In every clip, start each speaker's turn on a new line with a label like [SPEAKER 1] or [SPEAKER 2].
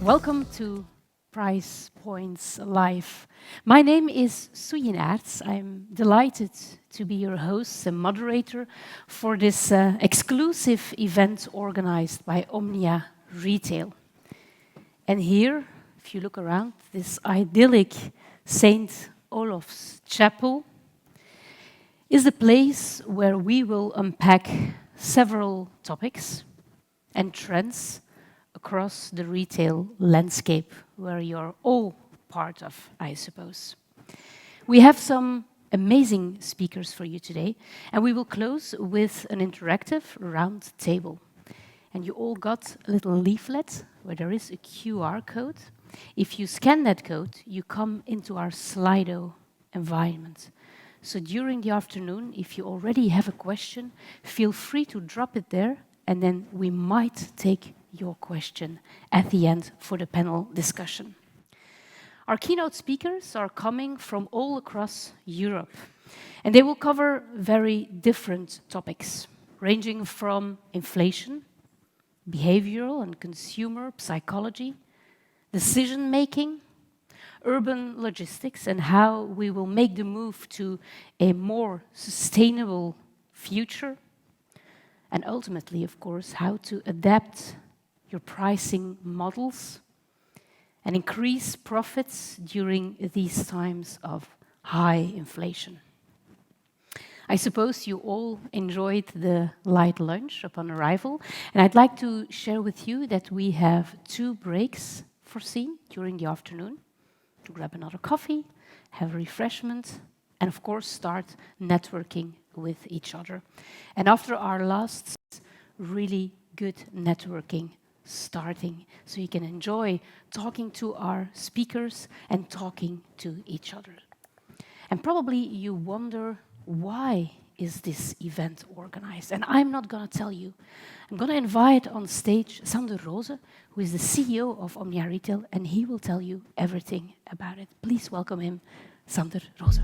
[SPEAKER 1] Welcome to Price Points Live. My name is Suyin Aerts. I'm delighted to be your host and moderator for this exclusive event organized by Omnia Retail. And here, if you look around, this idyllic St. Olaf's Chapel is the place where we will unpack several topics and trends across the retail landscape where you're all part of, I suppose. We have some amazing speakers for you today, and we will close with an interactive round table. And you all got a little leaflet where there is a QR code. If you scan that code, you come into our Slido environment. So during the afternoon, if you already have a question, feel free to drop it there, and then we might take your question at the end for the panel discussion. Our keynote speakers are coming from all across Europe, and they will cover very different topics, ranging from inflation, behavioral and consumer psychology, decision-making, urban logistics, and how we will make the move to a more sustainable future, and ultimately, of course, how to adapt your pricing models and increase profits during these times of high inflation. I suppose you all enjoyed the light lunch upon arrival, and I'd like to share with you that we have 2 breaks foreseen during the afternoon to grab another coffee, have a refreshment, and of course start networking with each other. And after our last really good networking starting, so you can enjoy talking to our speakers and talking to each other. And probably you wonder, why is this event organized? And I'm not going to tell you. I'm going to invite on stage Sander Roose, who is the CEO of Omnia Retail, and he will tell you everything about it. Please welcome him, Sander Roose.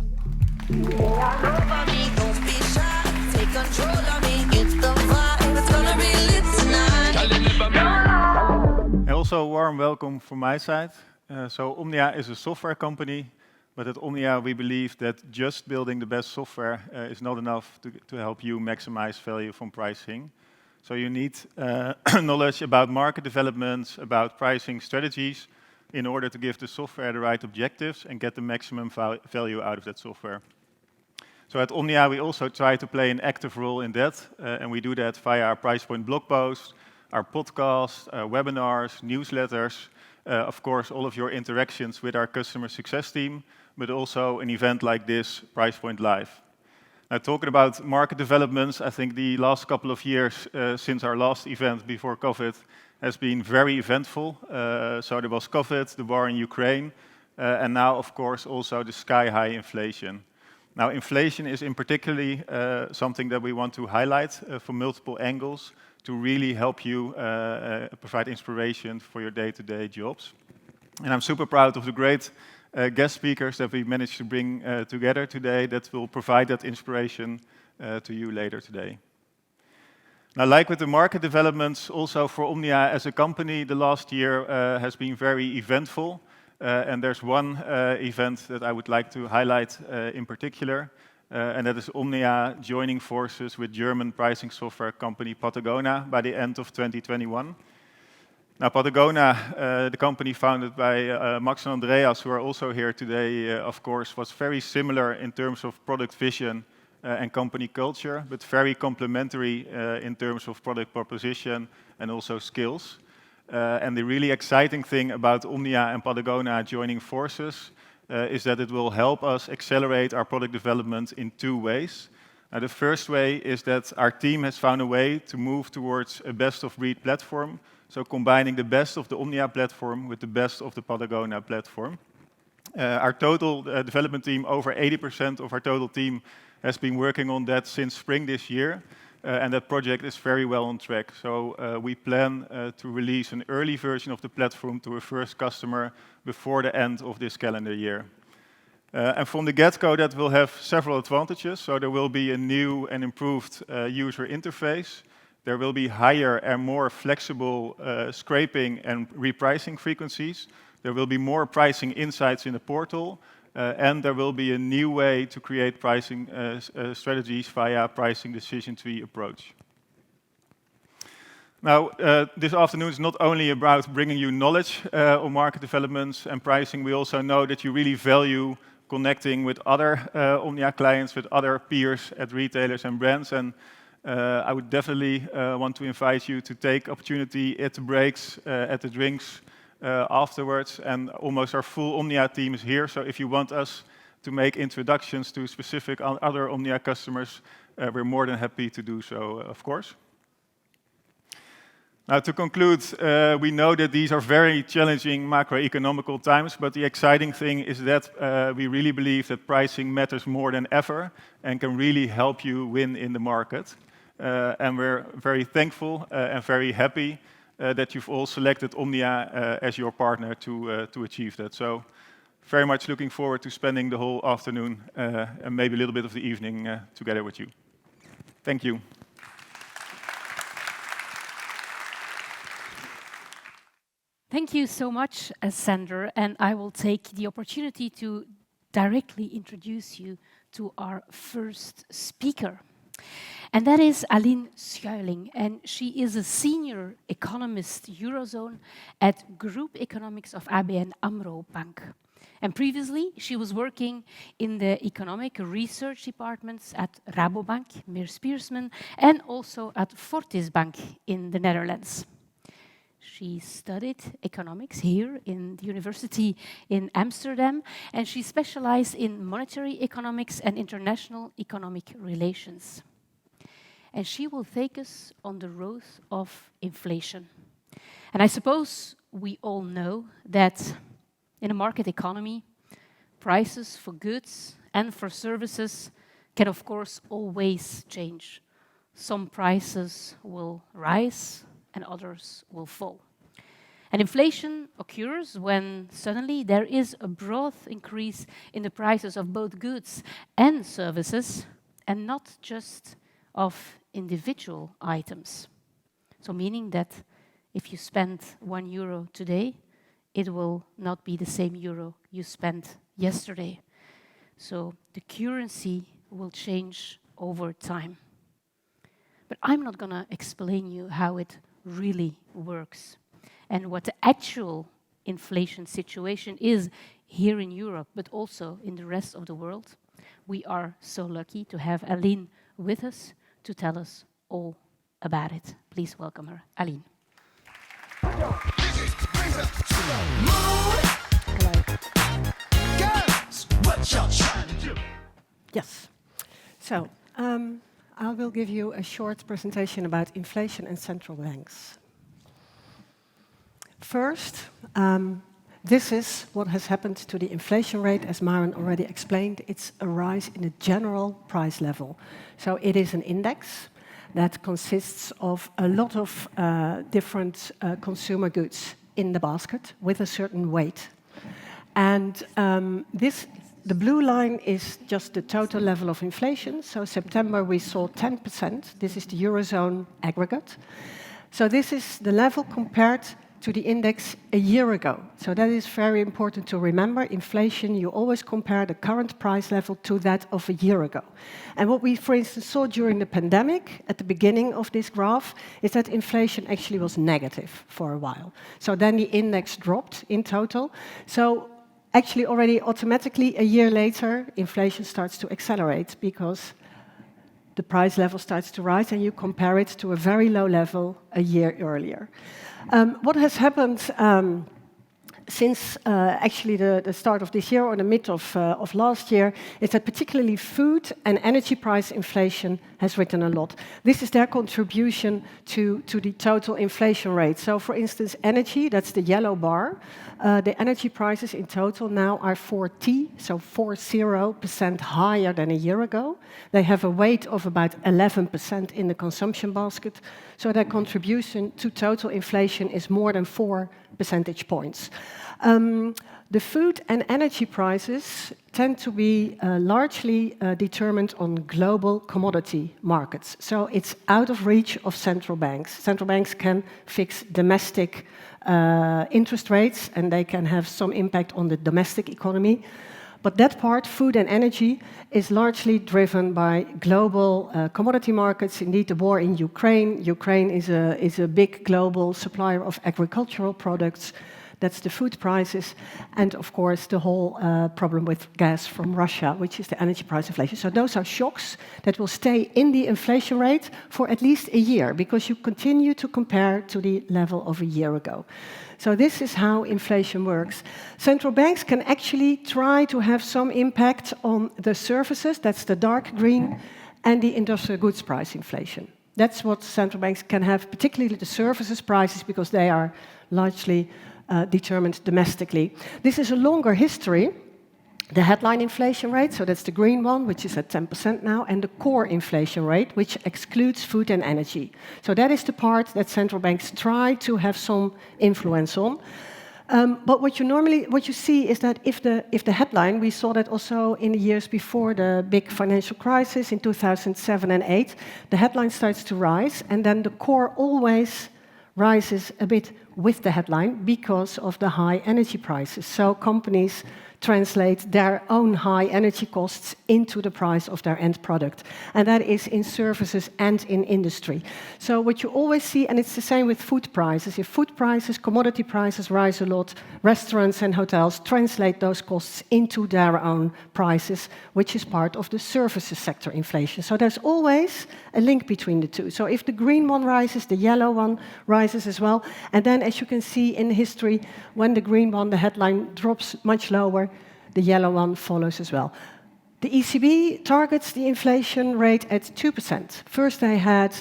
[SPEAKER 2] Also a warm welcome from my side. So Omnia is a software company, but at Omnia we believe that just building the best software is not enough to help you maximize value from pricing. So you need knowledge about market developments, about pricing strategies, in order to give the software the right objectives and get the maximum value out of that software. So at Omnia we also try to play an active role in that, and we do that via our price point blog posts, our podcasts, webinars, newsletters, of course, all of your interactions with our customer success team, but also an event like this, Price Point Live. Now, talking about market developments, I think the last couple of years since our last event before COVID has been very eventful. So there was COVID, the war in Ukraine, and now, of course, also the sky-high inflation. Now, inflation is in particularly something that we want to highlight from multiple angles, to really help you provide inspiration for your day-to-day jobs. And I'm super proud of the great guest speakers that we managed to bring together today that will provide that inspiration to you later today. Now, like with the market developments, also for Omnia as a company, the last year has been very eventful. And there's one event that I would like to highlight in particular. And that is Omnia joining forces with German pricing software company Patagonia by the end of 2021. Now, Patagonia, the company founded by Max and Andreas, who are also here today, of course, was very similar in terms of product vision and company culture, but very complementary in terms of product proposition and also skills. And the really exciting thing about Omnia and Patagonia joining forces is that it will help us accelerate our product development in 2 ways. The first way is that our team has found a way to move towards a best-of-breed platform, so combining the best of the Omnia platform with the best of the Patagonia platform. Our total development team, over 80% of our total team, has been working on that since spring this year, and that project is very well on track. So we plan to release an early version of the platform to a first customer before the end of this calendar year. And from the get-go, that will have several advantages. So there will be a new and improved user interface. there will be higher and more flexible scraping and repricing frequencies. There will be more pricing insights in the portal, and there will be a new way to create pricing strategies via pricing decision tree approach. Now, this afternoon is not only about bringing you knowledge on market developments and pricing. We also know that you really value connecting with other Omnia clients, with other peers at retailers and brands. And I would definitely want to invite you to take opportunity at the breaks, at the drinks afterwards. And almost our full Omnia team is here. So if you want us to make introductions to specific other Omnia customers, we're more than happy to do so, of course. Now, to conclude, we know that these are very challenging macroeconomical times, but the exciting thing is that we really believe that pricing matters more than ever and can really help you win in the market. And we're very thankful and very happy that you've all selected Omnia as your partner to achieve that. So, very much looking forward to spending the whole afternoon and maybe a little bit of the evening together with you. Thank you.
[SPEAKER 1] Thank you so much, Sander, and I will take the opportunity to directly introduce you to our first speaker. And that is Aline Schuiling, and she is a senior economist Eurozone at Group Economics of ABN AMRO Bank. And previously, she was working in the economic research departments at Rabobank, Meers Piersman, and also at Fortis Bank in the Netherlands. She studied economics here in the university in Amsterdam, and she specialized in monetary economics and international economic relations. And she will take us on the road of inflation. And I suppose we all know that in a market economy, prices for goods and for services can, of course, always change. Some prices will rise and others will fall. And inflation occurs when suddenly there is a broad increase in the prices of both goods and services, and not just of individual items. So meaning that if you spend €1 today, it will not be the same euro you spent yesterday. So the currency will change over time. But I'm not going to explain you how it really works and what the actual inflation situation is here in Europe, but also in the rest of the world. We are so lucky to have Aline with us to tell us all about it. Please welcome her, Aline.
[SPEAKER 3] Hello. Yes. So, I will give you a short presentation about inflation and central banks. First, this is what has happened to the inflation rate. As Maren already explained, it's a rise in the general price level. So it is an index that consists of a lot of different consumer goods in the basket with a certain weight. And the blue line is just the total level of inflation. So September we saw 10%. This is the Eurozone aggregate. So this is the level compared to the index a year ago. So that is very important to remember. Inflation, you always compare the current price level to that of a year ago. And what we, for instance, saw during the pandemic, at the beginning of this graph, is that inflation actually was negative for a while. So then the index dropped in total. So actually already automatically a year later, inflation starts to accelerate because the price level starts to rise and you compare it to a very low level a year earlier. What has happened since actually the start of this year or the mid of last year is that particularly food and energy price inflation has risen a lot. This is their contribution to the total inflation rate. So for instance, energy, that's the yellow bar, the energy prices in total now are 40% higher than a year ago. They have a weight of about 11% in the consumption basket. So their contribution to total inflation is more than 4 percentage points. The food and energy prices tend to be largely determined on global commodity markets. So it's out of reach of central banks. Central banks can fix domestic interest rates, and they can have some impact on the domestic economy. But that part, food and energy, is largely driven by global commodity markets. Indeed, the war in Ukraine. Ukraine is a big global supplier of agricultural products. That's the food prices, and of course the whole problem with gas from Russia, which is the energy price inflation. So those are shocks that will stay in the inflation rate for at least a year, because you continue to compare to the level of a year ago. So this is how inflation works. Central banks can actually try to have some impact on the services, that's the dark green, and the industrial goods price inflation. That's what central banks can have, particularly the services prices, because they are largely determined domestically. This is a longer history. The headline inflation rate, so that's the green one, which is at 10% now, and the core inflation rate, which excludes food and energy. So that is the part that central banks try to have some influence on. But what you see is that if the headline, we saw that also in the years before the big financial crisis in 2007 and 2008, the headline starts to rise, and then the core always rises a bit with the headline because of the high energy prices. So companies translate their own high energy costs into the price of their end product. And that is in services and in industry. So what you always see, and it's the same with food prices, if food prices, commodity prices rise a lot, restaurants and hotels translate those costs into their own prices, which is part of the services sector inflation. So there's always a link between the two. So if the green one rises, the yellow one rises as well. And then, as you can see in history, when the green one, the headline, drops much lower, the yellow one follows as well. The ECB targets the inflation rate at 2%. First, they had,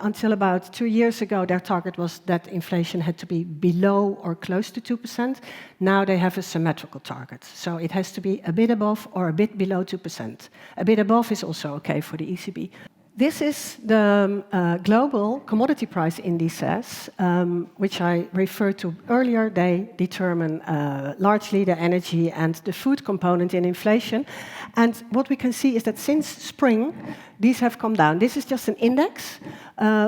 [SPEAKER 3] until about 2 years ago, their target was that inflation had to be below or close to 2%. Now they have a symmetrical target. So it has to be a bit above or a bit below 2%. A bit above is also okay for the ECB. This is the global commodity price indices, which I referred to earlier. They determine largely the energy and the food component in inflation. And what we can see is that since spring, these have come down. This is just an index.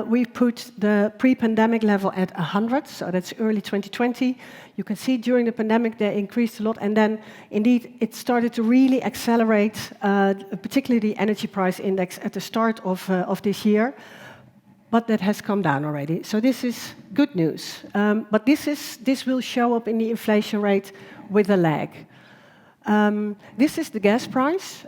[SPEAKER 3] We put the pre-pandemic level at 100, so that's early 2020. You can see during the pandemic they increased a lot, and then indeed it started to really accelerate, particularly the energy price index at the start of this year. But that has come down already. So this is good news. But this will show up in the inflation rate with a lag. This is the gas price.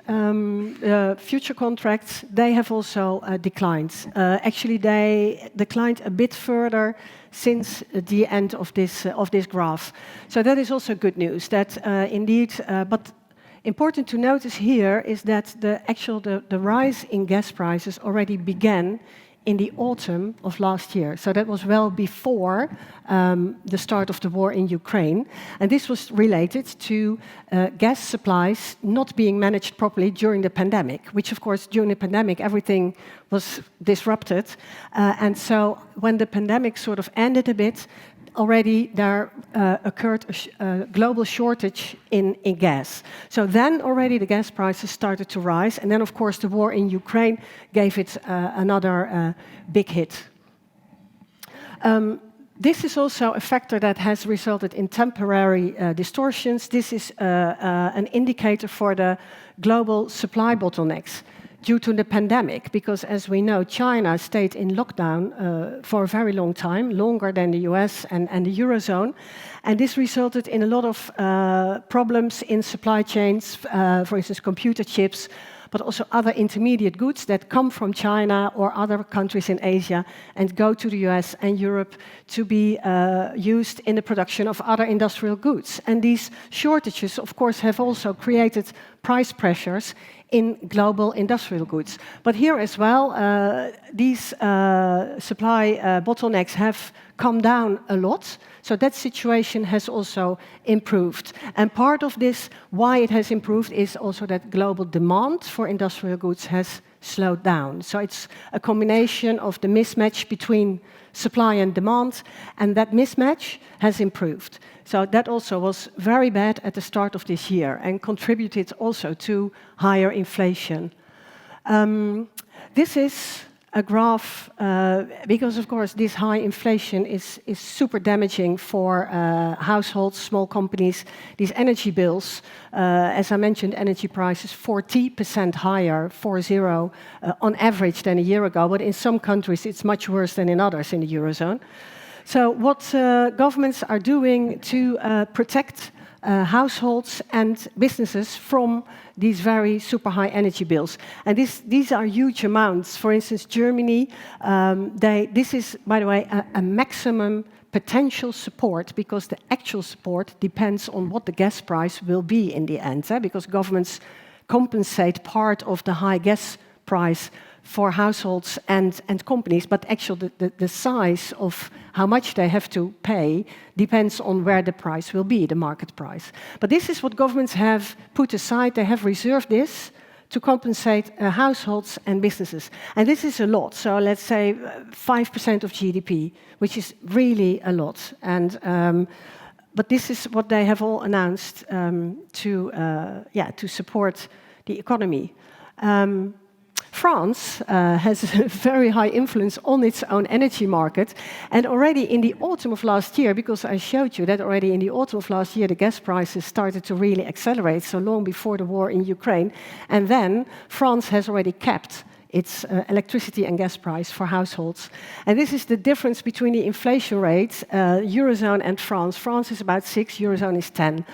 [SPEAKER 3] Future contracts, they have also declined. Actually, they declined a bit further since the end of this graph. So that is also good news. That indeed, but important to notice here is that the rise in gas prices already began in the autumn of last year. So that was well before the start of the war in Ukraine. And this was related to gas supplies not being managed properly during the pandemic, which of course during the pandemic everything was disrupted. And so when the pandemic sort of ended a bit, already there occurred a global shortage in gas. So then already the gas prices started to rise. And then, of course, the war in Ukraine gave it another big hit. This is also a factor that has resulted in temporary distortions. This is an indicator for the global supply bottlenecks due to the pandemic, because as we know, China stayed in lockdown for a very long time, longer than the US and the Eurozone. And this resulted in a lot of problems in supply chains, for instance, computer chips, but also other intermediate goods that come from China or other countries in Asia and go to the US and Europe to be used in the production of other industrial goods. And these shortages, of course, have also created price pressures in global industrial goods. But here as well, these supply bottlenecks have come down a lot. So that situation has also improved. And part of this, why it has improved, is also that global demand for industrial goods has slowed down. So it's a combination of the mismatch between supply and demand, and that mismatch has improved. So that also was very bad at the start of this year and contributed also to higher inflation. This is a graph, because of course this high inflation is super damaging for households, small companies. These energy bills, as I mentioned, energy prices 40% higher, 40, on average than a year ago, but in some countries it's much worse than in others in the Eurozone. So what governments are doing to protect households and businesses from these very super high energy bills. And these are huge amounts. For instance, Germany, this is, by the way, a maximum potential support, because the actual support depends on what the gas price will be in the end, because governments compensate part of the high gas price for households and companies, but actually the size of how much they have to pay depends on where the price will be, the market price. But this is what governments have put aside. They have reserved this to compensate households and businesses. And this is a lot. So let's say 5% of GDP, which is really a lot. And but this is what they have all announced to support the economy. France has a very high influence on its own energy market. And already in the autumn of last year, because I showed you that already in the autumn of last year, the gas prices started to really accelerate, so long before the war in Ukraine. And then France has already capped its electricity and gas price for households. And this is the difference between the inflation rates, Eurozone and France. France is about 6, Eurozone is 10.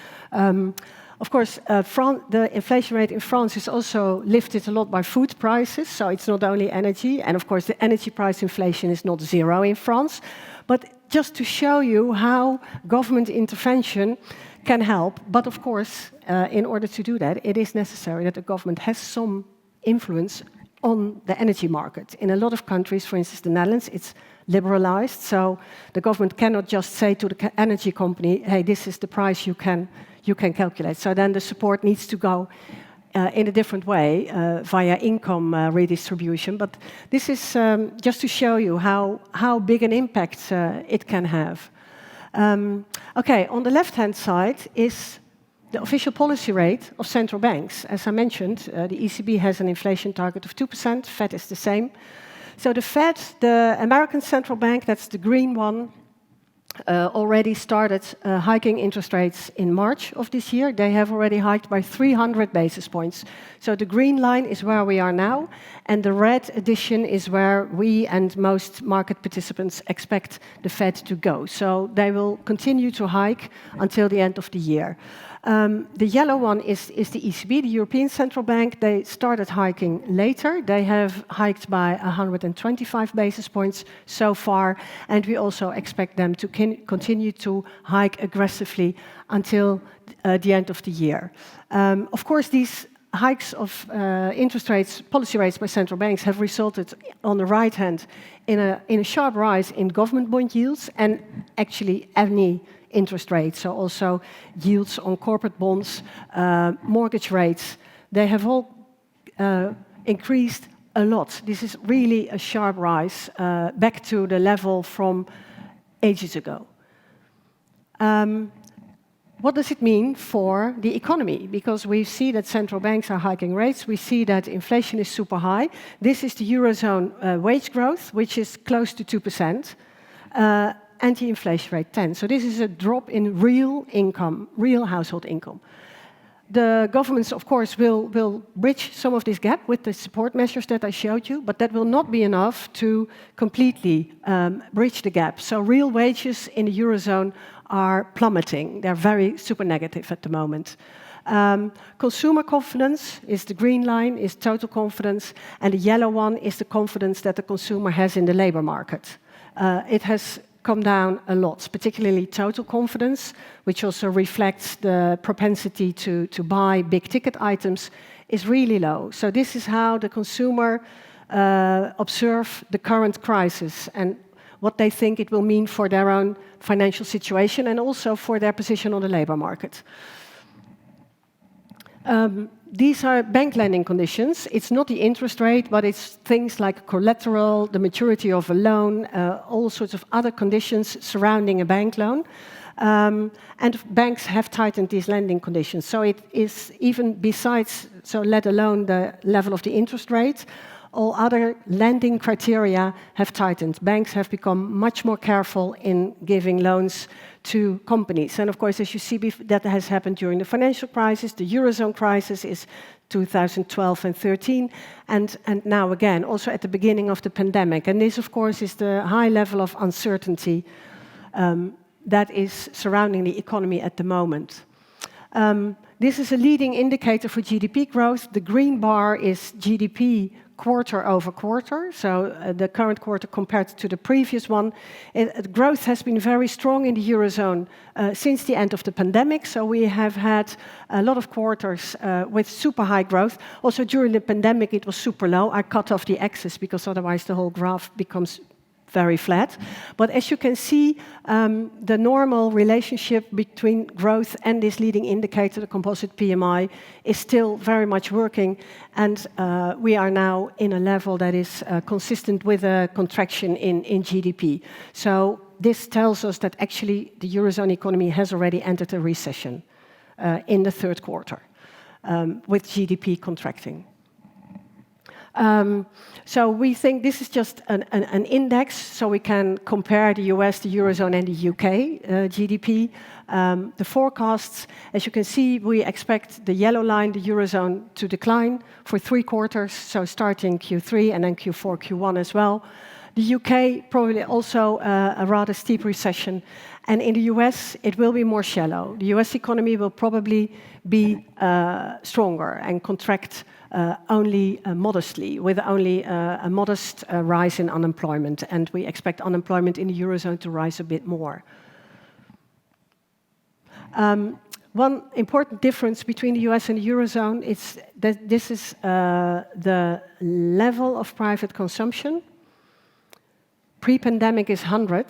[SPEAKER 3] Of course, the inflation rate in France is also lifted a lot by food prices, so it's not only energy. And of course, the energy price inflation is not zero in France. But just to show you how government intervention can help. But of course, in order to do that, it is necessary that the government has some influence on the energy market. In a lot of countries, for instance, the Netherlands, it's liberalized. So the government cannot just say to the energy company, hey, this is the price you can calculate. So then the support needs to go in a different way via income redistribution. But this is just to show you how big an impact it can have. Okay, on the left-hand side is the official policy rate of central banks. As I mentioned, the ECB has an inflation target of 2%. Fed is the same. So the Fed, the American central bank, that's the green one, already started hiking interest rates in March of this year. They have already hiked by 300 basis points. So the green line is where we are now, and the red addition is where we and most market participants expect the Fed to go. So they will continue to hike until the end of the year. The yellow one is the ECB, the European Central Bank. They started hiking later. They have hiked by 125 basis points so far, and we also expect them to continue to hike aggressively until the end of the year. Of course, these hikes of interest rates, policy rates by central banks have resulted, on the right hand, in a sharp rise in government bond yields and actually any interest rates, so also yields on corporate bonds, mortgage rates. They have all increased a lot. This is really a sharp rise back to the level from ages ago. What does it mean for the economy? Because we see that central banks are hiking rates. We see that inflation is super high. This is the Eurozone wage growth, which is close to 2%. And the inflation rate 10. So this is a drop in real income, real household income. The governments, of course, will bridge some of this gap with the support measures that I showed you, but that will not be enough to completely bridge the gap. So real wages in the Eurozone are plummeting. They're very super negative at the moment. Consumer confidence is the green line, is total confidence, and the yellow one is the confidence that the consumer has in the labor market. It has come down a lot, particularly total confidence, which also reflects the propensity to buy big ticket items, is really low. So this is how the consumer observe the current crisis and what they think it will mean for their own financial situation and also for their position on the labor market. These are bank lending conditions. It's not the interest rate, but it's things like collateral, the maturity of a loan, all sorts of other conditions surrounding a bank loan. And banks have tightened these lending conditions. So it is even besides, so let alone the level of the interest rate, all other lending criteria have tightened. Banks have become much more careful in giving loans to companies. And of course, as you see, that has happened during the financial crisis. The Eurozone crisis is 2012 and 13, and now again, also at the beginning of the pandemic. And this, of course, is the high level of uncertainty that is surrounding the economy at the moment. This is a leading indicator for GDP growth. The green bar is GDP quarter over quarter, so the current quarter compared to the previous one. Growth has been very strong in the Eurozone since the end of the pandemic, so we have had a lot of quarters with super high growth. Also during the pandemic it was super low. I cut off the axis because otherwise the whole graph becomes very flat. But as you can see, the normal relationship between growth and this leading indicator, the composite PMI, is still very much working. And we are now in a level that is consistent with a contraction in GDP. So this tells us that actually the Eurozone economy has already entered a recession in the third quarter with GDP contracting. So we think this is just an index, so we can compare the US, the Eurozone, and the UK GDP. The forecasts, as you can see, we expect the yellow line, the Eurozone, to decline for 3 quarters, so starting Q3 and then Q4, Q1 as well. The UK, probably also a rather steep recession. And in the US, it will be more shallow. The US economy will probably be stronger and contract only modestly, with only a modest rise in unemployment. And we expect unemployment in the Eurozone to rise a bit more. One important difference between the US and the Eurozone is that this is the level of private consumption. Pre-pandemic is 100.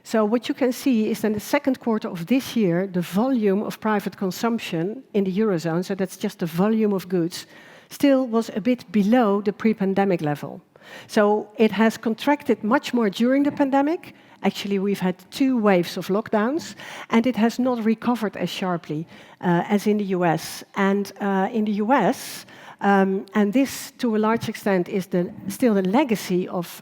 [SPEAKER 3] So what you can see is that in the second quarter of this year, the volume of private consumption in the Eurozone, so that's just the volume of goods, still was a bit below the pre-pandemic level. So it has contracted much more during the pandemic. Actually, we've had 2 waves of lockdowns, and it has not recovered as sharply as in the US. And in the US, and this to a large extent is still the legacy of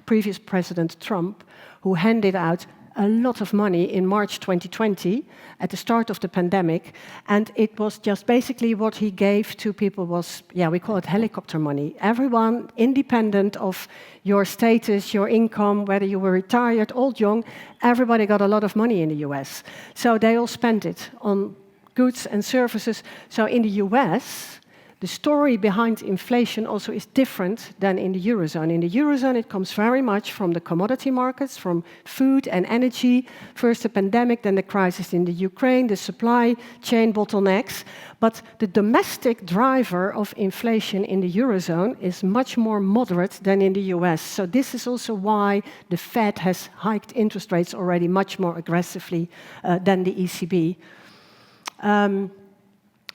[SPEAKER 3] previous President Trump, who handed out a lot of money in March 2020 at the start of the pandemic. And it was just basically what he gave to people was, we call it helicopter money. Everyone, independent of your status, your income, whether you were retired, old, young, everybody got a lot of money in the US. So they all spent it on goods and services. So in the US, the story behind inflation also is different than in the Eurozone. In the Eurozone, it comes very much from the commodity markets, from food and energy. First the pandemic, then the crisis in the Ukraine, the supply chain bottlenecks. But the domestic driver of inflation in the Eurozone is much more moderate than in the US. So this is also why the Fed has hiked interest rates already much more aggressively than the ECB.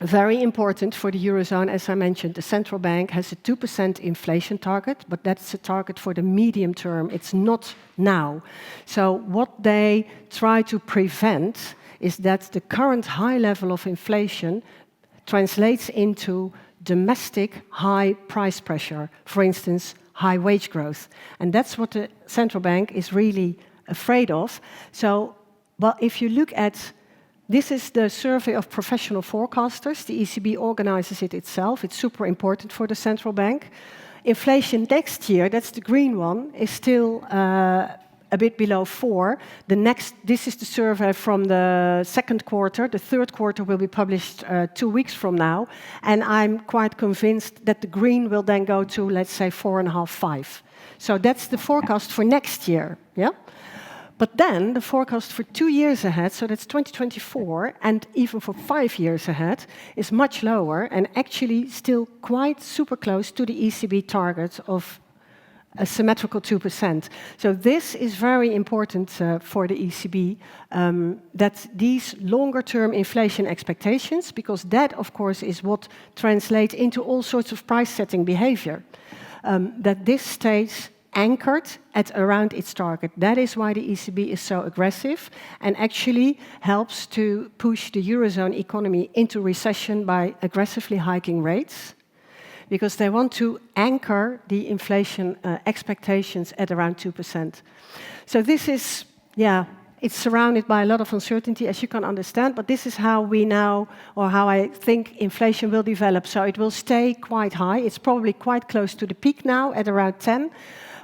[SPEAKER 3] Very important for the Eurozone, as I mentioned, the central bank has a 2% inflation target, but that's a target for the medium term. It's not now. So what they try to prevent is that the current high level of inflation translates into domestic high price pressure, for instance, high wage growth. And that's what the central bank is really afraid of. So, well, if you look at this is the survey of professional forecasters. The ECB organizes it itself. It's super important for the central bank. Inflation next year, that's the green one, is still a bit below 4. This is the survey from the second quarter. The third quarter will be published 2 weeks from now. And I'm quite convinced that the green will then go to, let's say, 4.5, 5. So that's the forecast for next year. Yeah. But then the forecast for 2 years ahead, so that's 2024, and even for 5 years ahead, is much lower and actually still quite super close to the ECB target of a symmetrical 2%. So this is very important for the ECB, that these longer-term inflation expectations, because that, of course, is what translates into all sorts of price-setting behavior, that this stays anchored at around its target. That is why the ECB is so aggressive and actually helps to push the Eurozone economy into recession by aggressively hiking rates, because they want to anchor the inflation expectations at around 2%. So this is, it's surrounded by a lot of uncertainty, as you can understand, but this is how we now, or how I think inflation will develop. So it will stay quite high. It's probably quite close to the peak now at around 10.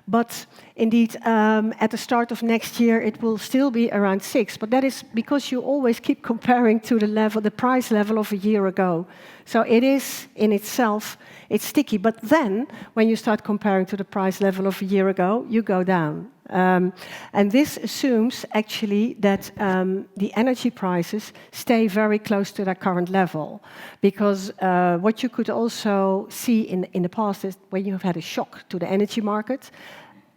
[SPEAKER 3] But indeed, at the start of next year, it will still be around 6. But that is because you always keep comparing to the level, the price level of a year ago. So it is, in itself, it's sticky. But then, when you start comparing to the price level of a year ago, you go down. And this assumes, actually, that the energy prices stay very close to their current level. Because what you could also see in the past is when you have had a shock to the energy market,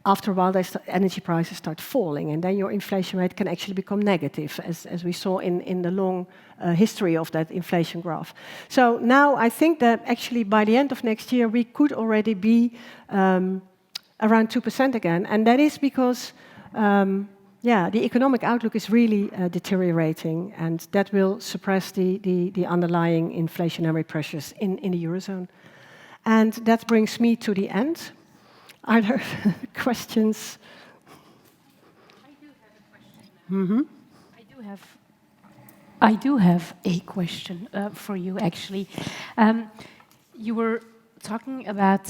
[SPEAKER 3] after a while, energy prices start falling, and then your inflation rate can actually become negative, as we saw in the long history of that inflation graph. So now I think that actually by the end of next year, we could already be around 2% again, and that is because, the economic outlook is really deteriorating, and that will suppress the underlying inflationary pressures in the Eurozone. And that brings me to the end. Are there questions?
[SPEAKER 1] I do have a question. I do have a question for you, actually. You were talking about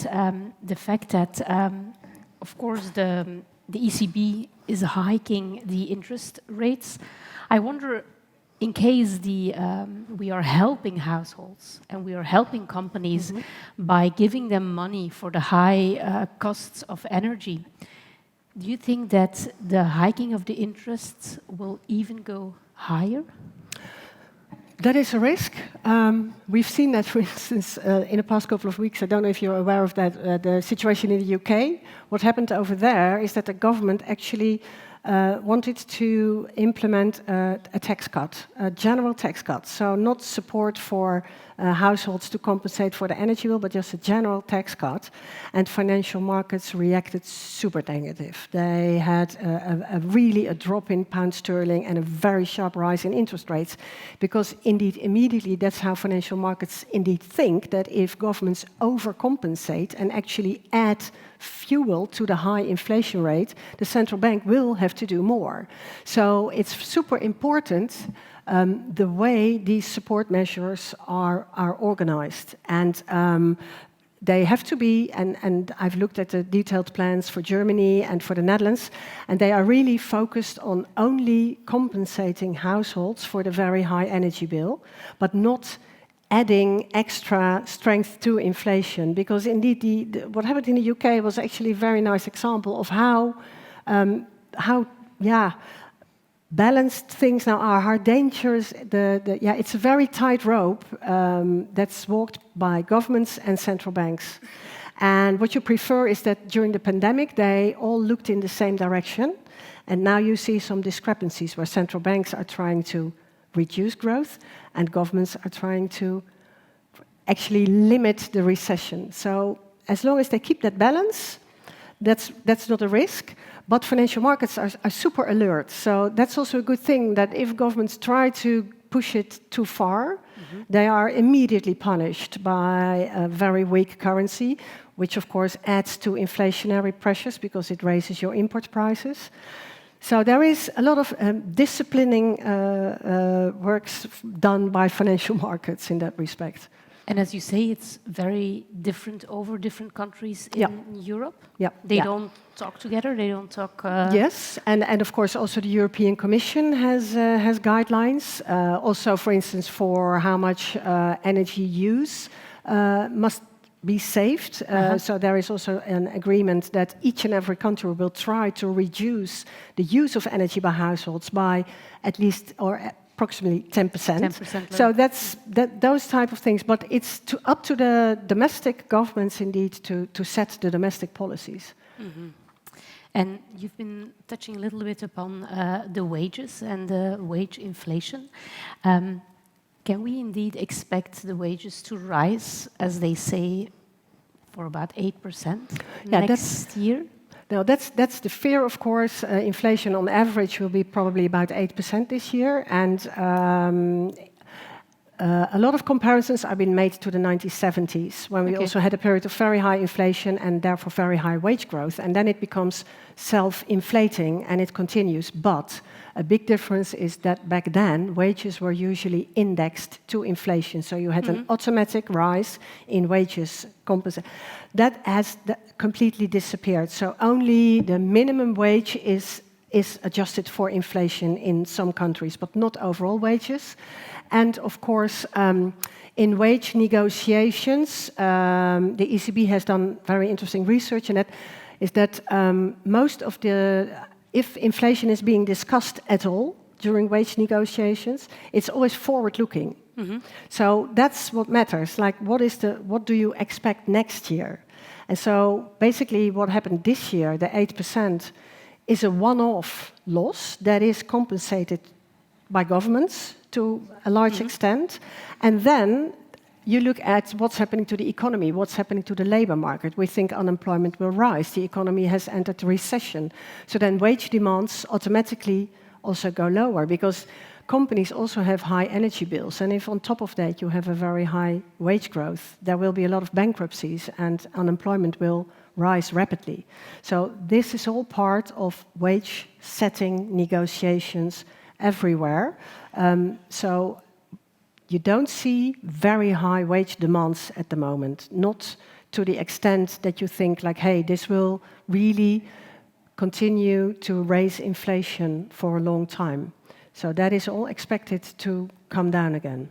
[SPEAKER 1] the fact that, of course, the ECB is hiking the interest rates. I wonder, in case we are helping households and we are helping companies by giving them money for the high costs of energy, do you think that the hiking of the interests will even go higher?
[SPEAKER 3] That is a risk. We've seen that, for instance, in the past couple of weeks. I don't know if you're aware of that, the situation in the UK. What happened over there is that the government actually wanted to implement a tax cut, a general tax cut. So not support for households to compensate for the energy bill, but just a general tax cut. And financial markets reacted super negative. They had really a drop in pound sterling and a very sharp rise in interest rates, because indeed immediately that's how financial markets indeed think, that if governments overcompensate and actually add fuel to the high inflation rate, the central bank will have to do more. So it's super important the way these support measures are organized. And they have to be, and I've looked at the detailed plans for Germany and for the Netherlands, and they are really focused on only compensating households for the very high energy bill, but not adding extra strength to inflation. Because indeed, what happened in the UK was actually a very nice example of how balanced things now are, how dangerous it's a very tight rope that's walked by governments and central banks. And what you prefer is that during the pandemic, they all looked in the same direction. And now you see some discrepancies where central banks are trying to reduce growth and governments are trying to actually limit the recession. So as long as they keep that balance, that's not a risk. But financial markets are super alert. So that's also a good thing, that if governments try to push it too far, they are immediately punished by a very weak currency, which of course adds to inflationary pressures because it raises your import prices. So there is a lot of disciplining works done by financial markets in that respect.
[SPEAKER 1] And as you say, it's very different over different countries in Europe.
[SPEAKER 3] Yeah.
[SPEAKER 1] They don't talk together. They don't talk.
[SPEAKER 3] Yes, and of course also the European Commission has guidelines. Also, for instance, for how much energy use must be saved. So there is also an agreement that each and every country will try to reduce the use of energy by households by at least or approximately 10%.
[SPEAKER 1] 10%
[SPEAKER 3] So that's those type of things. But it's up to the domestic governments indeed to set the domestic policies.
[SPEAKER 1] Mm-hmm. And you've been touching a little bit upon the wages and the wage inflation. Can we indeed expect the wages to rise, as they say, for about 8% next year?
[SPEAKER 3] No, that's the fear, of course. Inflation on average will be probably about 8% this year. And a lot of comparisons have been made to the 1970s, when we also had a period of very high inflation and therefore very high wage growth. And then it becomes self-inflating and it continues. But a big difference is that back then, wages were usually indexed to inflation. So you had an automatic rise in wages. That has completely disappeared. So only the minimum wage is adjusted for inflation in some countries, but not overall wages. And of course, in wage negotiations, the ECB has done very interesting research, and that is that most of if inflation is being discussed at all during wage negotiations, it's always forward-looking. So that's what matters. Like, what do you expect next year? And so basically, what happened this year, the 8%, is a one-off loss that is compensated by governments to a large extent. And then you look at what's happening to the economy, what's happening to the labor market. We think unemployment will rise. The economy has entered recession. So then wage demands automatically also go lower because companies also have high energy bills. And if on top of that you have a very high wage growth, there will be a lot of bankruptcies and unemployment will rise rapidly. So this is all part of wage setting negotiations everywhere. So you don't see very high wage demands at the moment, not to the extent that you think like, hey, this will really continue to raise inflation for a long time. So that is all expected to come down again.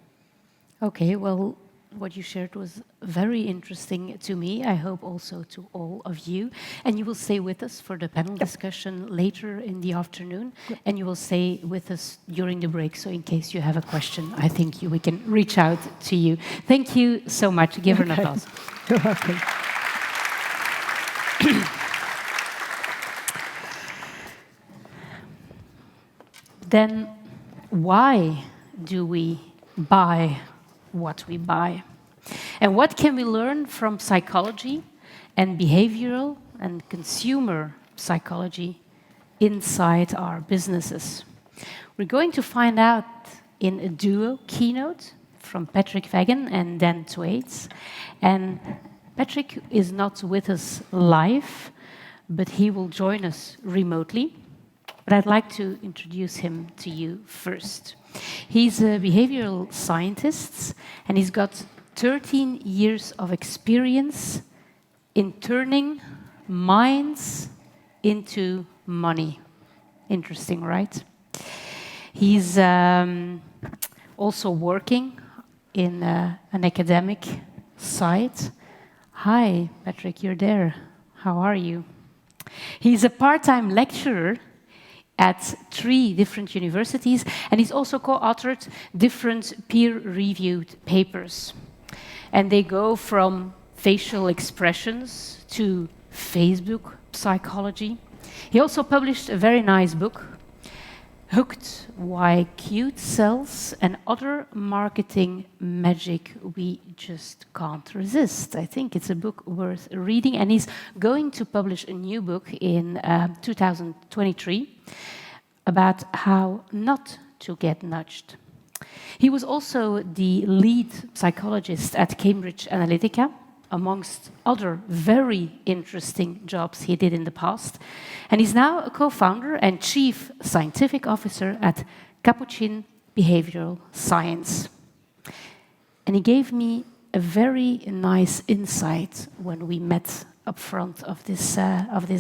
[SPEAKER 1] Okay, well, what you shared was very interesting to me. I hope also to all of you. And you will stay with us for the panel discussion later in the afternoon. And you will stay with us during the break. So in case you have a question, I think we can reach out to you. Thank you so much. Give her an applause.
[SPEAKER 3] You're welcome.
[SPEAKER 1] Then why do we buy what we buy? And what can we learn from psychology and behavioral and consumer psychology inside our businesses? We're going to find out in a duo keynote from Fagan and then Thwaites. And Patrick is not with us live, but he will join us remotely. But I'd like to introduce him to you first. He's a behavioral scientist, and he's got 13 years of experience in turning minds into money. Interesting, right? He's also working in an academic site. Hi, Patrick, you're there. How are you? He's a part-time lecturer at 3 different universities, and he's also co-authored different peer-reviewed papers. And they go from facial expressions to Facebook psychology. He also published a very nice book, Hooked: Why Cute Sells and Other Marketing Magic We Just Can't Resist. I think it's a book worth reading, and he's going to publish a new book in 2023 about how not to get nudged. He was also the lead psychologist at Cambridge Analytica, amongst other very interesting jobs he did in the past. And he's now a co-founder and chief scientific officer at Capuchin Behavioral Science. And he gave me a very nice insight when we met up front of this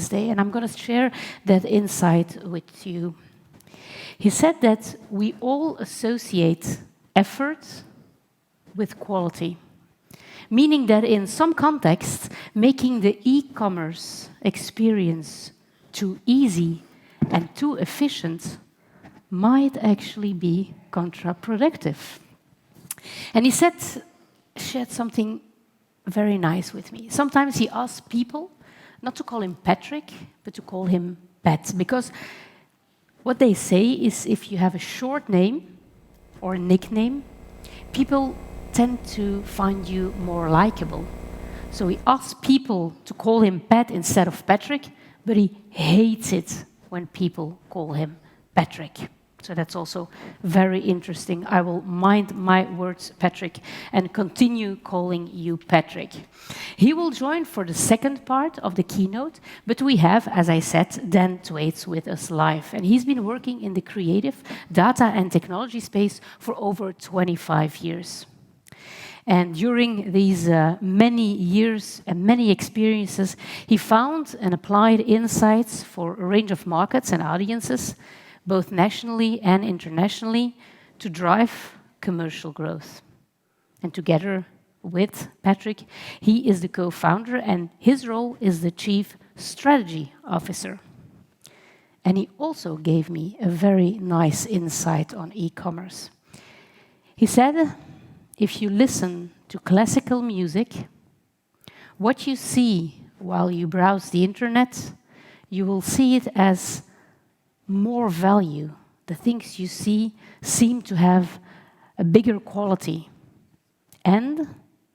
[SPEAKER 1] day, and I'm going to share that insight with you. He said that we all associate effort with quality. meaning that in some contexts, making the e-commerce experience too easy and too efficient might actually be counterproductive. And he shared something very nice with me. Sometimes he asks people not to call him Patrick, but to call him Pat, because what they say is if you have a short name or a nickname, people tend to find you more likable. So he asks people to call him Pat instead of Patrick, but he hates it when people call him Patrick. So that's also very interesting. I will mind my words, Patrick, and continue calling you Patrick. He will join for the second part of the keynote, but we have, as I said, Dan Thwaites with us live. And he's been working in the creative, data and technology space for over 25 years. And during these many years and many experiences, he found and applied insights for a range of markets and audiences, both nationally and internationally, to drive commercial growth. And together with Patrick, he is the co-founder, and his role is the Chief Strategy Officer. And he also gave me a very nice insight on e-commerce. He said, if you listen to classical music, what you see while you browse the internet, you will see it as more value. The things you see seem to have a bigger quality, and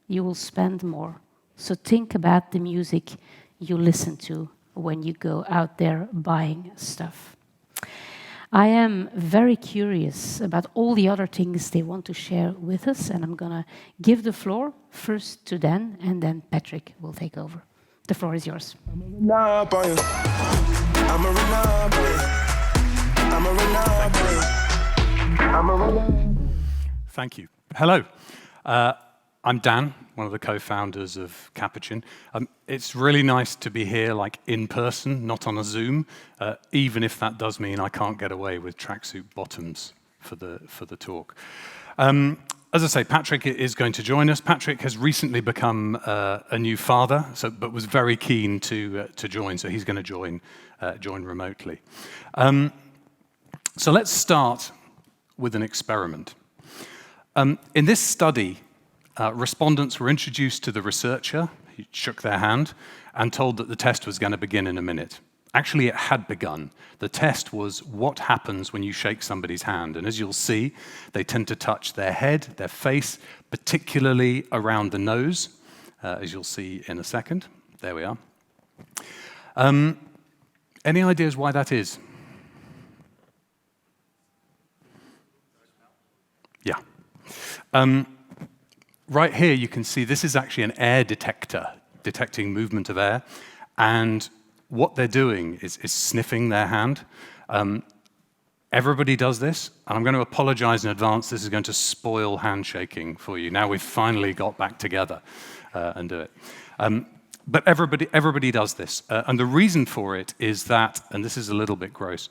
[SPEAKER 1] you will spend more. So think about the music you listen to when you go out there buying stuff. I am very curious about all the other things they want to share with us, and I'm going to give the floor first to Dan, and then Patrick will take over. The floor is yours.
[SPEAKER 4] Thank you. Hello. I'm Dan, one of the co-founders of Capuchin. It's really nice to be here, like in person, not on a Zoom, even if that does mean I can't get away with tracksuit bottoms for the talk. As I say, Patrick is going to join us. Patrick has recently become a new father, but was very keen to join, so he's going to join remotely. So let's start with an experiment. In this study, respondents were introduced to the researcher. He shook their hand and told that the test was going to begin in a minute. Actually, it had begun. The test was what happens when you shake somebody's hand. And as you'll see, they tend to touch their head, their face, particularly around the nose, as you'll see in a second. There we are. Any ideas why that is? Yeah. Right here, you can see this is actually an air detector, detecting movement of air. And what they're doing is sniffing their hand. Everybody does this, and I'm going to apologize in advance. This is going to spoil handshaking for you. Now we've finally got back together and do it. But everybody does this. And the reason for it is that, and this is a little bit gross,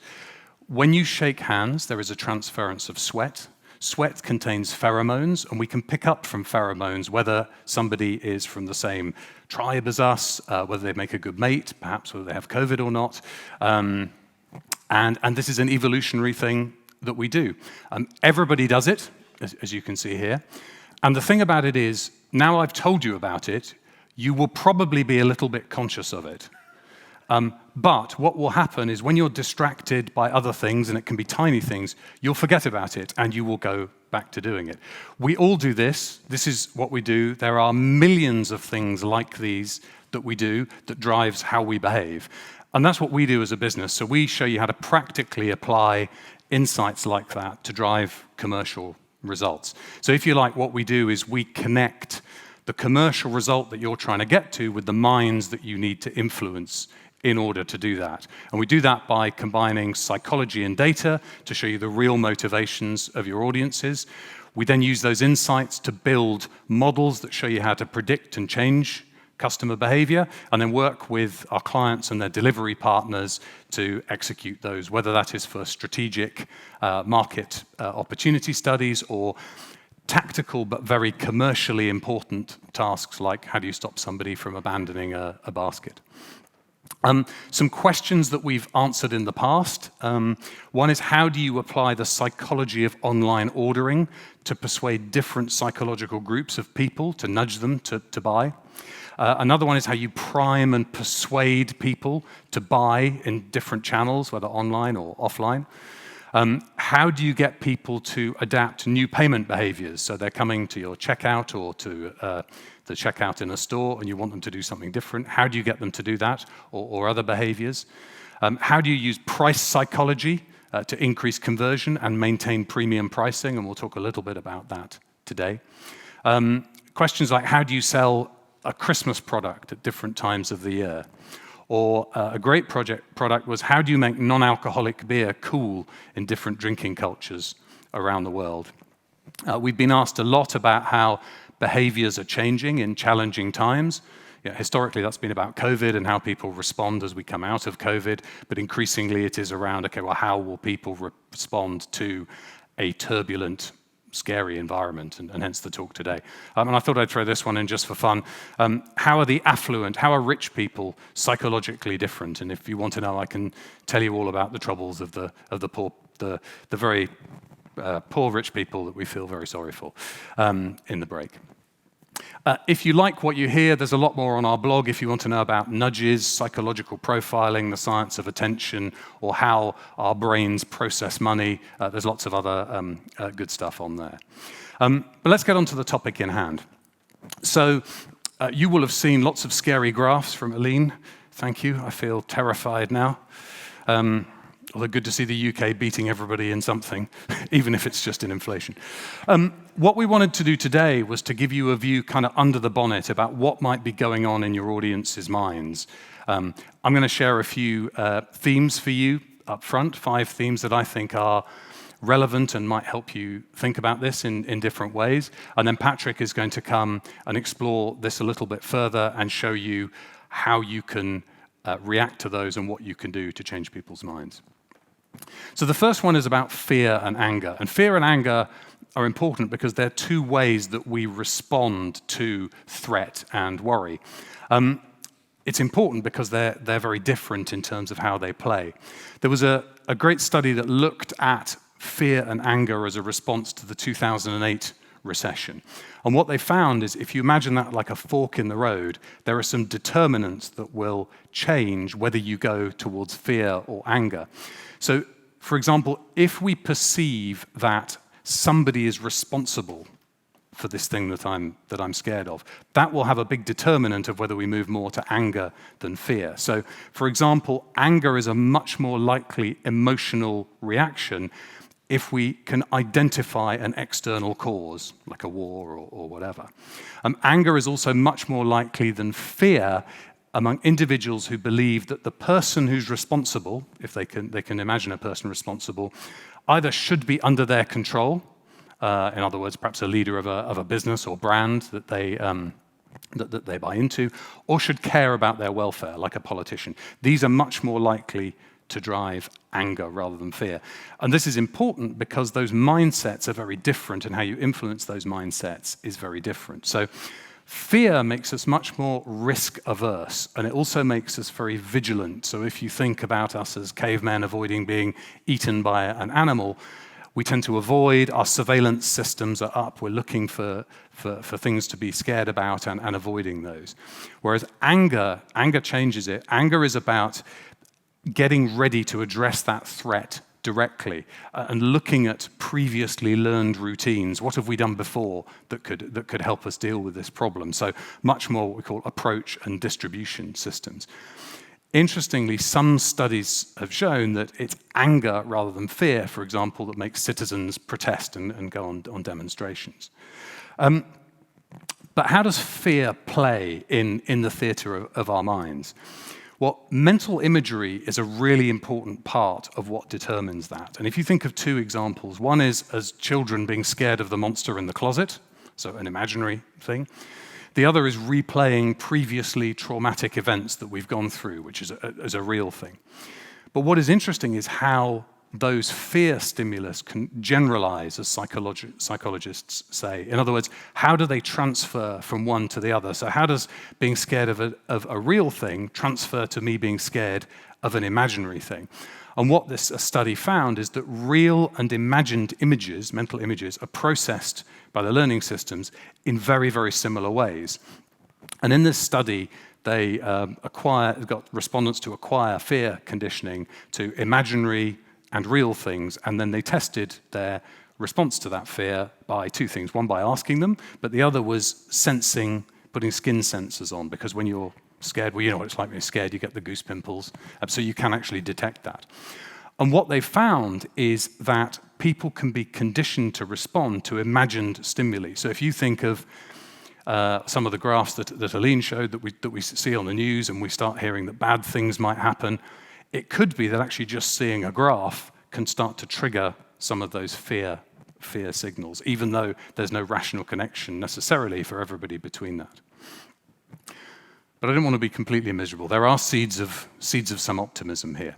[SPEAKER 4] when you shake hands, there is a transference of sweat. Sweat contains pheromones, and we can pick up from pheromones whether somebody is from the same tribe as us, whether they make a good mate, perhaps whether they have COVID or not. And this is an evolutionary thing that we do. Everybody does it, as you can see here. And the thing about it is, now I've told you about it, you will probably be a little bit conscious of it. But what will happen is when you're distracted by other things, and it can be tiny things, you'll forget about it and you will go back to doing it. We all do this. This is what we do. There are millions of things like these that we do that drives how we behave. And that's what we do as a business. So we show you how to practically apply insights like that to drive commercial results. So if you like, what we do is we connect the commercial result that you're trying to get to with the minds that you need to influence in order to do that. And we do that by combining psychology and data to show you the real motivations of your audiences. We then use those insights to build models that show you how to predict and change customer behavior, and then work with our clients and their delivery partners to execute those, whether that is for strategic market opportunity studies or tactical but very commercially important tasks, like how do you stop somebody from abandoning a basket. Some questions that we've answered in the past. One is, how do you apply the psychology of online ordering to persuade different psychological groups of people, to nudge them to buy? Another one is how you prime and persuade people to buy in different channels, whether online or offline. How do you get people to adapt new payment behaviors? So they're coming to your checkout or to the checkout in a store and you want them to do something different. How do you get them to do that or other behaviors? How do you use price psychology to increase conversion and maintain premium pricing? And we'll talk a little bit about that today. Questions like, how do you sell a Christmas product at different times of the year? Or a great product was, how do you make non-alcoholic beer cool in different drinking cultures around the world? We've been asked a lot about how behaviors are changing in challenging times. Historically, that's been about COVID and how people respond as we come out of COVID, but increasingly it is around, okay, well, how will people respond to a turbulent, scary environment, and hence the talk today. And I thought I'd throw this one in just for fun. How are the affluent, how are rich people psychologically different? And if you want to know, I can tell you all about the troubles of the poor, the very poor rich people that we feel very sorry for in the break. If you like what you hear, there's a lot more on our blog if you want to know about nudges, psychological profiling, the science of attention, or how our brains process money. There's lots of other good stuff on there. But let's get on to the topic in hand. So you will have seen lots of scary graphs from Aline. Thank you. I feel terrified now. Although good to see the UK beating everybody in something, even if it's just in inflation. What we wanted to do today was to give you a view kind of under the bonnet about what might be going on in your audience's minds. I'm going to share a few themes for you up front, 5 themes that I think are relevant and might help you think about this in different ways. And then Patrick is going to come and explore this a little bit further and show you how you can react to those and what you can do to change people's minds. So the first one is about fear and anger. And fear and anger are important because they're 2 ways that we respond to threat and worry. It's important because they're very different in terms of how they play. There was a great study that looked at fear and anger as a response to the 2008 recession. And what they found is, if you imagine that like a fork in the road, there are some determinants that will change whether you go towards fear or anger. So, for example, if we perceive that somebody is responsible for this thing that I'm scared of, that will have a big determinant of whether we move more to anger than fear. So, for example, anger is a much more likely emotional reaction if we can identify an external cause, like a war or whatever. Anger is also much more likely than fear among individuals who believe that the person who's responsible, if they can imagine a person responsible, either should be under their control, in other words, perhaps a leader of a business or brand that they buy into, or should care about their welfare, like a politician. These are much more likely to drive anger rather than fear. And this is important because those mindsets are very different, and how you influence those mindsets is very different. So fear makes us much more risk-averse, and it also makes us very vigilant. So if you think about us as cavemen avoiding being eaten by an animal, we tend to avoid, our surveillance systems are up, we're looking for things to be scared about and avoiding those. Whereas anger changes it. Anger is about getting ready to address that threat directly and looking at previously learned routines. What have we done before that could help us deal with this problem? So much more what we call approach and distribution systems. Interestingly, some studies have shown that it's anger rather than fear, for example, that makes citizens protest and go on demonstrations. But how does fear play in the theatre of our minds? Well, mental imagery is a really important part of what determines that. And if you think of 2 examples, one is as children being scared of the monster in the closet, so an imaginary thing. The other is replaying previously traumatic events that we've gone through, which is a real thing. But what is interesting is how those fear stimulus can generalize, as psychologists say. In other words, how do they transfer from one to the other? So how does being scared of a real thing transfer to me being scared of an imaginary thing? And what this study found is that real and imagined images, mental images, are processed by the learning systems in very, very similar ways. And in this study, they got respondents to acquire fear conditioning to imaginary and real things, and then they tested their response to that fear by two things. One, by asking them, but the other was sensing, putting skin sensors on, because when you're scared, well, you know what it's like when you're scared, you get the goose pimples, so you can actually detect that. And what they found is that people can be conditioned to respond to imagined stimuli. So if you think of some of the graphs that Aline showed that we see on the news, and we start hearing that bad things might happen, it could be that actually just seeing a graph can start to trigger some of those fear signals, even though there's no rational connection necessarily for everybody between that. But I don't want to be completely miserable. There are seeds of some optimism here.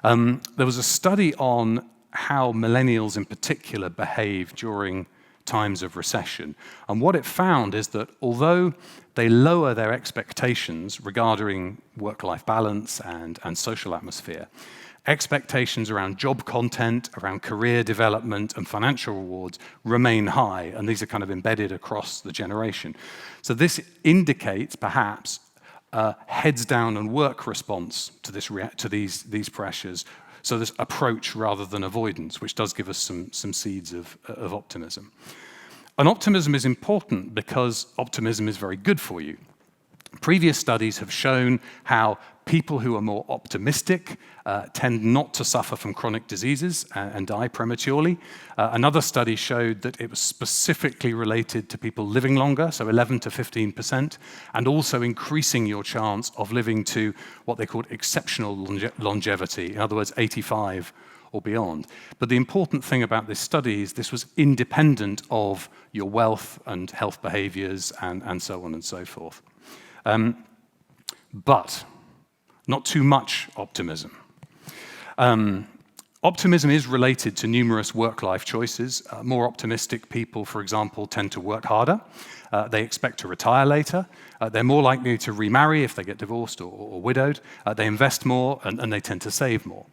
[SPEAKER 4] There was a study on how millennials in particular behave during times of recession. And what it found is that although they lower their expectations regarding work-life balance and social atmosphere, expectations around job content, around career development and financial rewards remain high, and these are kind of embedded across the generation. So this indicates perhaps heads down and work response to these pressures. So this approach rather than avoidance, which does give us some seeds of optimism. And optimism is important because optimism is very good for you. Previous studies have shown how people who are more optimistic tend not to suffer from chronic diseases and die prematurely. Another study showed that it was specifically related to people living longer, so 11 to 15%, and also increasing your chance of living to what they called exceptional longevity, in other words, 85 or beyond. But the important thing about this study is this was independent of your wealth and health behaviors and so on and so forth. But not too much optimism. Optimism is related to numerous work-life choices. More optimistic people, for example, tend to work harder. They expect to retire later. They're more likely to remarry if they get divorced or widowed. They invest more and they tend to save more.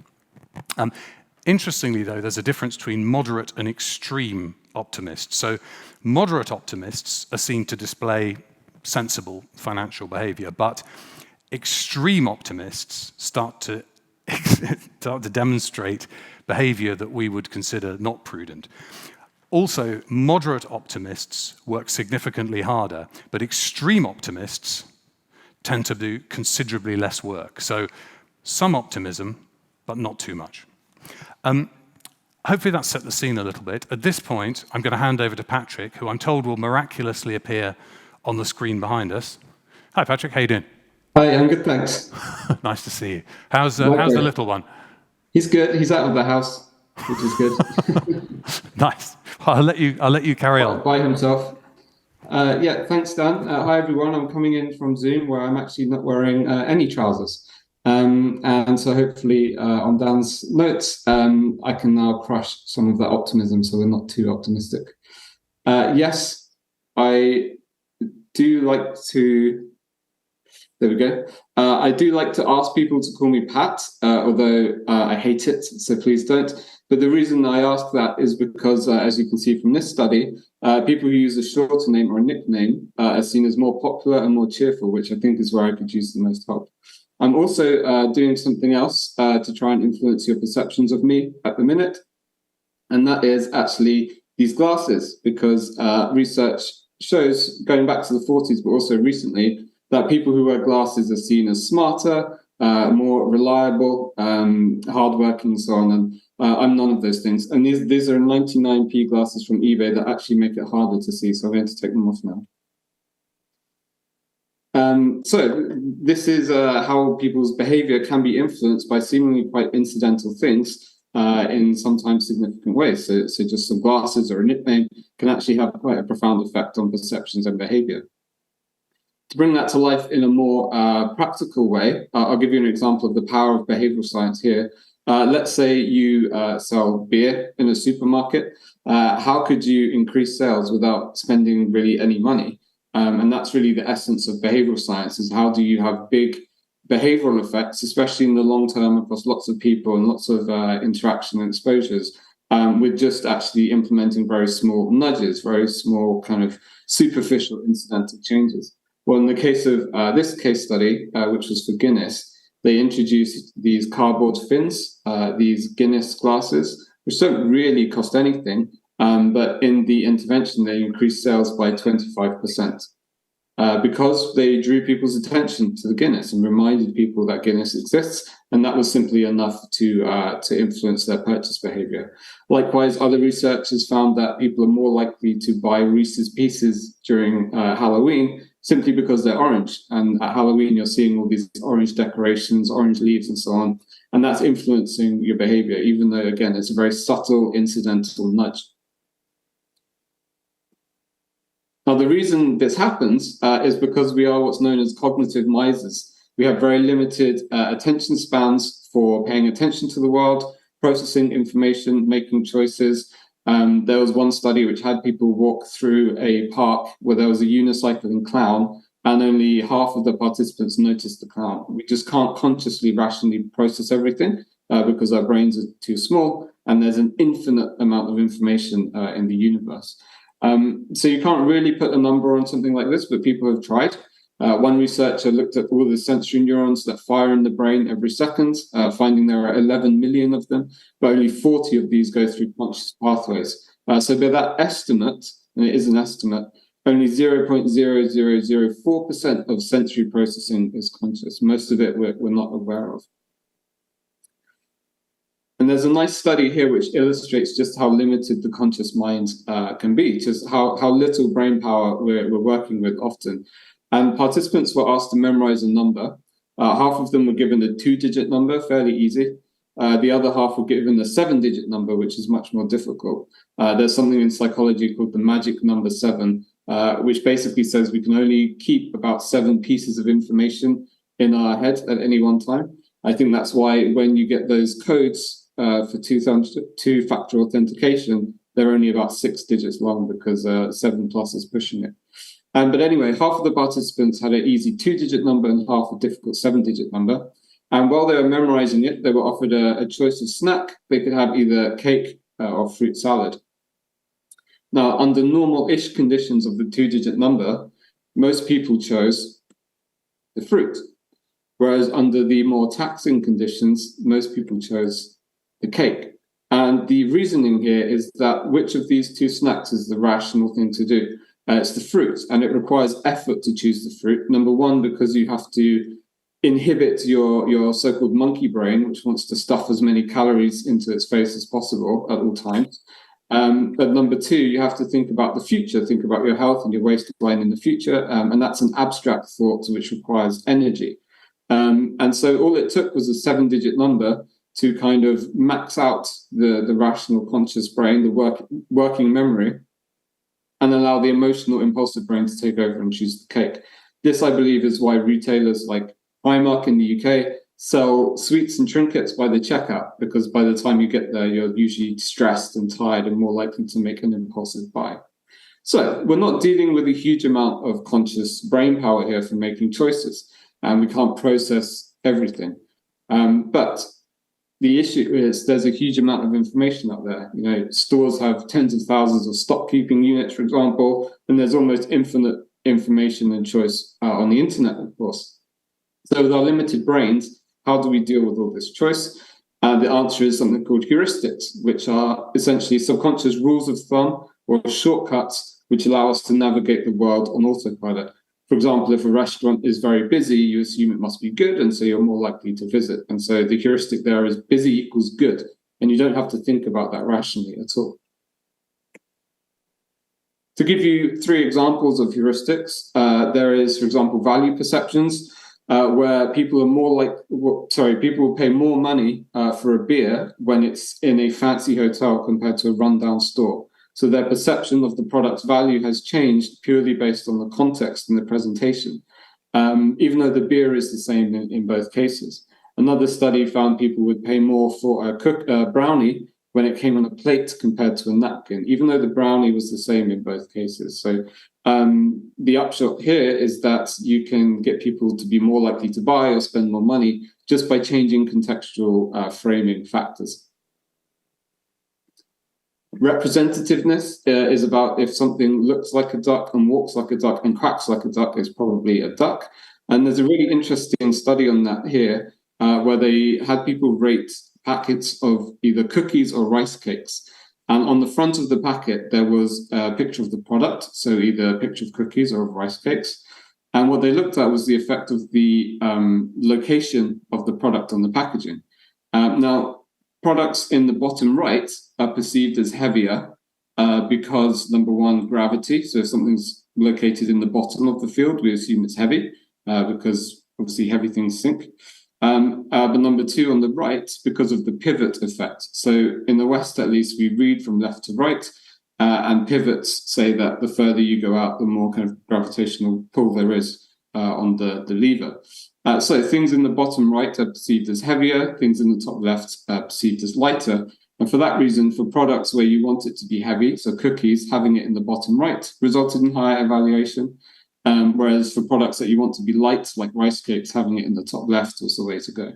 [SPEAKER 4] Interestingly, though, there's a difference between moderate and extreme optimists. So moderate optimists are seen to display sensible financial behavior, but extreme optimists start to demonstrate behavior that we would consider not prudent. Also, moderate optimists work significantly harder, but extreme optimists tend to do considerably less work. So some optimism, but not too much. Hopefully that set the scene a little bit. At this point, I'm going to hand over to Patrick, who I'm told will miraculously appear on the screen behind us. Hi, Patrick. How you doing?
[SPEAKER 5] Hi, I'm good, thanks.
[SPEAKER 4] Nice to see you. How's the little one?
[SPEAKER 5] He's good. He's out of the house, which is good.
[SPEAKER 4] Nice. Well, I'll let you carry on.
[SPEAKER 5] By himself. Yeah, thanks, Dan. Hi, everyone. I'm coming in from Zoom, where I'm actually not wearing any trousers. And so hopefully on Dan's notes, I can now crush some of that optimism so we're not too optimistic. Yes, I do like to... There we go. I do like to ask people to call me Pat, although I hate it, so please don't. But the reason I ask that is because, as you can see from this study, people who use a shorter name or a nickname are seen as more popular and more cheerful, which I think is where I could use the most help. I'm also doing something else to try and influence your perceptions of me at the minute, and that is actually these glasses, because research shows, going back to the 40s, but also recently, that people who wear glasses are seen as smarter, more reliable, hardworking, and so on. And I'm none of those things. And these are 99p glasses from eBay that actually make it harder to see. So I'm going to take them off now. So this is how people's behavior can be influenced by seemingly quite incidental things in sometimes significant ways. So just some glasses or a nickname can actually have quite a profound effect on perceptions and behavior. To bring that to life in a more practical way, I'll give you an example of the power of behavioral science here. Let's say you sell beer in a supermarket. How could you increase sales without spending really any money? And that's really the essence of behavioral science, is how do you have big behavioral effects, especially in the long term across lots of people and lots of interaction and exposures, with just actually implementing very small nudges, very small kind of superficial incidental changes. Well, in the case of this case study, which was for Guinness, they introduced these cardboard fins, these Guinness glasses, which don't really cost anything, but in the intervention, they increased sales by 25%. Because they drew people's attention to the Guinness and reminded people that Guinness exists, and that was simply enough to influence their purchase behavior. Likewise, other researchers found that people are more likely to buy Reese's Pieces during Halloween simply because they're orange. And at Halloween, you're seeing all these orange decorations, orange leaves, and so on. And that's influencing your behavior, even though, again, it's a very subtle, incidental nudge. Now, the reason this happens is because we are what's known as cognitive misers. We have very limited attention spans for paying attention to the world, processing information, making choices. There was one study which had people walk through a park where there was a unicycling clown, and only half of the participants noticed the clown. We just can't consciously, rationally process everything because our brains are too small, and there's an infinite amount of information in the universe. So you can't really put a number on something like this, but people have tried. One researcher looked at all the sensory neurons that fire in the brain every second, finding there are 11 million of them, but only 40 of these go through conscious pathways. So by that estimate, and it is an estimate, only 0.0004% of sensory processing is conscious. Most of it we're not aware of. And there's a nice study here which illustrates just how limited the conscious mind can be, just how little brain power we're working with often. And participants were asked to memorize a number. Half of them were given a 2-digit number, fairly easy. The other half were given a 7-digit number, which is much more difficult. There's something in psychology called the magic number 7, which basically says we can only keep about 7 pieces of information in our head at any one time. I think that's why when you get those codes for two-factor authentication, they're only about 6 digits long because 7 plus is pushing it. But anyway, half of the participants had an easy 2-digit number and half a difficult 7-digit number. And while they were memorizing it, they were offered a choice of snack. They could have either cake or fruit salad. Now, under normal-ish conditions of the 2-digit number, most people chose the fruit. Whereas under the more taxing conditions, most people chose the cake. And the reasoning here is that which of these two snacks is the rational thing to do? It's the fruit, and it requires effort to choose the fruit. Number one, because you have to inhibit your so-called monkey brain, which wants to stuff as many calories into its face as possible at all times. But number two, you have to think about the future, think about your health and your waistline in the future, and that's an abstract thought which requires energy. And so all it took was a 7-digit number to kind of max out the rational conscious brain, the working memory, and allow the emotional impulsive brain to take over and choose the cake. This, I believe, is why retailers like Primark in the UK sell sweets and trinkets by the checkout, because by the time you get there, you're usually stressed and tired and more likely to make an impulsive buy. So we're not dealing with a huge amount of conscious brain power here for making choices, and we can't process everything. But the issue is there's a huge amount of information out there. You know, stores have tens of thousands of stock keeping units, for example, and there's almost infinite information and choice on the internet, of course. So with our limited brains, how do we deal with all this choice? The answer is something called heuristics, which are essentially subconscious rules of thumb or shortcuts which allow us to navigate the world on autopilot. For example, if a restaurant is very busy, you assume it must be good, and so you're more likely to visit. And so the heuristic there is busy equals good, and you don't have to think about that rationally at all. To give you 3 examples of heuristics, there is, for example, value perceptions, where people will pay more money for a beer when it's in a fancy hotel compared to a rundown store. So their perception of the product's value has changed purely based on the context and the presentation, even though the beer is the same in both cases. Another study found people would pay more for a brownie when it came on a plate compared to a napkin, even though the brownie was the same in both cases. So the upshot here is that you can get people to be more likely to buy or spend more money just by changing contextual framing factors. Representativeness is about if something looks like a duck and walks like a duck and quacks like a duck, it's probably a duck. And there's a really interesting study on that here, where they had people rate packets of either cookies or rice cakes. And on the front of the packet, there was a picture of the product, so either a picture of cookies or of rice cakes. And what they looked at was the effect of the location of the product on the packaging. Now, products in the bottom right are perceived as heavier because, number one, gravity. So if something's located in the bottom of the field, we assume it's heavy because obviously heavy things sink. But number two, on the right, because of the pivot effect. So in the West, at least, we read from left to right, and pivots say that the further you go out, the more kind of gravitational pull there is on the lever. So things in the bottom right are perceived as heavier, things in the top left are perceived as lighter. And for that reason, for products where you want it to be heavy, so cookies, having it in the bottom right resulted in higher evaluation. Whereas for products that you want to be light, like rice cakes, having it in the top left was the way to go.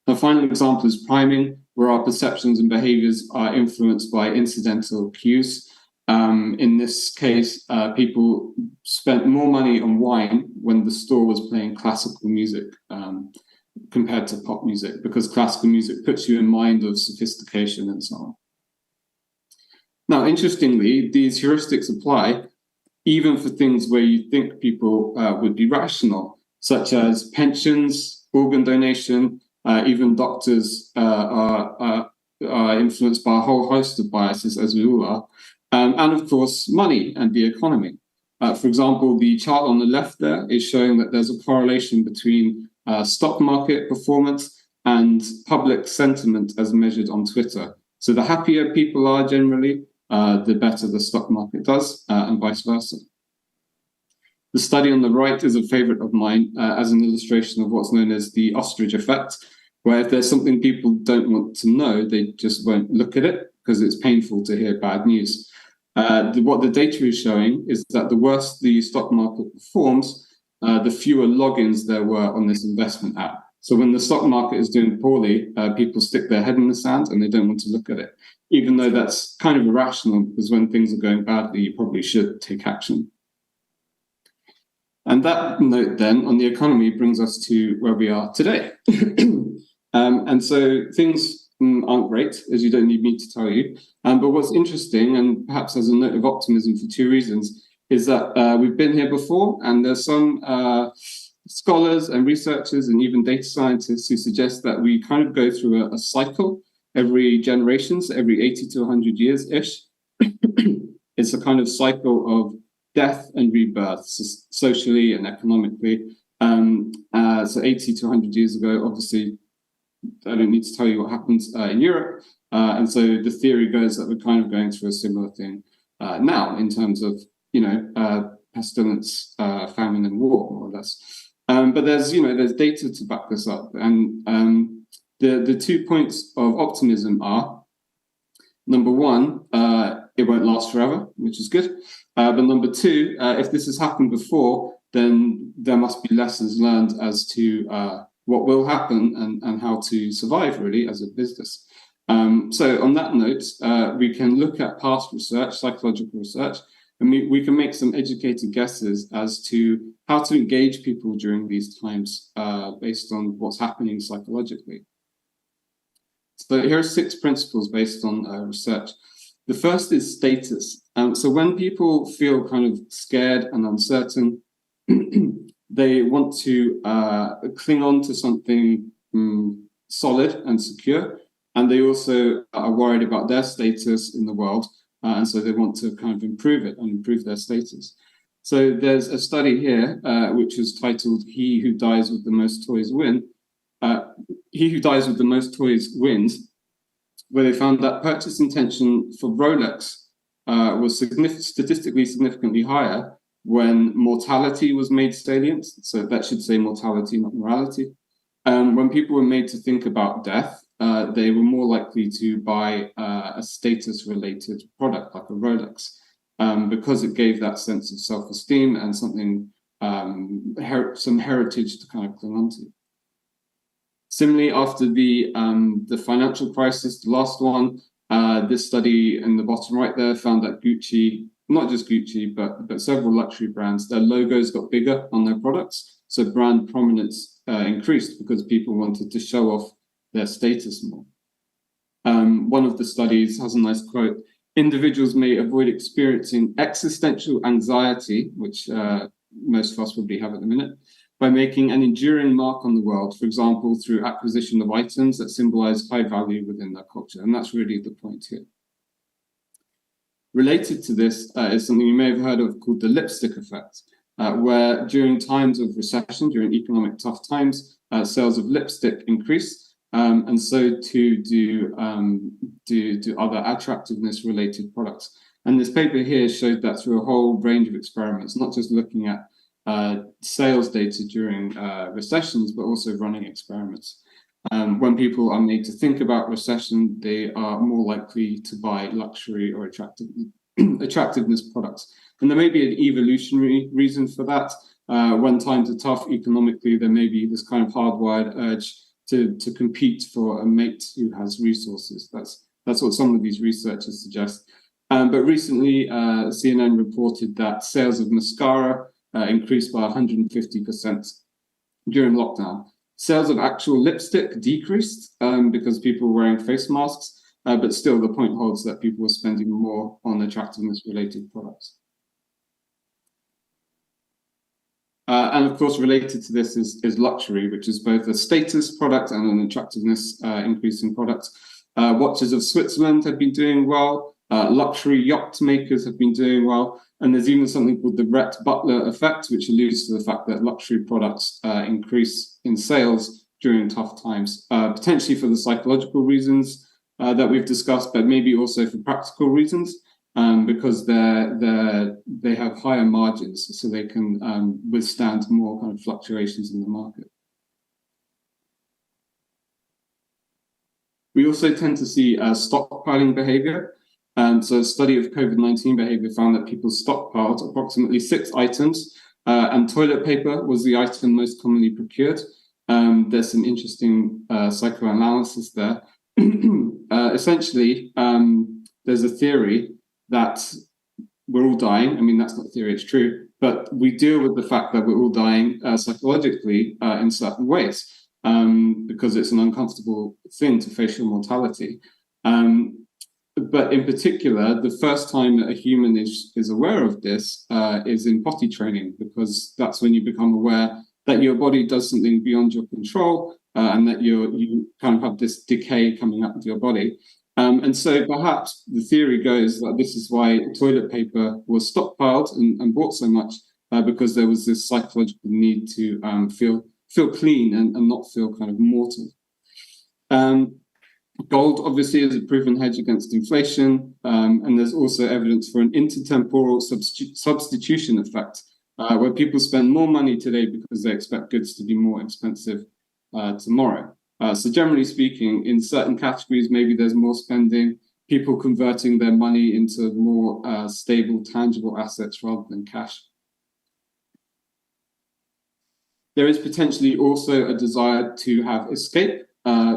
[SPEAKER 5] A final example is priming, where our perceptions and behaviors are influenced by incidental cues. In this case, people spent more money on wine when the store was playing classical music compared to pop music, because classical music puts you in mind of sophistication and so on. Now, interestingly, these heuristics apply even for things where you think people would be rational, such as pensions, organ donation, even doctors are influenced by a whole host of biases, as we all are, and of course, money and the economy. For example, the chart on the left there is showing that there's a correlation between stock market performance and public sentiment as measured on Twitter. So the happier people are generally, the better the stock market does, and vice versa. The study on the right is a favorite of mine as an illustration of what's known as the ostrich effect, where if there's something people don't want to know, they just won't look at it because it's painful to hear bad news. What the data is showing is that the worse the stock market performs, the fewer logins there were on this investment app. So when the stock market is doing poorly, people stick their head in the sand and they don't want to look at it, even though that's kind of irrational, because when things are going badly, you probably should take action. And that note then on the economy brings us to where we are today. And so things aren't great, as you don't need me to tell you. But what's interesting, and perhaps as a note of optimism for two reasons, is that we've been here before, and there's some scholars and researchers and even data scientists who suggest that we kind of go through a cycle every generation, so every 80 to 100 years-ish. It's a kind of cycle of death and rebirth, socially and economically. So 80 to 100 years ago, obviously, I don't need to tell you what happened in Europe. And so the theory goes that we're kind of going through a similar thing now in terms of, pestilence, famine and war, more or less. But there's data to back this up. And the 2 points of optimism are, number one, it won't last forever, which is good. But number two, if this has happened before, then there must be lessons learned as to what will happen and how to survive, really, as a business. So on that note, we can look at past research, psychological research, and we can make some educated guesses as to how to engage people during these times based on what's happening psychologically. So here are 6 principles based on research. The first is status. So when people feel kind of scared and uncertain, they want to cling on to something solid and secure. And they also are worried about their status in the world. And so they want to kind of improve it and improve their status. So there's a study here, which is titled "He Who Dies with the Most Toys Win." He who dies with the most toys wins, where they found that purchase intention for Rolex was statistically significantly higher when mortality was made salient. So that should say mortality, not morality. When people were made to think about death, they were more likely to buy a status-related product like a Rolex, because it gave that sense of self-esteem and something, some heritage to kind of cling on to. Similarly, after the financial crisis, the last one, this study in the bottom right there found that Gucci, not just Gucci, but several luxury brands, their logos got bigger on their products. So brand prominence increased because people wanted to show off their status more. One of the studies has a nice quote: individuals may avoid experiencing existential anxiety, which most of us probably have at the minute, by making an enduring mark on the world, for example, through acquisition of items that symbolize high value within their culture. And that's really the point here. Related to this is something you may have heard of called the lipstick effect, where during times of recession, during economic tough times, sales of lipstick increase, and so too do other attractiveness-related products. And this paper here showed that through a whole range of experiments, not just looking at sales data during recessions, but also running experiments. When people are made to think about recession, they are more likely to buy luxury or attractiveness products. And there may be an evolutionary reason for that. When times are tough economically, there may be this kind of hardwired urge to compete for a mate who has resources. That's what some of these researchers suggest. But recently, CNN reported that sales of mascara increased by 150% during lockdown. Sales of actual lipstick decreased because people were wearing face masks, but still the point holds that people were spending more on attractiveness-related products. And of course, related to this is luxury, which is both a status product and an attractiveness increasing product. Watches of Switzerland have been doing well. Luxury yacht makers have been doing well. And there's even something called the Rhett Butler effect, which alludes to the fact that luxury products increase in sales during tough times, potentially for the psychological reasons that we've discussed, but maybe also for practical reasons, because they have higher margins, so they can withstand more kind of fluctuations in the market. We also tend to see stockpiling behavior. So a study of COVID-19 behavior found that people stockpiled approximately 6 items, and toilet paper was the item most commonly procured. There's some interesting psychoanalysis there. Essentially, there's a theory that we're all dying. I mean, that's not a theory, it's true. But we deal with the fact that we're all dying psychologically in certain ways, because it's an uncomfortable thing to face your mortality. But in particular, the first time that a human is aware of this is in potty training, because that's when you become aware that your body does something beyond your control, and that you kind of have this decay coming up with your body. And so perhaps the theory goes that this is why toilet paper was stockpiled and bought so much, because there was this psychological need to feel clean and not feel kind of mortal. Gold obviously is a proven hedge against inflation, and there's also evidence for an intertemporal substitution effect, where people spend more money today because they expect goods to be more expensive tomorrow. So generally speaking, in certain categories, maybe there's more spending, people converting their money into more stable, tangible assets rather than cash. There is potentially also a desire to have escape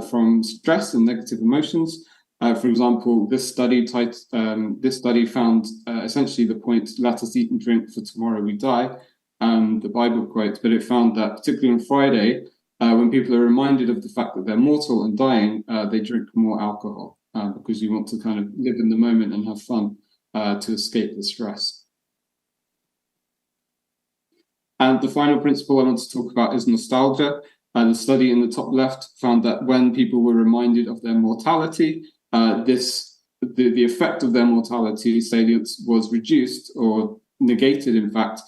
[SPEAKER 5] from stress and negative emotions. For example, this study found essentially the point, let us eat and drink, for tomorrow we die, the Bible quote, but it found that particularly on Friday, when people are reminded of the fact that they're mortal and dying, they drink more alcohol, because you want to kind of live in the moment and have fun to escape the stress. And the final principle I want to talk about is nostalgia. The study in the top left found that when people were reminded of their mortality, the effect of their mortality salience was reduced or negated, in fact,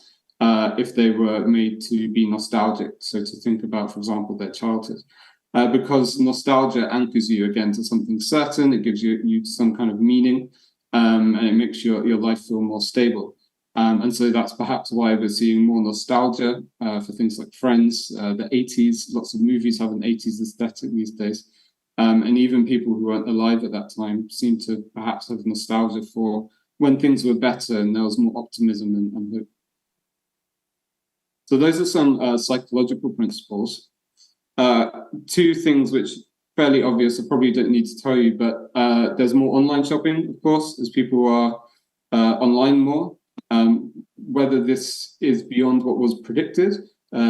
[SPEAKER 5] if they were made to be nostalgic. So to think about, for example, their childhood. Because nostalgia anchors you again to something certain, it gives you some kind of meaning, and it makes your life feel more stable. And so that's perhaps why we're seeing more nostalgia for things like Friends, the 80s. Lots of movies have an 80s aesthetic these days. And even people who weren't alive at that time seem to perhaps have nostalgia for when things were better and there was more optimism and hope. So those are some psychological principles. Two things which fairly obvious, I probably don't need to tell you, but there's more online shopping, of course, as people are online more. Whether this is beyond what was predicted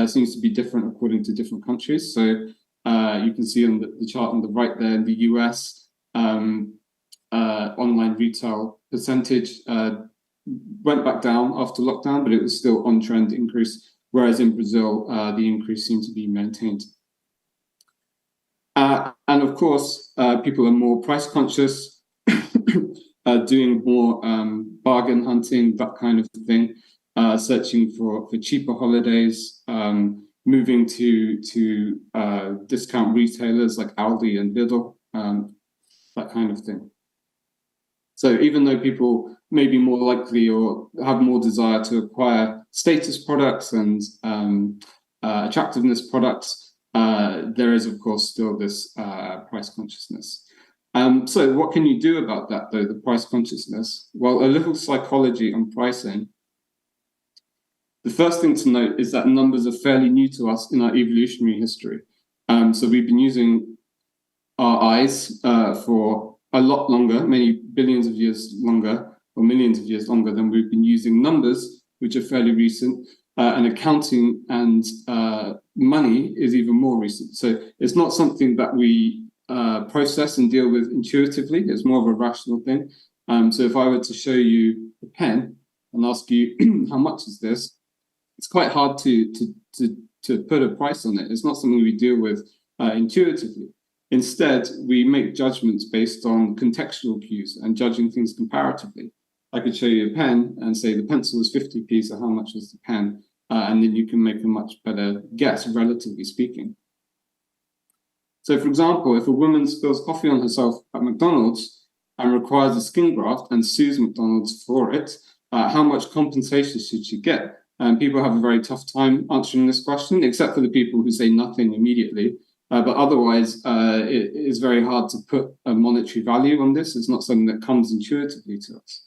[SPEAKER 5] seems to be different according to different countries. So you can see on the chart on the right there, in the US, online retail percentage went back down after lockdown, but it was still on trend increase, whereas in Brazil, the increase seemed to be maintained. And of course, people are more price conscious, doing more bargain hunting, that kind of thing, searching for cheaper holidays, moving to discount retailers like Aldi and Lidl, that kind of thing. So even though people may be more likely or have more desire to acquire status products and attractiveness products, there is, of course, still this price consciousness. So what can you do about that, though, the price consciousness? Well, a little psychology on pricing. The first thing to note is that numbers are fairly new to us in our evolutionary history. So we've been using our eyes for a lot longer, many billions of years longer, or millions of years longer than we've been using numbers, which are fairly recent. And accounting and money is even more recent. So it's not something that we process and deal with intuitively. It's more of a rational thing. So if I were to show you a pen and ask you, how much is this? It's quite hard to put a price on it. It's not something we deal with intuitively. Instead, we make judgments based on contextual cues and judging things comparatively. I could show you a pen and say the pencil was 50p, so how much was the pen? And then you can make a much better guess, relatively speaking. So, for example, if a woman spills coffee on herself at McDonald's and requires a skin graft and sues McDonald's for it, how much compensation should she get? People have a very tough time answering this question, except for the people who say nothing immediately. But otherwise, it is very hard to put a monetary value on this. It's not something that comes intuitively to us.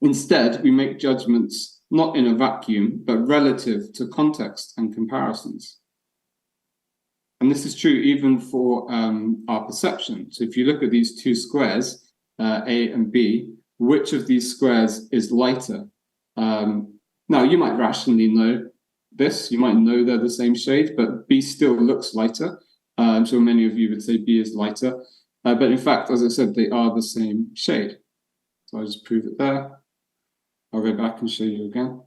[SPEAKER 5] Instead, we make judgments not in a vacuum, but relative to context and comparisons. And this is true even for our perception. So if you look at these two squares, A and B, which of these squares is lighter? Now, you might rationally know this. You might know they're the same shade, but B still looks lighter. I'm sure many of you would say B is lighter. But in fact, as I said, they are the same shade. So I'll just prove it there. I'll go back and show you again.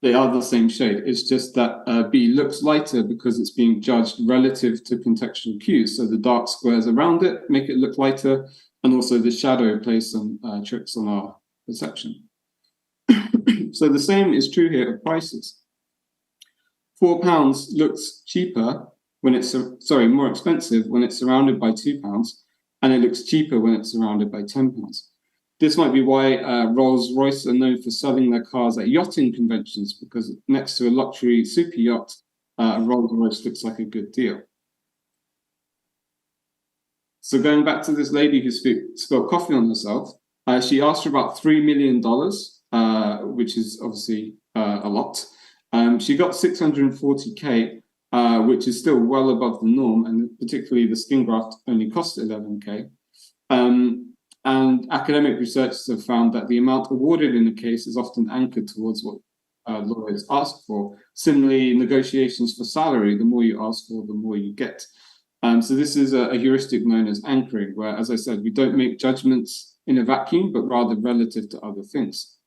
[SPEAKER 5] They are the same shade. It's just that B looks lighter because it's being judged relative to contextual cues. So the dark squares around it make it look lighter, and also the shadow plays some tricks on our perception. So the same is true here of prices. £4 looks cheaper when it's, more expensive when it's surrounded by £2, and it looks cheaper when it's surrounded by £10. This might be why Rolls-Royce are known for selling their cars at yachting conventions, because next to a luxury super yacht, a Rolls-Royce looks like a good deal. So going back to this lady who spilled coffee on herself, she asked for about $3 million, which is obviously a lot. She got 640K, which is still well above the norm, and particularly the skin graft only cost 11K. And academic researchers have found that the amount awarded in a case is often anchored towards what lawyers ask for. Similarly, negotiations for salary, the more you ask for, the more you get. So this is a heuristic known as anchoring, where, as I said, we don't make judgments in a vacuum, but rather relative to other things.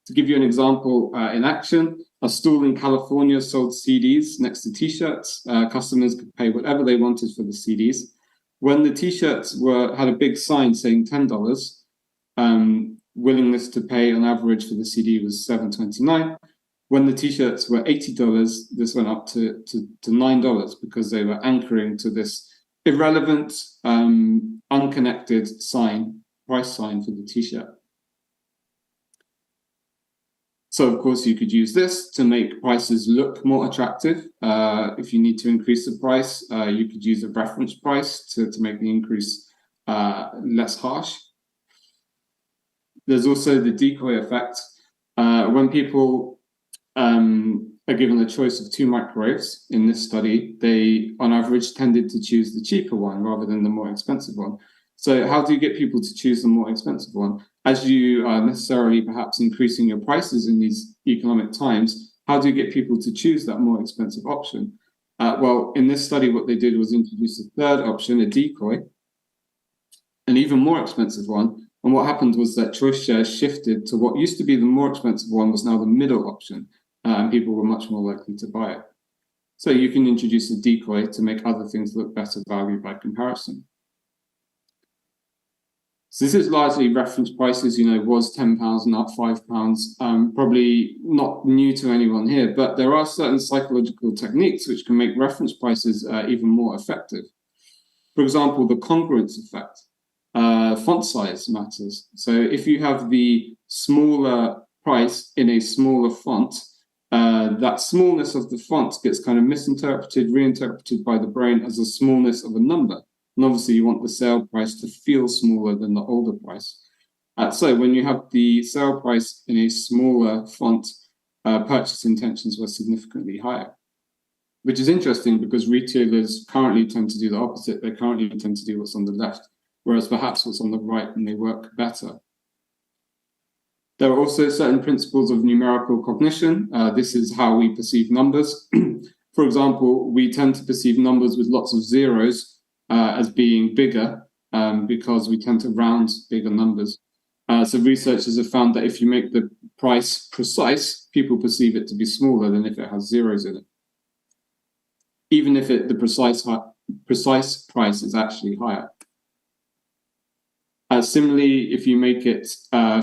[SPEAKER 5] To give you an example in action, a stall in California sold CDs next to T-shirts. Customers could pay whatever they wanted for the CDs. When the T-shirts had a big sign saying $10, willingness to pay on average for the CD was $7.29. When the T-shirts were $80, this went up to $9 because they were anchoring to this irrelevant, unconnected sign price sign for the t-shirt. So of course you could use this to make prices look more attractive. If you need to increase the price, you could use a reference price to make the increase less harsh. There's also the decoy effect. When people are given the choice of 2 microwaves in this study, they on average tended to choose the cheaper one rather than the more expensive one. So how do you get people to choose the more expensive one? As you are necessarily perhaps increasing your prices in these economic times, how do you get people to choose that more expensive option? Well, in this study, what they did was introduce a third option, a decoy, an even more expensive one. And what happened was that choice shares shifted to what used to be the more expensive one was now the middle option, and people were much more likely to buy it. So you can introduce a decoy to make other things look better value by comparison. So this is largely reference prices, was £10 and up £5, probably not new to anyone here, but there are certain psychological techniques which can make reference prices even more effective. For example, the congruence effect. Font size matters. So if you have the smaller price in a smaller font, that smallness of the font gets kind of misinterpreted, reinterpreted by the brain as a smallness of a number. And obviously you want the sale price to feel smaller than the older price. So when you have the sale price in a smaller font, purchase intentions were significantly higher. Which is interesting because retailers currently tend to do the opposite. They currently tend to do what's on the left, whereas perhaps what's on the right may work better. There are also certain principles of numerical cognition. This is how we perceive numbers. For example, we tend to perceive numbers with lots of zeros as being bigger because we tend to round bigger numbers. So researchers have found that if you make the price precise, people perceive it to be smaller than if it has zeros in it, even if the precise price is actually higher. Similarly, if you make it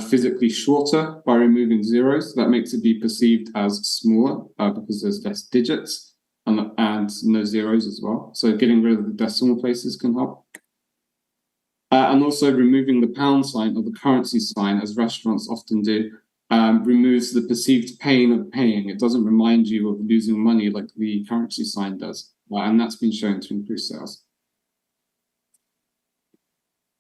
[SPEAKER 5] physically shorter by removing zeros, that makes it be perceived as smaller because there's less digits and no zeros as well. So getting rid of the decimal places can help. And also removing the pound sign or the currency sign, as restaurants often do, removes the perceived pain of paying. It doesn't remind you of losing money like the currency sign does. And that's been shown to increase sales.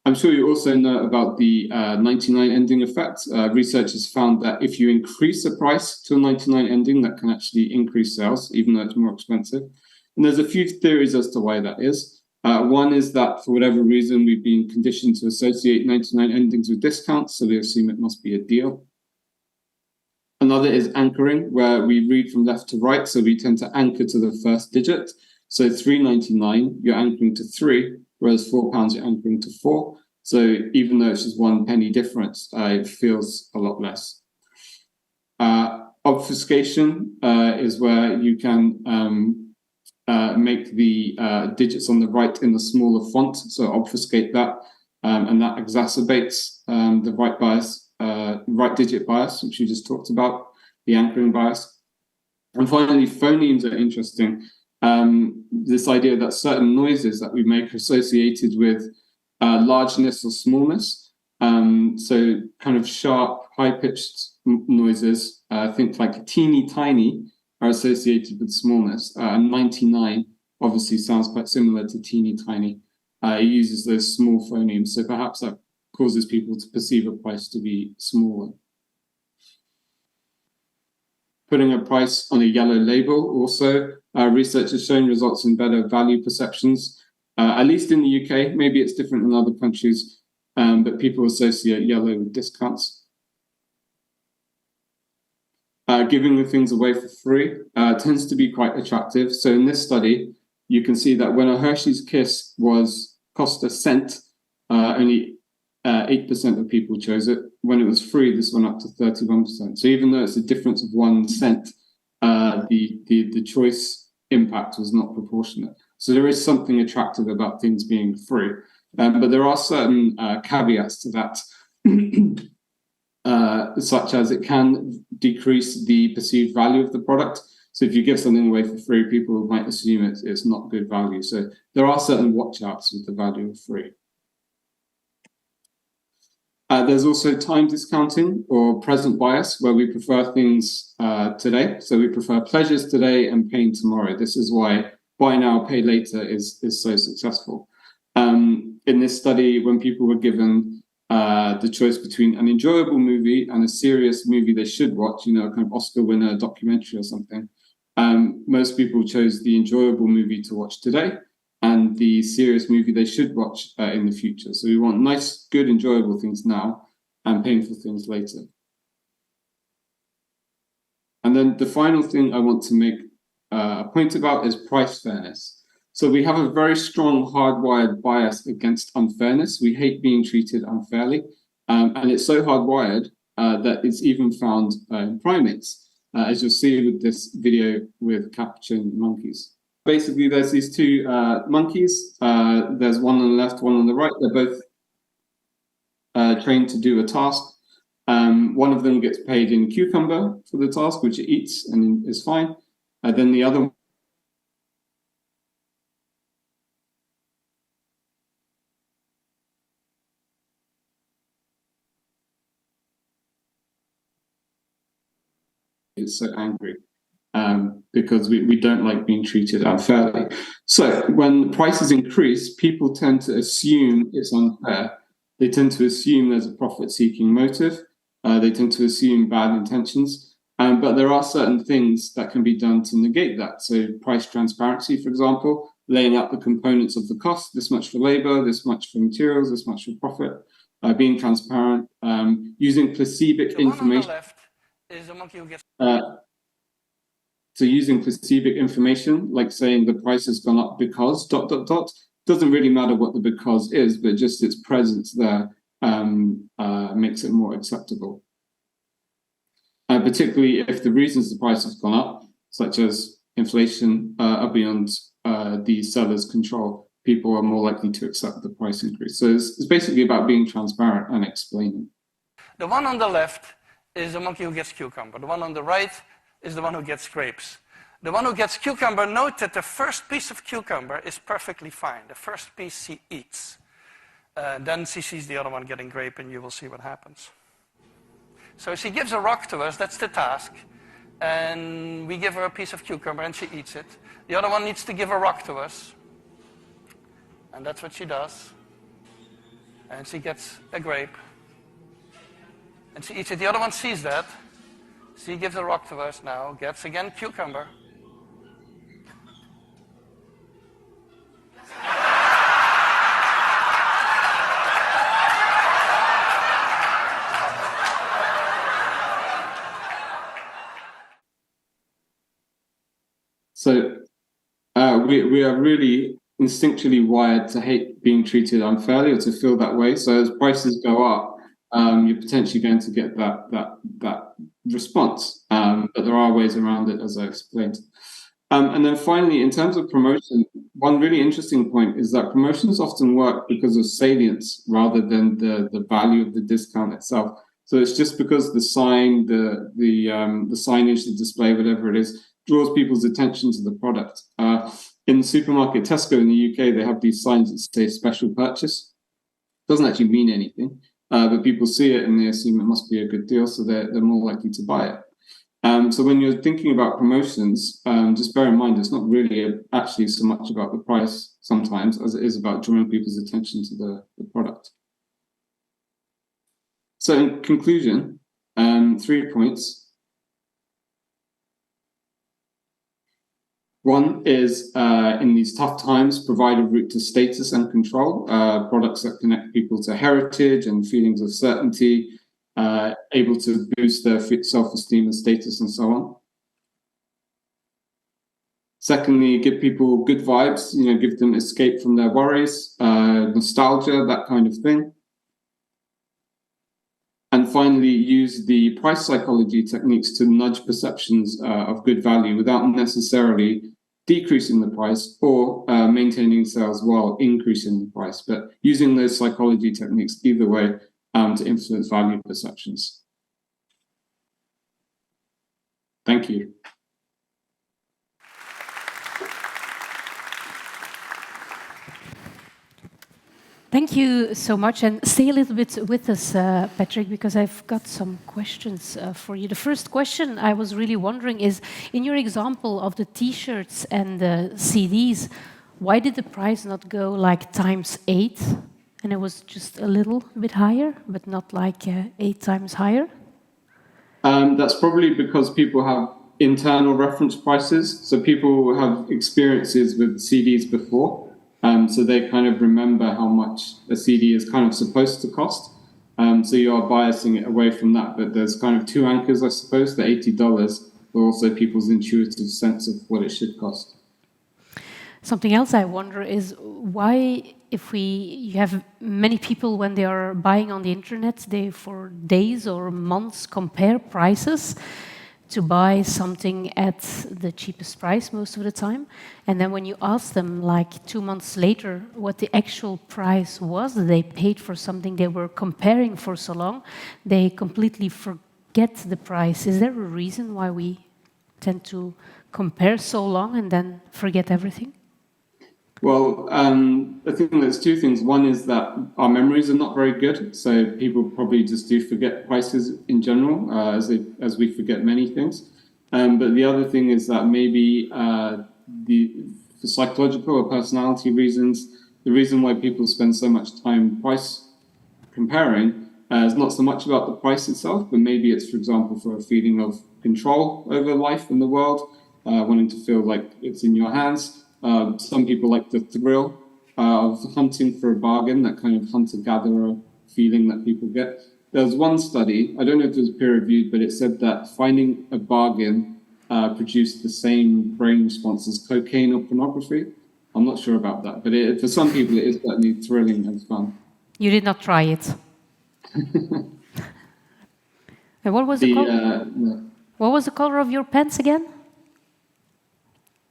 [SPEAKER 5] I'm sure you also know about the 99 ending effect. Researchers found that if you increase the price to a 99 ending, that can actually increase sales, even though it's more expensive. And there's a few theories as to why that is. One is that for whatever reason, we've been conditioned to associate 99 endings with discounts, so they assume it must be a deal. Another is anchoring, where we read from left to right, so we tend to anchor to the first digit. So £3.99, you're anchoring to 3, whereas £4, you're anchoring to 4. So even though it's just 1 penny difference, it feels a lot less. Obfuscation is where you can make the digits on the right in the smaller font, so obfuscate that, and that exacerbates the right bias, right digit bias, which you just talked about, the anchoring bias. And finally, phonemes are interesting. This idea that certain noises that we make are associated with largeness or smallness. So kind of sharp, high-pitched noises, think like teeny tiny, are associated with smallness. And 99 obviously sounds quite similar to teeny tiny. It uses those small phonemes, so perhaps that causes people to perceive a price to be smaller. Putting a price on a yellow label also, research has shown results in better value perceptions, at least in the UK. Maybe it's different in other countries, but people associate yellow with discounts. Giving the things away for free tends to be quite attractive. So in this study, you can see that when a Hershey's Kiss cost a cent, only 8% of people chose it. When it was free, this went up to 31%. So even though it's a difference of 1 cent, the choice impact was not proportionate. So there is something attractive about things being free. But there are certain caveats to that, such as it can decrease the perceived value of the product. So if you give something away for free, people might assume it's not good value. So there are certain watch outs with the value of free. There's also time discounting or present bias, where we prefer things today. So we prefer pleasures today and pain tomorrow. This is why buy now, pay later is so successful. In this study, when people were given the choice between an enjoyable movie and a serious movie they should watch, you know, a kind of Oscar winner documentary or something, most people chose the enjoyable movie to watch today and the serious movie they should watch in the future. So we want nice, good, enjoyable things now and painful things later. And then the final thing I want to make a point about is price fairness. So we have a very strong hardwired bias against unfairness. We hate being treated unfairly. And it's so hardwired that it's even found in primates, as you'll see with this video with capuchin monkeys. Basically, there's these two monkeys. There's one on the left, one on the right. They're both trained to do a task. One of them gets paid in cucumber for the task, which it eats and is fine. Then the other is so angry because we don't like being treated unfairly. So when prices increase, people tend to assume it's unfair. They tend to assume there's a profit-seeking motive. They tend to assume bad intentions. But there are certain things that can be done to negate that. So price transparency, for example, laying out the components of the cost, this much for labor, this much for materials, this much for profit, being transparent, using placebic information. Is the monkey who gets so using placebic information, like saying the price has gone up because ... doesn't really matter what the because is, but just its presence there makes it more acceptable. Particularly if the reasons the price has gone up, such as inflation, are beyond the seller's control, people are more likely to accept the price increase. So it's basically about being transparent and explaining. The one on the left is the monkey who gets cucumber. The one on the right is the one who gets grapes. The one who gets cucumber, note that the first piece of cucumber is perfectly fine. The first piece she eats. Then she sees the other one getting grape, and you will see what happens. So she gives a rock to us, that's the task. And we give her a piece of cucumber, and she eats it. The other one needs to give a rock to us. And that's what she does. And she gets a grape. And she eats it. The other one sees that. She gives a rock to us now, gets again cucumber. So we are really instinctually wired to hate being treated unfairly or to feel that way. So as prices go up, you're potentially going to get that response. But there are ways around it, as I explained. And then finally, in terms of promotion, one really interesting point is that promotions often work because of salience rather than the value of the discount itself. So it's just because the sign, the signage, the display, whatever it is, draws people's attention to the product. In the supermarket Tesco in the UK, they have these signs that say special purchase. Doesn't actually mean anything, but people see it and they assume it must be a good deal, so they're more likely to buy it. So when you're thinking about promotions, just bear in mind it's not really actually so much about the price sometimes as it is about drawing people's attention to the product. So in conclusion, 3 points. One is, in these tough times, provide a route to status and control, products that connect people to heritage and feelings of certainty, able to boost their self-esteem and status and so on. Secondly, give people good vibes, give them escape from their worries, nostalgia, that kind of thing. And finally, use the price psychology techniques to nudge perceptions of good value without necessarily decreasing the price or maintaining sales while increasing the price, but using those psychology techniques either way to influence value perceptions. Thank you.
[SPEAKER 1] Thank you so much, and stay a little bit with us, Patrick, because I've got some questions for you. The first question I was really wondering is, in your example of the T-shirts and the CDs, why did the price not go like ×8, and it was just a little bit higher, but not like 8 times higher?
[SPEAKER 5] That's probably because people have internal reference prices, so people have experiences with CDs before. So they kind of remember how much a CD is kind of supposed to cost. So you are biasing it away from that. But there's kind of two anchors, I suppose, the $80, but also people's intuitive sense of what it should cost.
[SPEAKER 1] Something else I wonder is why, if you have many people when they are buying on the internet, they for days or months compare prices to buy something at the cheapest price most of the time. And then when you ask them, like 2 months later, what the actual price was that they paid for something they were comparing for so long, they completely forget the price. Is there a reason why we tend to compare so long and then forget everything?
[SPEAKER 5] Well, I think there's two things. One is that our memories are not very good, so people probably just do forget prices in general, as we forget many things. But the other thing is that maybe for psychological or personality reasons, the reason why people spend so much time price comparing is not so much about the price itself, but maybe it's, for example, for a feeling of control over life and the world, wanting to feel like it's in your hands. Some people like the thrill of hunting for a bargain, that kind of hunter-gatherer feeling that people get. There was one study, I don't know if it was peer-reviewed, but it said that finding a bargain produced the same brain response as cocaine or pornography. I'm not sure about that, but for some people it is certainly thrilling and fun.
[SPEAKER 1] You did not try it. And what was the color?
[SPEAKER 5] No.
[SPEAKER 1] What was the color of your pants again?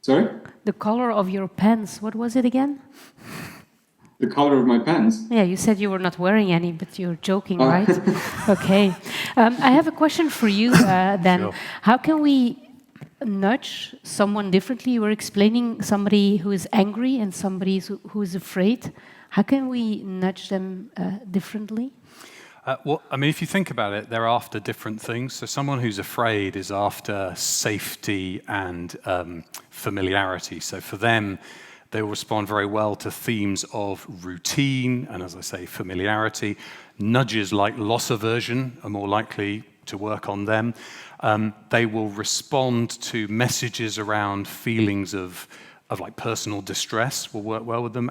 [SPEAKER 5] Sorry?
[SPEAKER 1] The color of your pants, what was it again?
[SPEAKER 5] The color of my pants?
[SPEAKER 1] Yeah, you said you were not wearing any, but you're joking, right? Okay. I have a question for you then. Sure. How can we nudge someone differently? You were explaining somebody who is angry and somebody who is afraid. How can we nudge them differently?
[SPEAKER 4] Well, I mean, if you think about it, they're after different things. So someone who's afraid is after safety and familiarity. So for them, they will respond very well to themes of routine and, as I say, familiarity. Nudges like loss aversion are more likely to work on them. They will respond to messages around feelings of like personal distress will work well with them,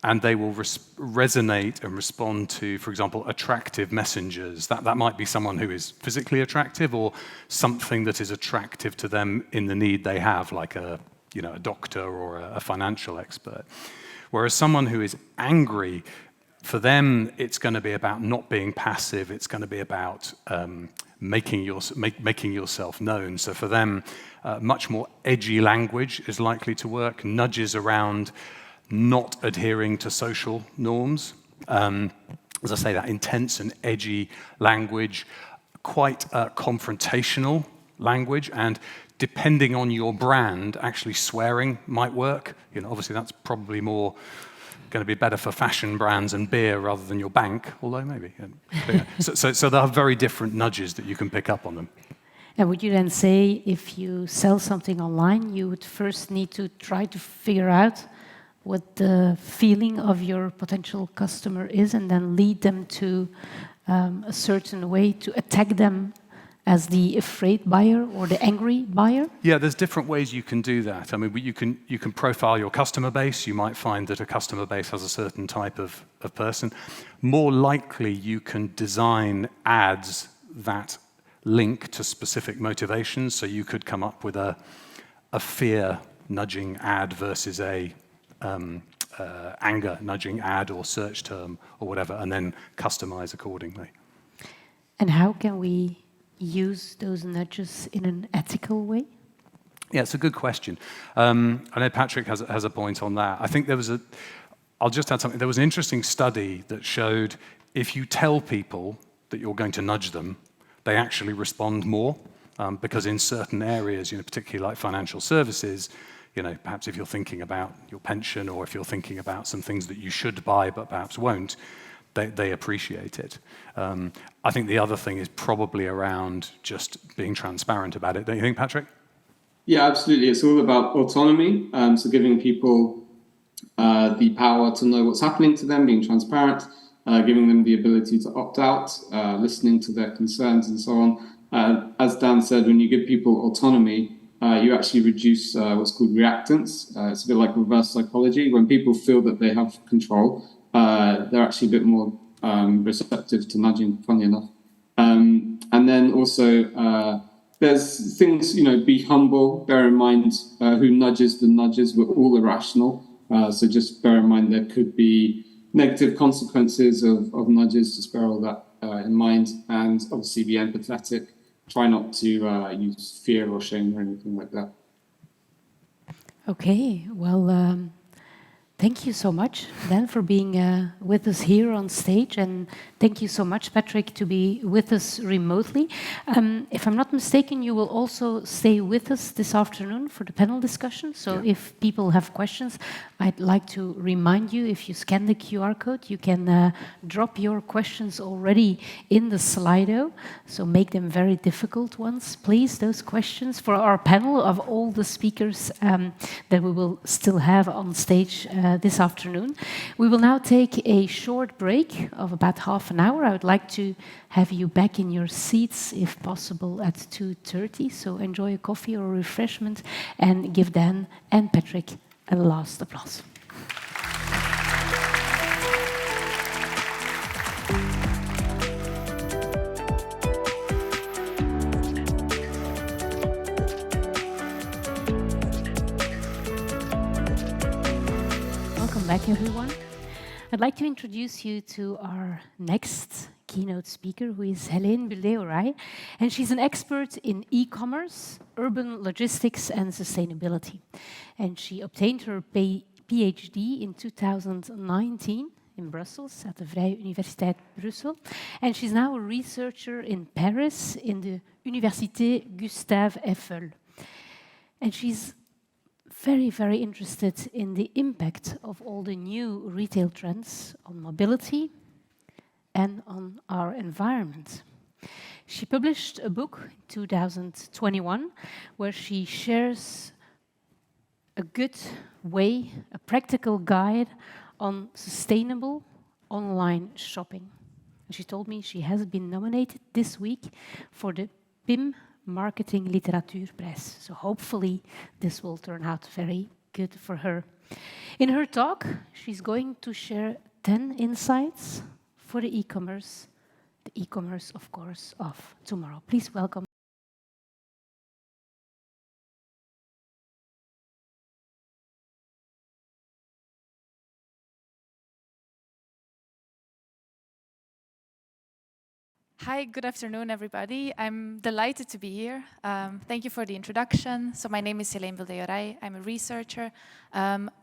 [SPEAKER 4] and they will resonate and respond to, for example, attractive messengers. That might be someone who is physically attractive or something that is attractive to them in the need they have, like a doctor or a financial expert. Whereas someone who is angry, for them, it's going to be about not being passive. It's going to be about making yourself known. So for them, much more edgy language is likely to work. Nudges around not adhering to social norms. As I say, that intense and edgy language, quite confrontational language, and depending on your brand, actually swearing might work. Obviously that's probably more going to be better for fashion brands and beer rather than your bank, although maybe. So there are very different nudges that you can pick up on them.
[SPEAKER 1] And would you then say if you sell something online, you would first need to try to figure out what the feeling of your potential customer is and then lead them to a certain way to attack them as the afraid buyer or the angry buyer?
[SPEAKER 4] Yeah, there's different ways you can do that. I mean, you can profile your customer base. You might find that a customer base has a certain type of person. More likely, you can design ads that link to specific motivations. So you could come up with a fear nudging ad versus a anger nudging ad or search term or whatever, and then customize accordingly.
[SPEAKER 1] And how can we use those nudges in an ethical way?
[SPEAKER 4] Yeah, it's a good question. I know Patrick has a point on that. I think I'll just add something. There was an interesting study that showed if you tell people that you're going to nudge them, they actually respond more, because in certain areas, particularly like financial services, perhaps if you're thinking about your pension or if you're thinking about some things that you should buy but perhaps won't, they appreciate it. I think the other thing is probably around just being transparent about it. Don't you think, Patrick?
[SPEAKER 5] Yeah, absolutely. It's all about autonomy. So giving people the power to know what's happening to them, being transparent, giving them the ability to opt out, listening to their concerns and so on. As Dan said, when you give people autonomy, you actually reduce what's called reactance. It's a bit like reverse psychology. When people feel that they have control, they're actually a bit more receptive to nudging, funny enough. And then also, there's things, be humble, bear in mind who nudges the nudges. We're all irrational. So just bear in mind there could be negative consequences of nudges, just bear all that in mind. And obviously be empathetic. Try not to use fear or shame or anything like that.
[SPEAKER 1] Okay, well, thank you so much, Dan, for being with us here on stage, and thank you so much, Patrick, to be with us remotely. If I'm not mistaken, you will also stay with us this afternoon for the panel discussion. So if people have questions, I'd like to remind you, if you scan the QR code, you can drop your questions already in the Slido. So make them very difficult ones, please, those questions for our panel of all the speakers that we will still have on stage this afternoon. We will now take a short break of about half an hour. I would like to have you back in your seats, if possible, at 2:30. So enjoy a coffee or a refreshment and give Dan and Patrick a last applause. Welcome back, everyone. I'd like to introduce you to our next keynote speaker, who is Heleen Buldeo, and she's an expert in e-commerce, urban logistics, and sustainability. And she obtained her PhD in 2019 in Brussels at the Vrije Universiteit Brussel, and she's now a researcher in Paris in the Université Gustave Eiffel. And she's very, very interested in the impact of all the new retail trends on mobility and on our environment. She published a book in 2021 where she shares a good way, a practical guide on sustainable online shopping. And she told me she has been nominated this week for the PIM Marketing Literatuurprijs. So hopefully this will turn out very good for her. In her talk, she's going to share 10 insights for the e-commerce, of course, of tomorrow. Please welcome.
[SPEAKER 6] Hi, good afternoon, everybody. I'm delighted to be here. Thank you for the introduction. So my name is Aline Schuiling. I'm a researcher,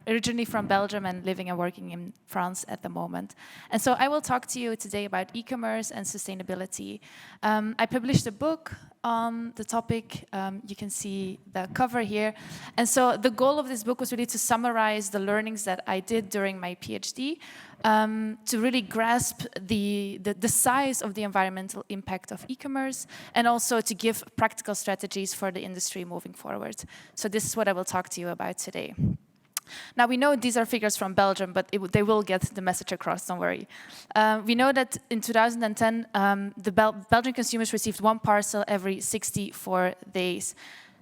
[SPEAKER 6] originally from Belgium and living and working in France at the moment. And so I will talk to you today about e-commerce and sustainability. I published a book on the topic. You can see the cover here. And so the goal of this book was really to summarize the learnings that I did during my PhD, to really grasp the size of the environmental impact of e-commerce, and also to give practical strategies for the industry moving forward. So this is what I will talk to you about today. Now, we know these are figures from Belgium, but they will get the message across, don't worry. We know that in 2010, the Belgian consumers received one parcel every 64 days.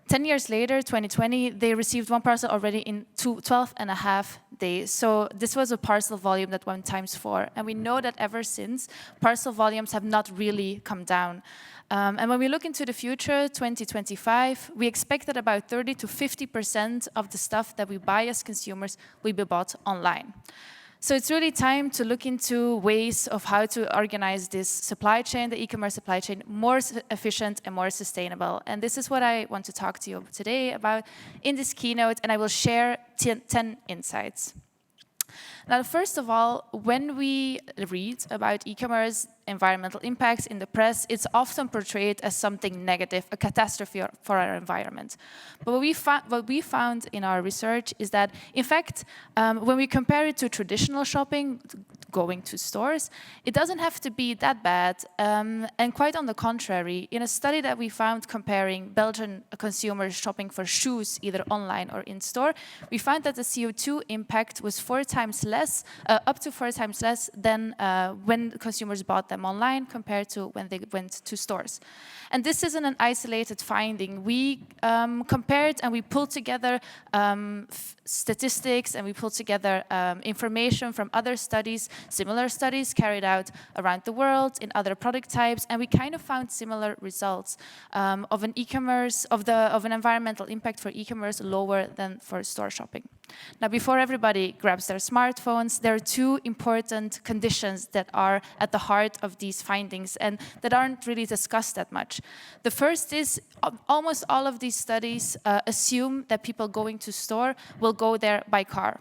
[SPEAKER 6] 10 years later, 2020, they received one parcel already in 12.5 days. So this was a parcel volume that went ×4. And we know that ever since, parcel volumes have not really come down. And when we look into the future, 2025, we expect that about 30 to 50% of the stuff that we buy as consumers will be bought online. So it's really time to look into ways of how to organize this supply chain, the e-commerce supply chain, more efficient and more sustainable. And this is what I want to talk to you today about in this keynote, and I will share 10 insights. Now, first of all, when we read about e-commerce environmental impacts in the press, it's often portrayed as something negative, a catastrophe for our environment. But what we found in our research is that, in fact, when we compare it to traditional shopping, going to stores, it doesn't have to be that bad. And quite on the contrary, in a study that we found comparing Belgian consumers shopping for shoes, either online or in store, we found that the CO2 impact was 4 times less, up to 4 times less than when consumers bought them online compared to when they went to stores. And this isn't an isolated finding. We compared and we pulled together statistics and we pulled together information from other studies, similar studies carried out around the world in other product types, and we kind of found similar results of an e-commerce, of an environmental impact for e-commerce lower than for store shopping. Now, before everybody grabs their smartphones, there are 2 important conditions that are at the heart of these findings and that aren't really discussed that much. The first is almost all of these studies assume that people going to store will go there by car.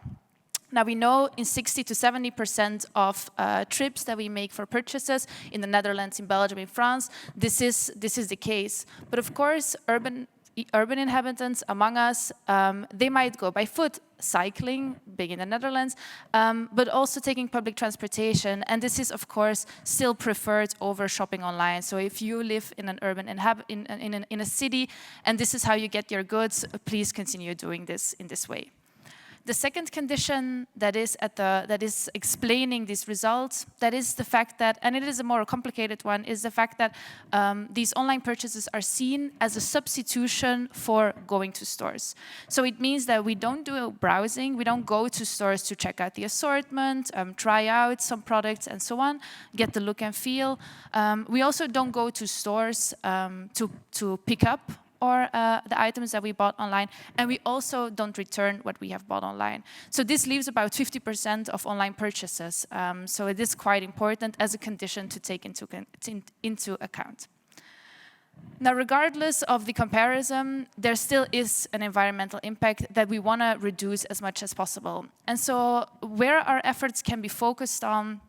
[SPEAKER 6] Now, we know in 60 to 70% of trips that we make for purchases in the Netherlands, in Belgium, in France, this is the case. But of course, urban inhabitants among us, they might go by foot, cycling, big in the Netherlands, but also taking public transportation. And this is, of course, still preferred over shopping online. So if you live in an urban in a city, and this is how you get your goods, please continue doing this in this way. The second condition that is explaining these results, that is the fact that, and it is a more complicated one, is the fact that these online purchases are seen as a substitution for going to stores. So it means that we don't do browsing, we don't go to stores to check out the assortment, try out some products and so on, get the look and feel. We also don't go to stores to pick up the items that we bought online, and we also don't return what we have bought online. So this leaves about 50% of online purchases. So it is quite important as a condition to take into account. Now, regardless of the comparison, there still is an environmental impact that we want to reduce as much as possible. And so where our efforts can be focused on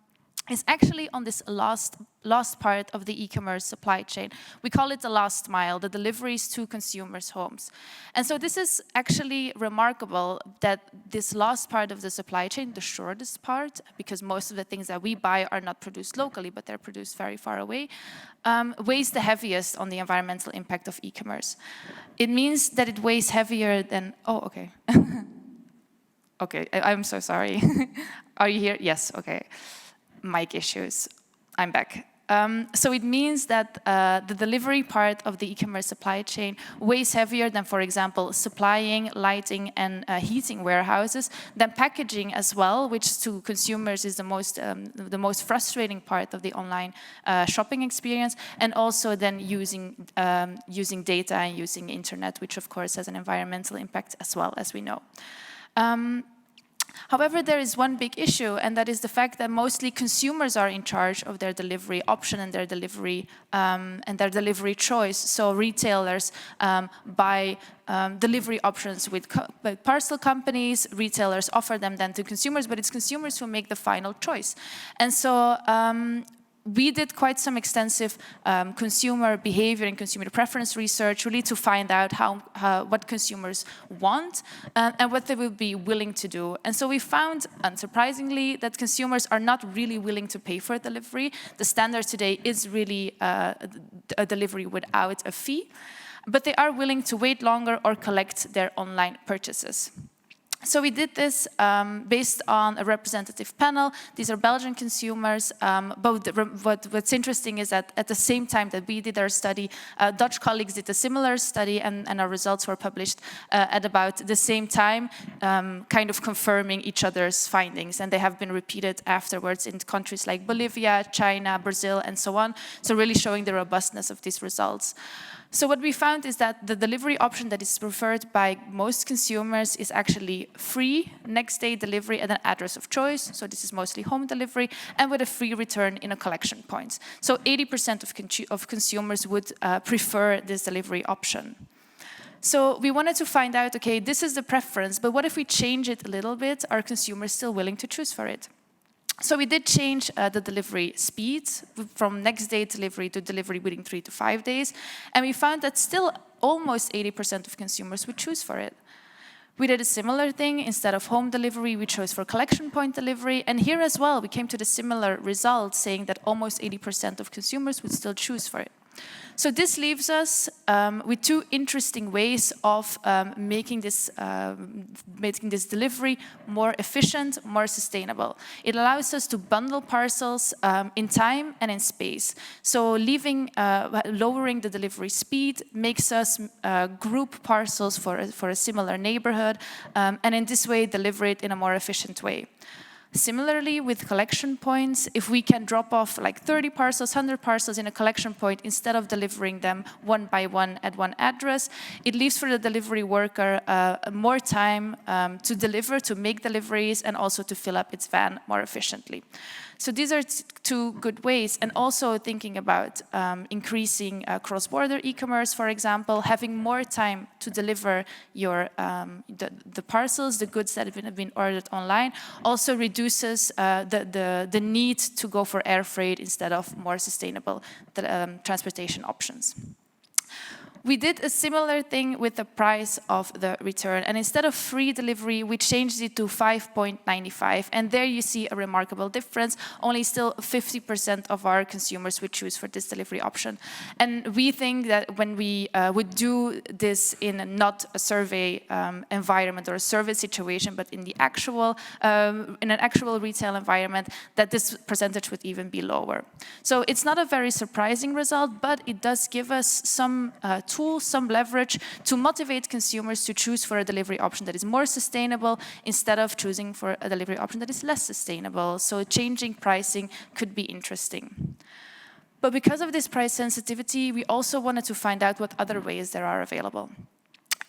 [SPEAKER 6] is actually on this last part of the e-commerce supply chain. We call it the last mile, the deliveries to consumers' homes. And so this is actually remarkable that this last part of the supply chain, the shortest part, because most of the things that we buy are not produced locally, but they're produced very far away, weighs the heaviest on the environmental impact of e-commerce. It means that it weighs heavier than, oh, okay. Okay, I'm so sorry. Are you here? Yes, okay. Mic issues. I'm back. So it means that the delivery part of the e-commerce supply chain weighs heavier than, for example, supplying, lighting, and heating warehouses, than packaging as well, which to consumers is the most frustrating part of the online shopping experience, and also then using data and using internet, which of course has an environmental impact as well, as we know. However, there is one big issue, and that is the fact that mostly consumers are in charge of their delivery option and their delivery choice. So retailers buy delivery options with parcel companies. Retailers offer them then to consumers, but it's consumers who make the final choice. And so we did quite some extensive consumer behavior and consumer preference research, really to find out what consumers want and what they will be willing to do. And so we found, unsurprisingly, that consumers are not really willing to pay for a delivery. The standard today is really a delivery without a fee, but they are willing to wait longer or collect their online purchases. So we did this based on a representative panel. These are Belgian consumers. What's interesting is that at the same time that we did our study, Dutch colleagues did a similar study, and our results were published at about the same time, kind of confirming each other's findings. And they have been repeated afterwards in countries like Bolivia, China, Brazil, and so on. So really showing the robustness of these results. So what we found is that the delivery option that is preferred by most consumers is actually free next-day delivery at an address of choice. So this is mostly home delivery, and with a free return in a collection point. So 80% of consumers would prefer this delivery option. So we wanted to find out, okay, this is the preference, but what if we change it a little bit? Are consumers still willing to choose for it? So we did change the delivery speed from next day delivery to delivery within 3 to 5 days. And we found that still almost 80% of consumers would choose for it. We did a similar thing. Instead of home delivery, we chose for collection point delivery. And here as well, we came to the similar result, saying that almost 80% of consumers would still choose for it. So this leaves us with two interesting ways of making this delivery more efficient, more sustainable. It allows us to bundle parcels in time and in space. So lowering the delivery speed makes us group parcels for a similar neighborhood, and in this way deliver it in a more efficient way. Similarly, with collection points, if we can drop off like 30 parcels, 100 parcels in a collection point instead of delivering them one by one at one address, it leaves for the delivery worker more time to deliver, to make deliveries, and also to fill up its van more efficiently. So these are two good ways, and also thinking about increasing cross-border e-commerce, for example, having more time to deliver your the parcels, the goods that have been ordered online, also reduces the need to go for air freight instead of more sustainable transportation options. We did a similar thing with the price of the return, and instead of free delivery, we changed it to 5.95, and there you see a remarkable difference. Only still 50% of our consumers would choose for this delivery option. And we think that when we would do this in not a survey environment or a survey situation, but in an actual retail environment, that this percentage would even be lower. So it's not a very surprising result, but it does give us some tools, some leverage to motivate consumers to choose for a delivery option that is more sustainable instead of choosing for a delivery option that is less sustainable. So changing pricing could be interesting. But because of this price sensitivity, we also wanted to find out what other ways there are available.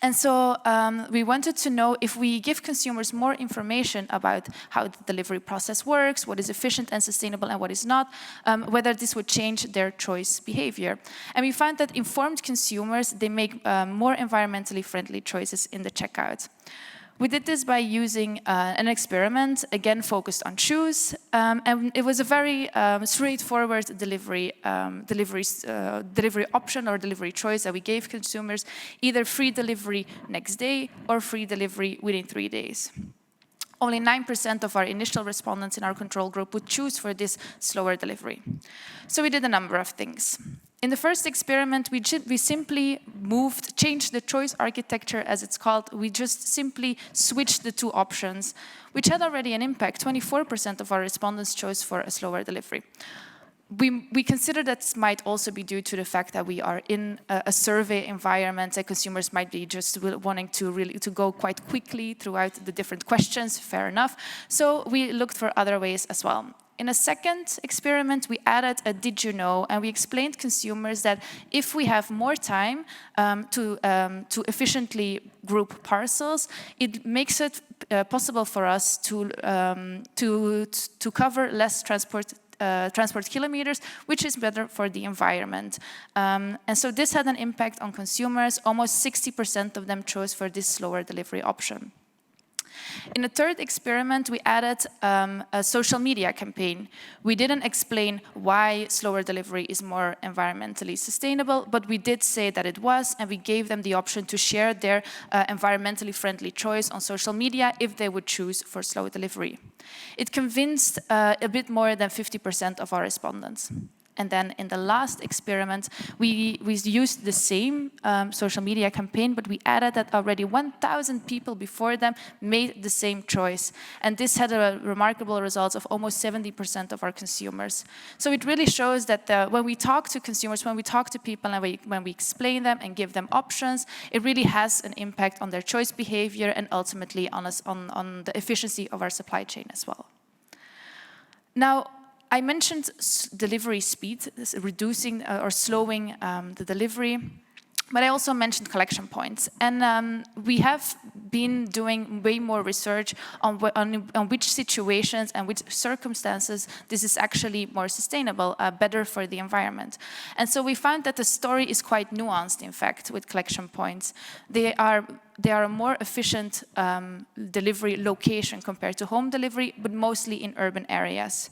[SPEAKER 6] And so we wanted to know if we give consumers more information about how the delivery process works, what is efficient and sustainable and what is not, whether this would change their choice behavior. And we found that informed consumers, they make more environmentally friendly choices in the checkout. We did this by using an experiment, again focused on shoes, and it was a very straightforward delivery option or delivery choice that we gave consumers, either free delivery next day or free delivery within 3 days. Only 9% of our initial respondents in our control group would choose for this slower delivery. So we did a number of things. In the first experiment, we simply changed the choice architecture, as it's called. We just simply switched the two options, which had already an impact. 24% of our respondents chose for a slower delivery. We consider that might also be due to the fact that we are in a survey environment, and consumers might be just wanting to go quite quickly throughout the different questions, fair enough. So we looked for other ways as well. In a second experiment, we added a did you know, and we explained to consumers that if we have more time to efficiently group parcels, it makes it possible for us to cover less transport kilometers, which is better for the environment. And so this had an impact on consumers. Almost 60% of them chose for this slower delivery option. In a third experiment, we added a social media campaign. We didn't explain why slower delivery is more environmentally sustainable, but we did say that it was, and we gave them the option to share their environmentally friendly choice on social media if they would choose for slow delivery. It convinced a bit more than 50% of our respondents. And then in the last experiment, we used the same social media campaign, but we added that already 1,000 people before them made the same choice. And this had a remarkable result of almost 70% of our consumers. So it really shows that when we talk to consumers, when we talk to people, and when we explain them and give them options, it really has an impact on their choice behavior and ultimately on the efficiency of our supply chain as well. Now, I mentioned delivery speed, reducing or slowing the delivery, but I also mentioned collection points. And we have been doing way more research on which situations and which circumstances this is actually more sustainable, better for the environment. And so we found that the story is quite nuanced, in fact, with collection points. They are a more efficient delivery location compared to home delivery, but mostly in urban areas.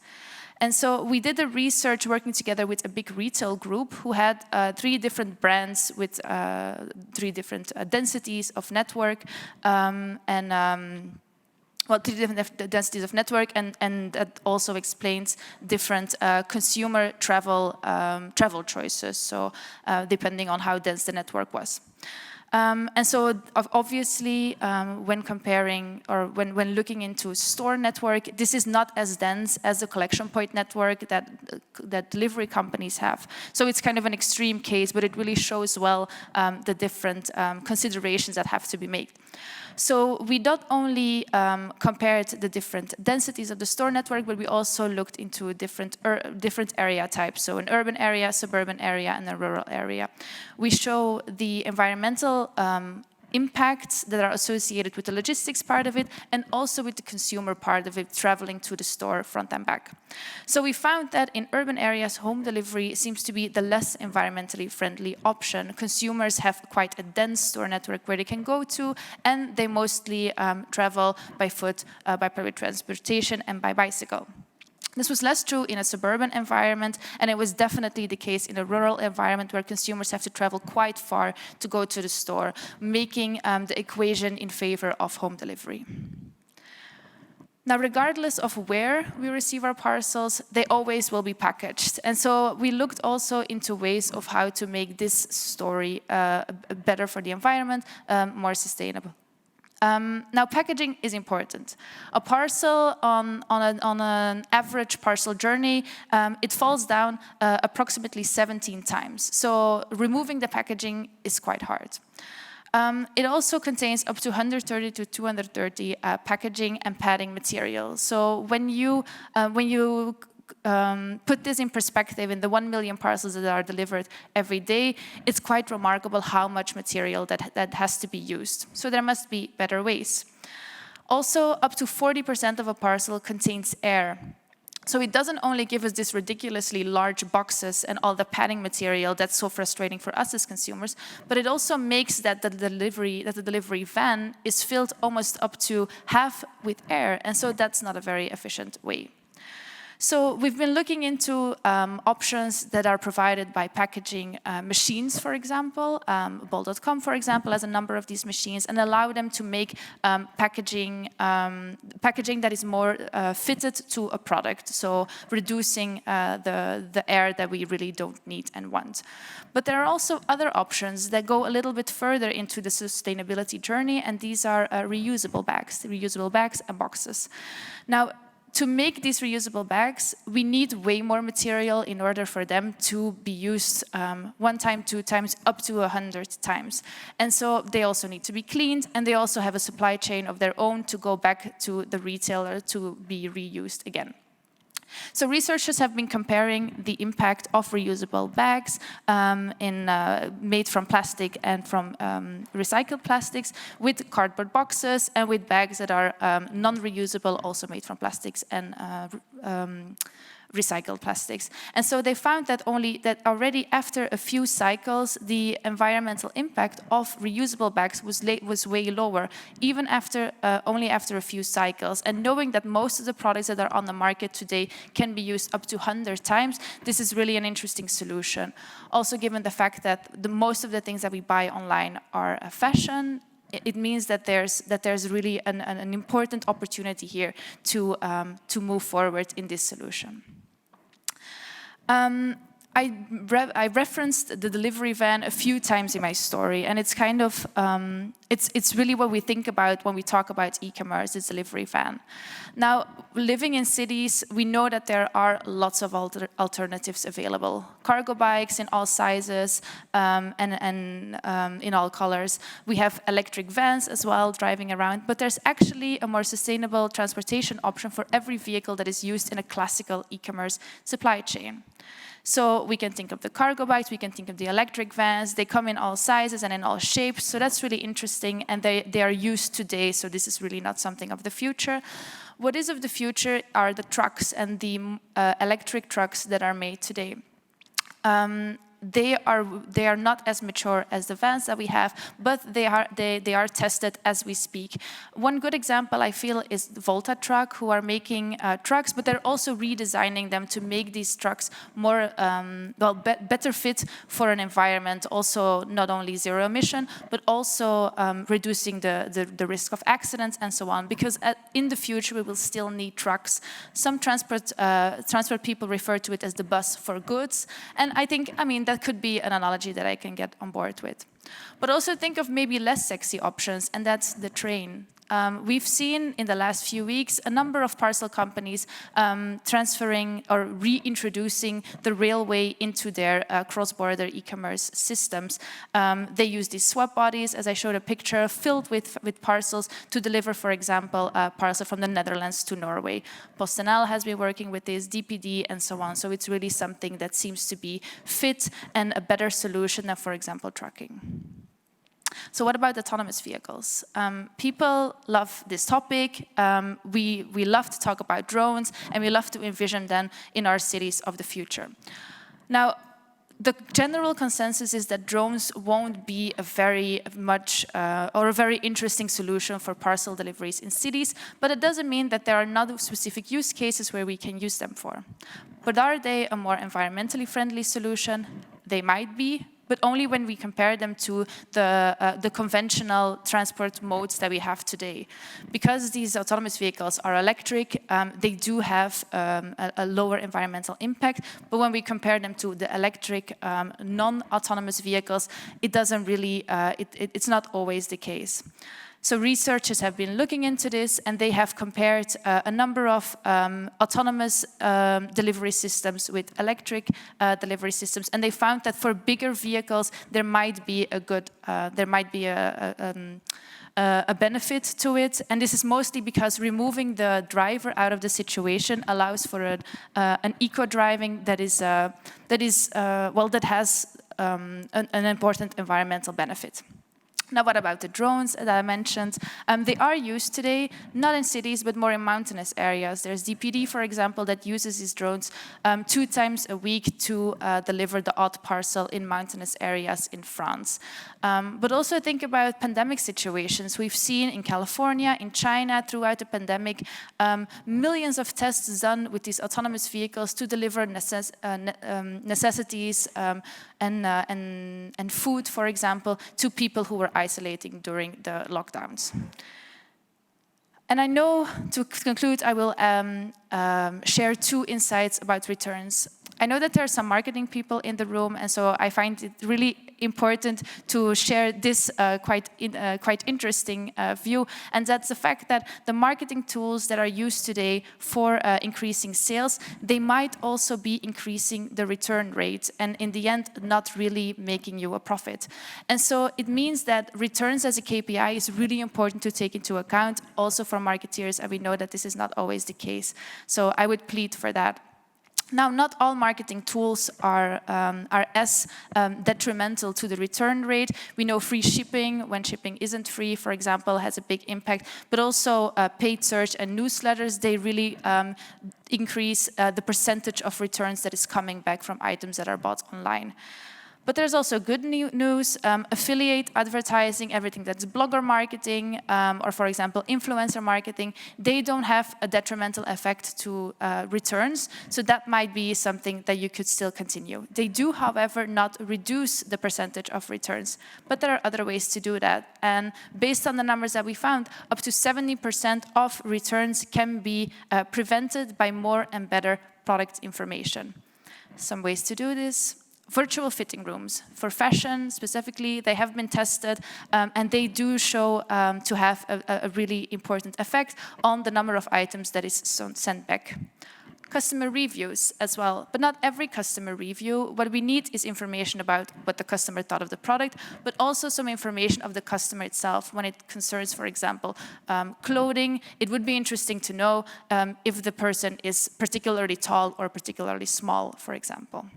[SPEAKER 6] And so we did the research working together with a big retail group who had 3 different brands with 3 different densities of network well, 3 different densities of network, and that also explains different consumer travel choices, so depending on how dense the network was. And so obviously, when comparing or when looking into store network, this is not as dense as the collection point network that delivery companies have. So it's kind of an extreme case, but it really shows well the different considerations that have to be made. So we not only compared the different densities of the store network, but we also looked into different area types. So an urban area, suburban area, and a rural area. We show the environmental impacts that are associated with the logistics part of it, and also with the consumer part of it, traveling to the store front and back. So we found that in urban areas, home delivery seems to be the less environmentally friendly option. Consumers have quite a dense store network where they can go to, and they mostly travel by foot, by public transportation, and by bicycle. This was less true in a suburban environment, and it was definitely the case in a rural environment where consumers have to travel quite far to go to the store, making the equation in favor of home delivery. Now, regardless of where we receive our parcels, they always will be packaged. And so we looked also into ways of how to make this story better for the environment, more sustainable. Now, packaging is important. A parcel on an average parcel journey, it falls down approximately 17 times. So removing the packaging is quite hard. It also contains up to 130 to 230 packaging and padding material. So when you put this in perspective in the 1 million parcels that are delivered every day, it's quite remarkable how much material that has to be used. So there must be better ways. Also, up to 40% of a parcel contains air. So it doesn't only give us this ridiculously large boxes and all the padding material that's so frustrating for us as consumers, but it also makes that the delivery van is filled almost up to half with air, and so that's not a very efficient way. So we've been looking into options that are provided by packaging machines, for example. Bol.com, for example, has a number of these machines and allow them to make packaging that is more fitted to a product, so reducing the air that we really don't need and want. But there are also other options that go a little bit further into the sustainability journey, and these are reusable bags and boxes. Now, to make these reusable bags, we need way more material in order for them to be used 1 time, 2 times, up to 100 times. And so they also need to be cleaned, and they also have a supply chain of their own to go back to the retailer to be reused again. So researchers have been comparing the impact of reusable bags made from plastic and from recycled plastics with cardboard boxes and with bags that are non-reusable, also made from plastics and recycled plastics. And so they found that already after a few cycles, the environmental impact of reusable bags was way lower, even only after a few cycles. And knowing that most of the products that are on the market today can be used up to 100 times, this is really an interesting solution. Also, given the fact that most of the things that we buy online are fashion, it means that there's really an important opportunity here to move forward in this solution. I referenced the delivery van a few times in my story, and it's kind of it's really what we think about when we talk about e-commerce, this delivery van. Now, living in cities, we know that there are lots of alternatives available. Cargo bikes in all sizes and in all colors. We have electric vans as well driving around, but there's actually a more sustainable transportation option for every vehicle that is used in a classical e-commerce supply chain. So we can think of the cargo bikes, we can think of the electric vans. They come in all sizes and in all shapes, so that's really interesting, and they are used today, so this is really not something of the future. What is of the future are the trucks and the electric trucks that are made today. They are not as mature as the vans that we have, but they are tested as we speak. One good example I feel is the Volta truck, who are making trucks, but they're also redesigning them to make these trucks more better fit for an environment. Also, not only zero emission, but also reducing the risk of accidents and so on. Because in the future we will still need trucks. Some transport people refer to it as the bus for goods, and I mean that could be an analogy that I can get on board with. But also think of maybe less sexy options, and that's the train. We've seen in the last few weeks a number of parcel companies transferring or reintroducing the railway into their cross-border e-commerce systems. They use these swap bodies, as I showed a picture, filled with parcels to deliver, for example, a parcel from the Netherlands to Norway. PostNL has been working with this, DPD, and so on. So it's really something that seems to be fit and a better solution than, for example, trucking. So what about autonomous vehicles? People love this topic. We love to talk about drones, and we love to envision them in our cities of the future. Now, the general consensus is that drones won't be a very interesting solution for parcel deliveries in cities, but it doesn't mean that there are not specific use cases where we can use them for. But are they a more environmentally friendly solution? They might be, but only when we compare them to the conventional transport modes that we have today. Because these autonomous vehicles are electric, they do have a lower environmental impact, but when we compare them to the electric non-autonomous vehicles, it doesn't really, it's not always the case. So researchers have been looking into this, and they have compared a number of autonomous delivery systems with electric delivery systems, and they found that for bigger vehicles there might be a benefit to it, and this is mostly because removing the driver out of the situation allows for an eco-driving that has an important environmental benefit. Now, what about the drones that I mentioned? They are used today, not in cities, but more in mountainous areas. There's DPD, for example, that uses these drones 2 times a week to deliver the odd parcel in mountainous areas in France. But also think about pandemic situations. We've seen in California, in China, throughout the pandemic, millions of tests done with these autonomous vehicles to deliver necessities and food, for example, to people who were isolating during the lockdowns. And I know, to conclude, I will share 2 insights about returns. I know that there are some marketing people in the room, and so I find it really important to share this quite interesting view, and that's the fact that the marketing tools that are used today for increasing sales, they might also be increasing the return rate, and in the end, not really making you a profit. And so it means that returns as a KPI is really important to take into account, also for marketeers, and we know that this is not always the case. So I would plead for that. Now, not all marketing tools are as detrimental to the return rate. We know free shipping, when shipping isn't free, for example, has a big impact. But also paid search and newsletters, they really increase the percentage of returns that is coming back from items that are bought online. But there's also good news, affiliate advertising, everything that's blogger marketing, or for example, influencer marketing, they don't have a detrimental effect to returns, so that might be something that you could still continue. They do, however, not reduce the percentage of returns, but there are other ways to do that. And based on the numbers that we found, up to 70% of returns can be prevented by more and better product information. Some ways to do this. Virtual fitting rooms. For fashion, specifically, they have been tested, and they do show to have a really important effect on the number of items that is sent back. Customer reviews as well, but not every customer review. What we need is information about what the customer thought of the product, but also some information of the customer itself when it concerns, for example, clothing. It would be interesting to know if the person is particularly tall or particularly small, for example.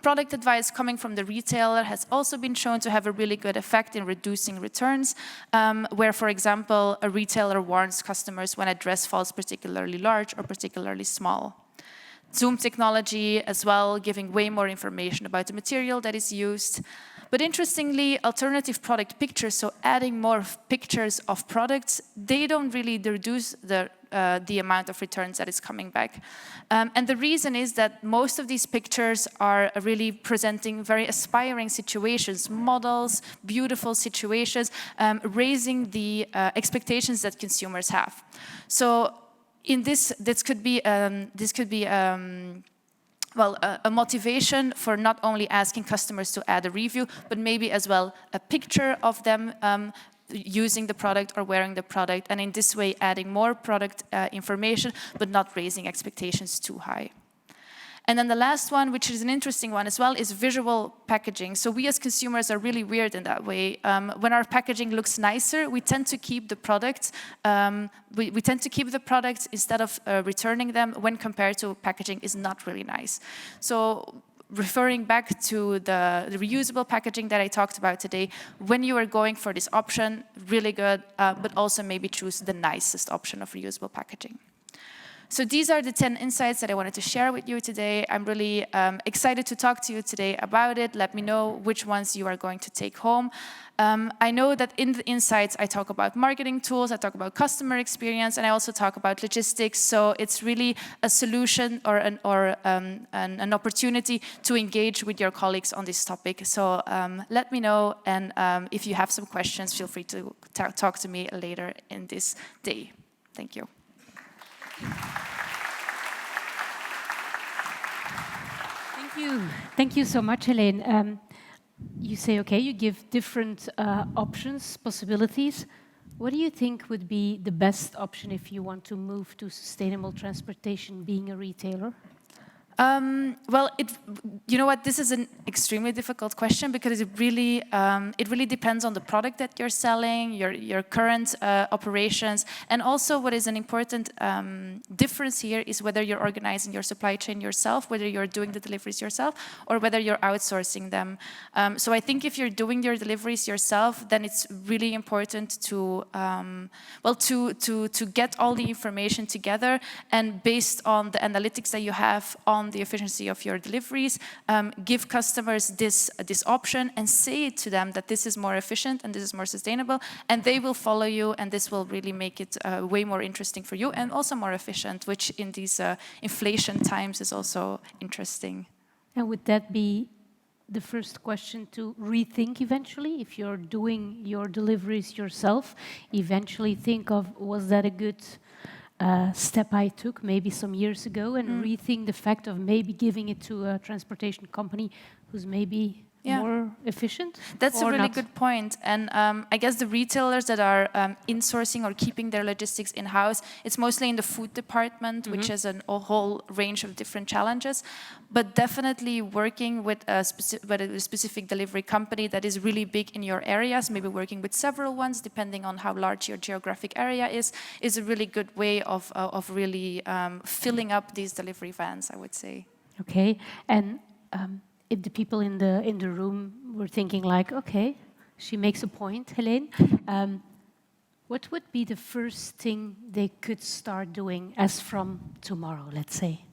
[SPEAKER 6] Product advice coming from the retailer has also been shown to have a really good effect in reducing returns, where, for example, a retailer warns customers when a dress falls particularly large or particularly small. Zoom technology as well, giving way more information about the material that is used. But interestingly, alternative product pictures, so adding more pictures of products, they don't really reduce the amount of returns that is coming back. And the reason is that most of these pictures are really presenting very aspiring situations, models, beautiful situations, raising the expectations that consumers have. So in this could be well, a motivation for not only asking customers to add a review, but maybe as well a picture of them using the product or wearing the product, and in this way adding more product information, but not raising expectations too high. And then the last one, which is an interesting one as well, is visual packaging. So we as consumers are really weird in that way. When our packaging looks nicer, we tend to keep the products. We tend to keep the products instead of returning them when compared to packaging is not really nice. So referring back to the reusable packaging that I talked about today, when you are going for this option, really good, but also maybe choose the nicest option of reusable packaging. So these are the 10 insights that I wanted to share with you today. I'm really excited to talk to you today about it. Let me know which ones you are going to take home. I know that in the insights, I talk about marketing tools, I talk about customer experience, and I also talk about logistics. So it's really a solution or an opportunity to engage with your colleagues on this topic. So let me know, and if you have some questions, feel free to talk to me later in this day. Thank you.
[SPEAKER 1] Thank you. Thank you so much, Heleen. You say, okay, you give different options, possibilities. What do you think would be the best option if you want to move to sustainable transportation, being a retailer?
[SPEAKER 6] Well, you know what? This is an extremely difficult question because it really depends on the product that you're selling, your current operations, and also what is an important difference here is whether you're organizing your supply chain yourself, whether you're doing the deliveries yourself, or whether you're outsourcing them. So I think if you're doing your deliveries yourself, then it's really important to get all the information together, and based on the analytics that you have on the efficiency of your deliveries, give customers this option and say to them that this is more efficient and this is more sustainable, and they will follow you, and this will really make it way more interesting for you and also more efficient, which in these inflation times is also interesting.
[SPEAKER 1] And would that be the first question to rethink eventually? If you're doing your deliveries yourself, eventually think of, was that a good step I took maybe some years ago, and rethink the fact of maybe giving it to a transportation company who's maybe more efficient?
[SPEAKER 6] That's a really good point. And I guess the retailers that are insourcing or keeping their logistics in-house, it's mostly in the food department, which has a whole range of different challenges. But definitely working with a specific delivery company that is really big in your areas, maybe working with several ones, depending on how large your geographic area is a really good way of really filling up these delivery vans, I would say.
[SPEAKER 1] Okay. And if the people in the room were thinking like, okay, she makes a point, Heleen, what would be the first thing they could start doing as from tomorrow, let's say?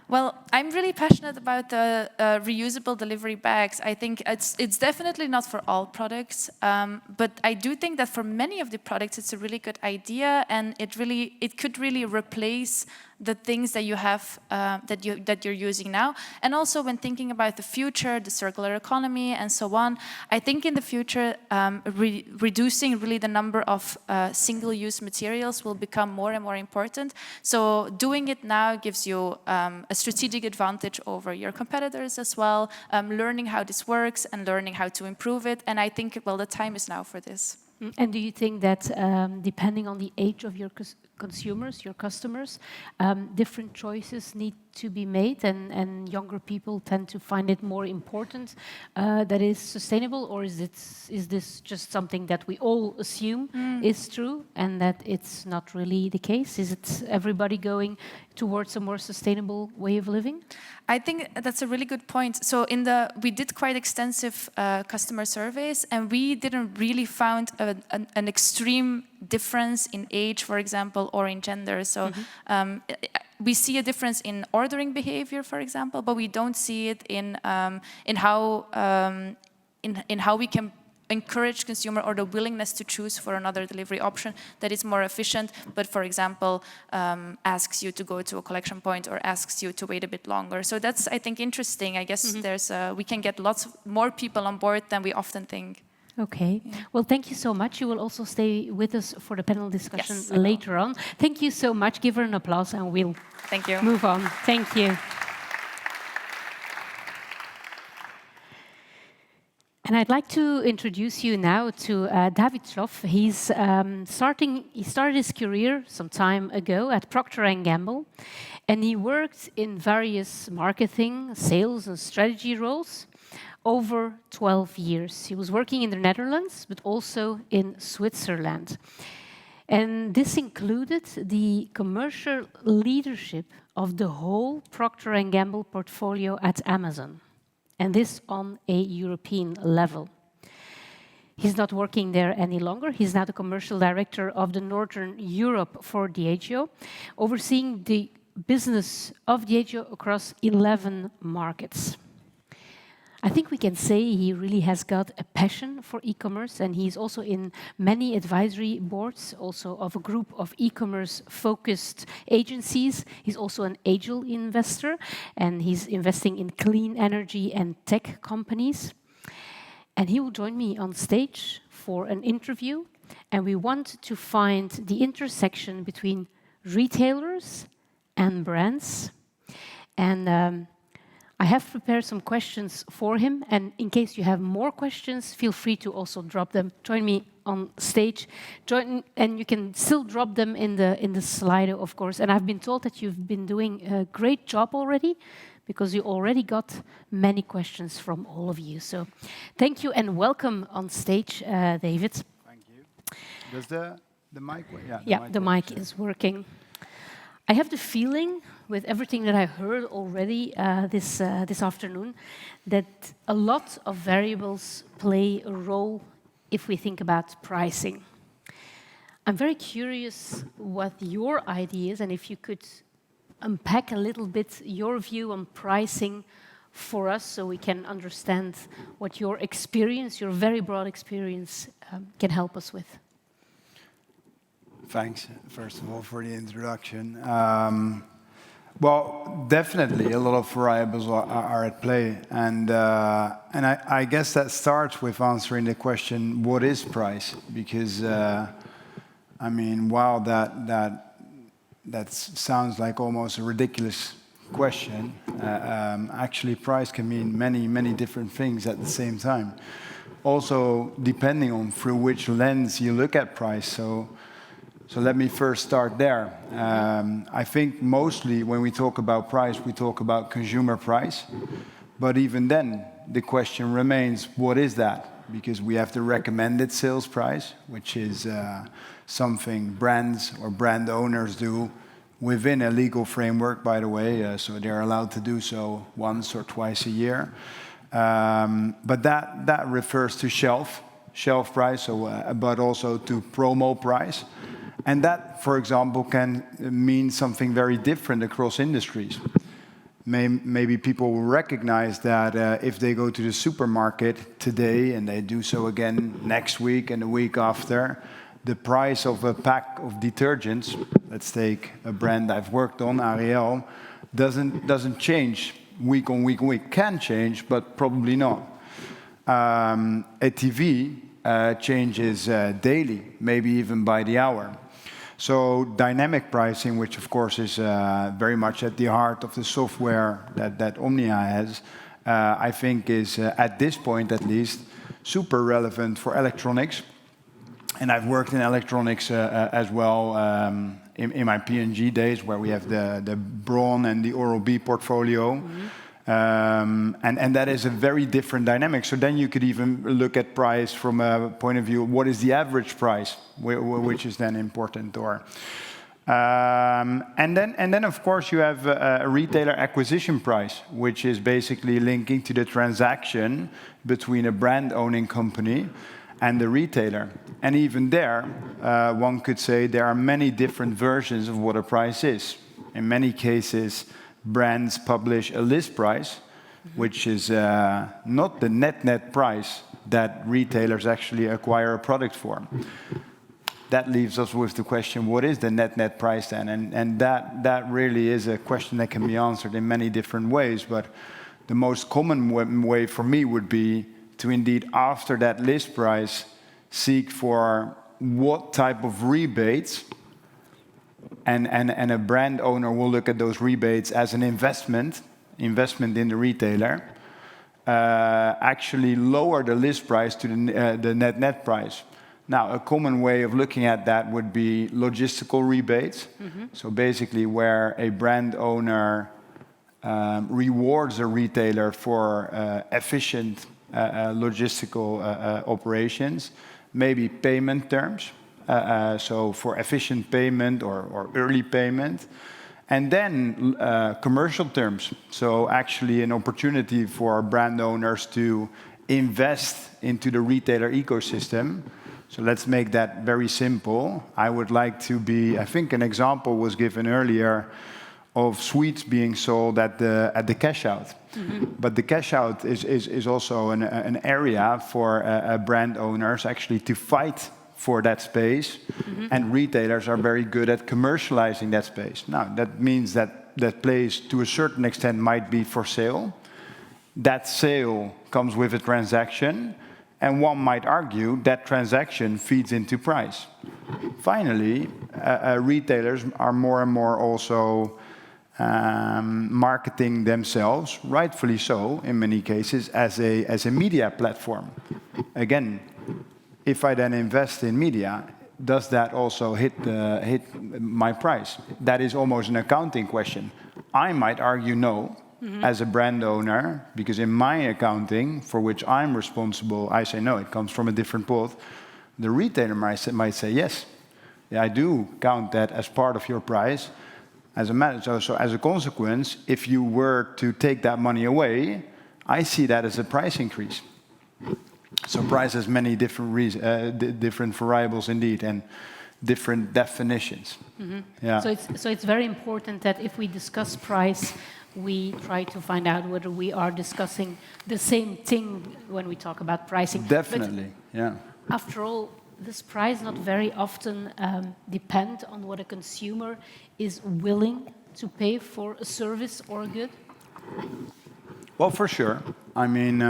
[SPEAKER 6] Well, I'm really passionate about the reusable delivery bags. I think it's definitely not for all products, but I do think that for many of the products, it's a really good idea, and it could really replace the things that you have that you're using now. And also when thinking about the future, the circular economy and so on, I think in the future reducing really the number of single-use materials will become more and more important. So doing it now gives you a strategic advantage over your competitors as well, learning how this works and learning how to improve it. And I think, well, the time is now for this.
[SPEAKER 1] And do you think that depending on the age of your consumers, your customers. Different choices need to be made, and younger people tend to find it more important that is sustainable, or is this just something that we all assume is true and that it's not really the case? Is it everybody going towards a more sustainable way of living?
[SPEAKER 6] I think that's a really good point. So we did quite extensive customer surveys, and we didn't really found an extreme difference in age, for example, or in gender. So we see a difference in ordering behavior, for example, but we don't see it in how we can encourage consumer or the willingness to choose for another delivery option that is more efficient, but for example, asks you to go to a collection point or asks you to wait a bit longer. So that's, I think, interesting. I guess we can get lots more people on board than we often think.
[SPEAKER 1] Okay. Yeah. Well, thank you so much. You will also stay with us for the panel discussion later on. Thank you so much. Give her an applause and we'll move on. Thank you. And I'd like to introduce you now to David Sloff. He started his career some time ago at Procter & Gamble, and he worked in various marketing, sales, and strategy roles over 12 years. He was working in the Netherlands, but also in Switzerland. And this included the commercial leadership of the whole Procter & Gamble portfolio at Amazon, and this on a European level. He's not working there any longer. He's now the commercial director of the Northern Europe for Diageo, overseeing the business of Diageo across 11 markets. I think we can say he really has got a passion for e-commerce, and he's also in many advisory boards, also of a group of e-commerce focused agencies. He's also an angel investor, and he's investing in clean energy and tech companies. And he will join me on stage for an interview, and we want to find the intersection between retailers and brands. And I have prepared some questions for him, and in case you have more questions, feel free to also drop them. Join me on stage, and you can still drop them in the Slido, of course. And I've been told that you've been doing a great job already, because you already got many questions from all of you. So thank you and welcome on stage, David.
[SPEAKER 7] Thank you. Does the mic work?
[SPEAKER 1] Yeah, the mic is working. I have the feeling, with everything that I heard already this afternoon, that a lot of variables play a role if we think about pricing. I'm very curious what your idea is, and if you could unpack a little bit your view on pricing for us, so we can understand what your experience, your very broad experience, can help us with.
[SPEAKER 7] Thanks, first of all, for the introduction. Well, definitely a lot of variables are at play, and I guess that starts with answering the question, what is price? Because I mean, wow, that sounds like almost a ridiculous question. Actually, price can mean many different things at the same time. Also, depending on through which lens you look at price. So let me first start there. I think mostly when we talk about price, we talk about consumer price. But even then, the question remains, what is that? Because we have the recommended sales price, which is something brands or brand owners do within a legal framework, by the way, so they're allowed to do so once or twice a year. But that refers to shelf price, but also to promo price. And that, for example, can mean something very different across industries. Maybe people will recognize that if they go to the supermarket today and they do so again next week and the week after, the price of a pack of detergents, let's take a brand I've worked on, Ariel, doesn't change week on week on week. Can change, but probably not. A TV changes daily, maybe even by the hour. So dynamic pricing, which of course is very much at the heart of the software that Omnia has, I think is, at this point at least, super relevant for electronics. And I've worked in electronics as well in my P&G days, where we have the Braun and the Oral-B portfolio. And that is a very different dynamic. So then you could even look at price from a point of view, what is the average price, which is then important. And then, of course, you have a retailer acquisition price, which is basically linking to the transaction between a brand-owning company and the retailer. And even there, one could say there are many different versions of what a price is. In many cases, brands publish a list price, which is not the net price that retailers actually acquire a product for. That leaves us with the question, what is the net price then? And that really is a question that can be answered in many different ways. But the most common way for me would be to indeed, after that list price, seek for what type of rebates, and a brand owner will look at those rebates as an investment in the retailer, actually lower the list price to the net price. Now, a common way of looking at that would be logistical rebates. So basically where a brand owner rewards a retailer for efficient logistical operations, maybe payment terms, so for efficient payment or early payment, and then commercial terms. So actually an opportunity for brand owners to invest into the retailer ecosystem. So let's make that very simple. I would like to be, I think an example was given earlier of sweets being sold at the cash out. But the cash out is also an area for brand owners actually to fight for that space, and retailers are very good at commercializing that space. Now, that means that place to a certain extent might be for sale. That sale comes with a transaction, and one might argue that transaction feeds into price. Finally, retailers are more and more also marketing themselves, rightfully so in many cases, as a media platform. Again, if I then invest in media, does that also hit my price? That is almost an accounting question. I might argue no, as a brand owner, because in my accounting, for which I'm responsible, I say no, it comes from a different pot. The retailer might say yes, I do count that as part of your price. As a manager, so as a consequence, if you were to take that money away, I see that as a price increase. So price has many different variables indeed, and different definitions. Yeah.
[SPEAKER 1] So it's very important that if we discuss price, we try to find out whether we are discussing the same thing when we talk about pricing.
[SPEAKER 7] Definitely,
[SPEAKER 1] but
[SPEAKER 7] yeah.
[SPEAKER 1] After all, this price not very often depend on what a consumer is willing to pay for a service or a good?
[SPEAKER 7] Well, for sure. I mean,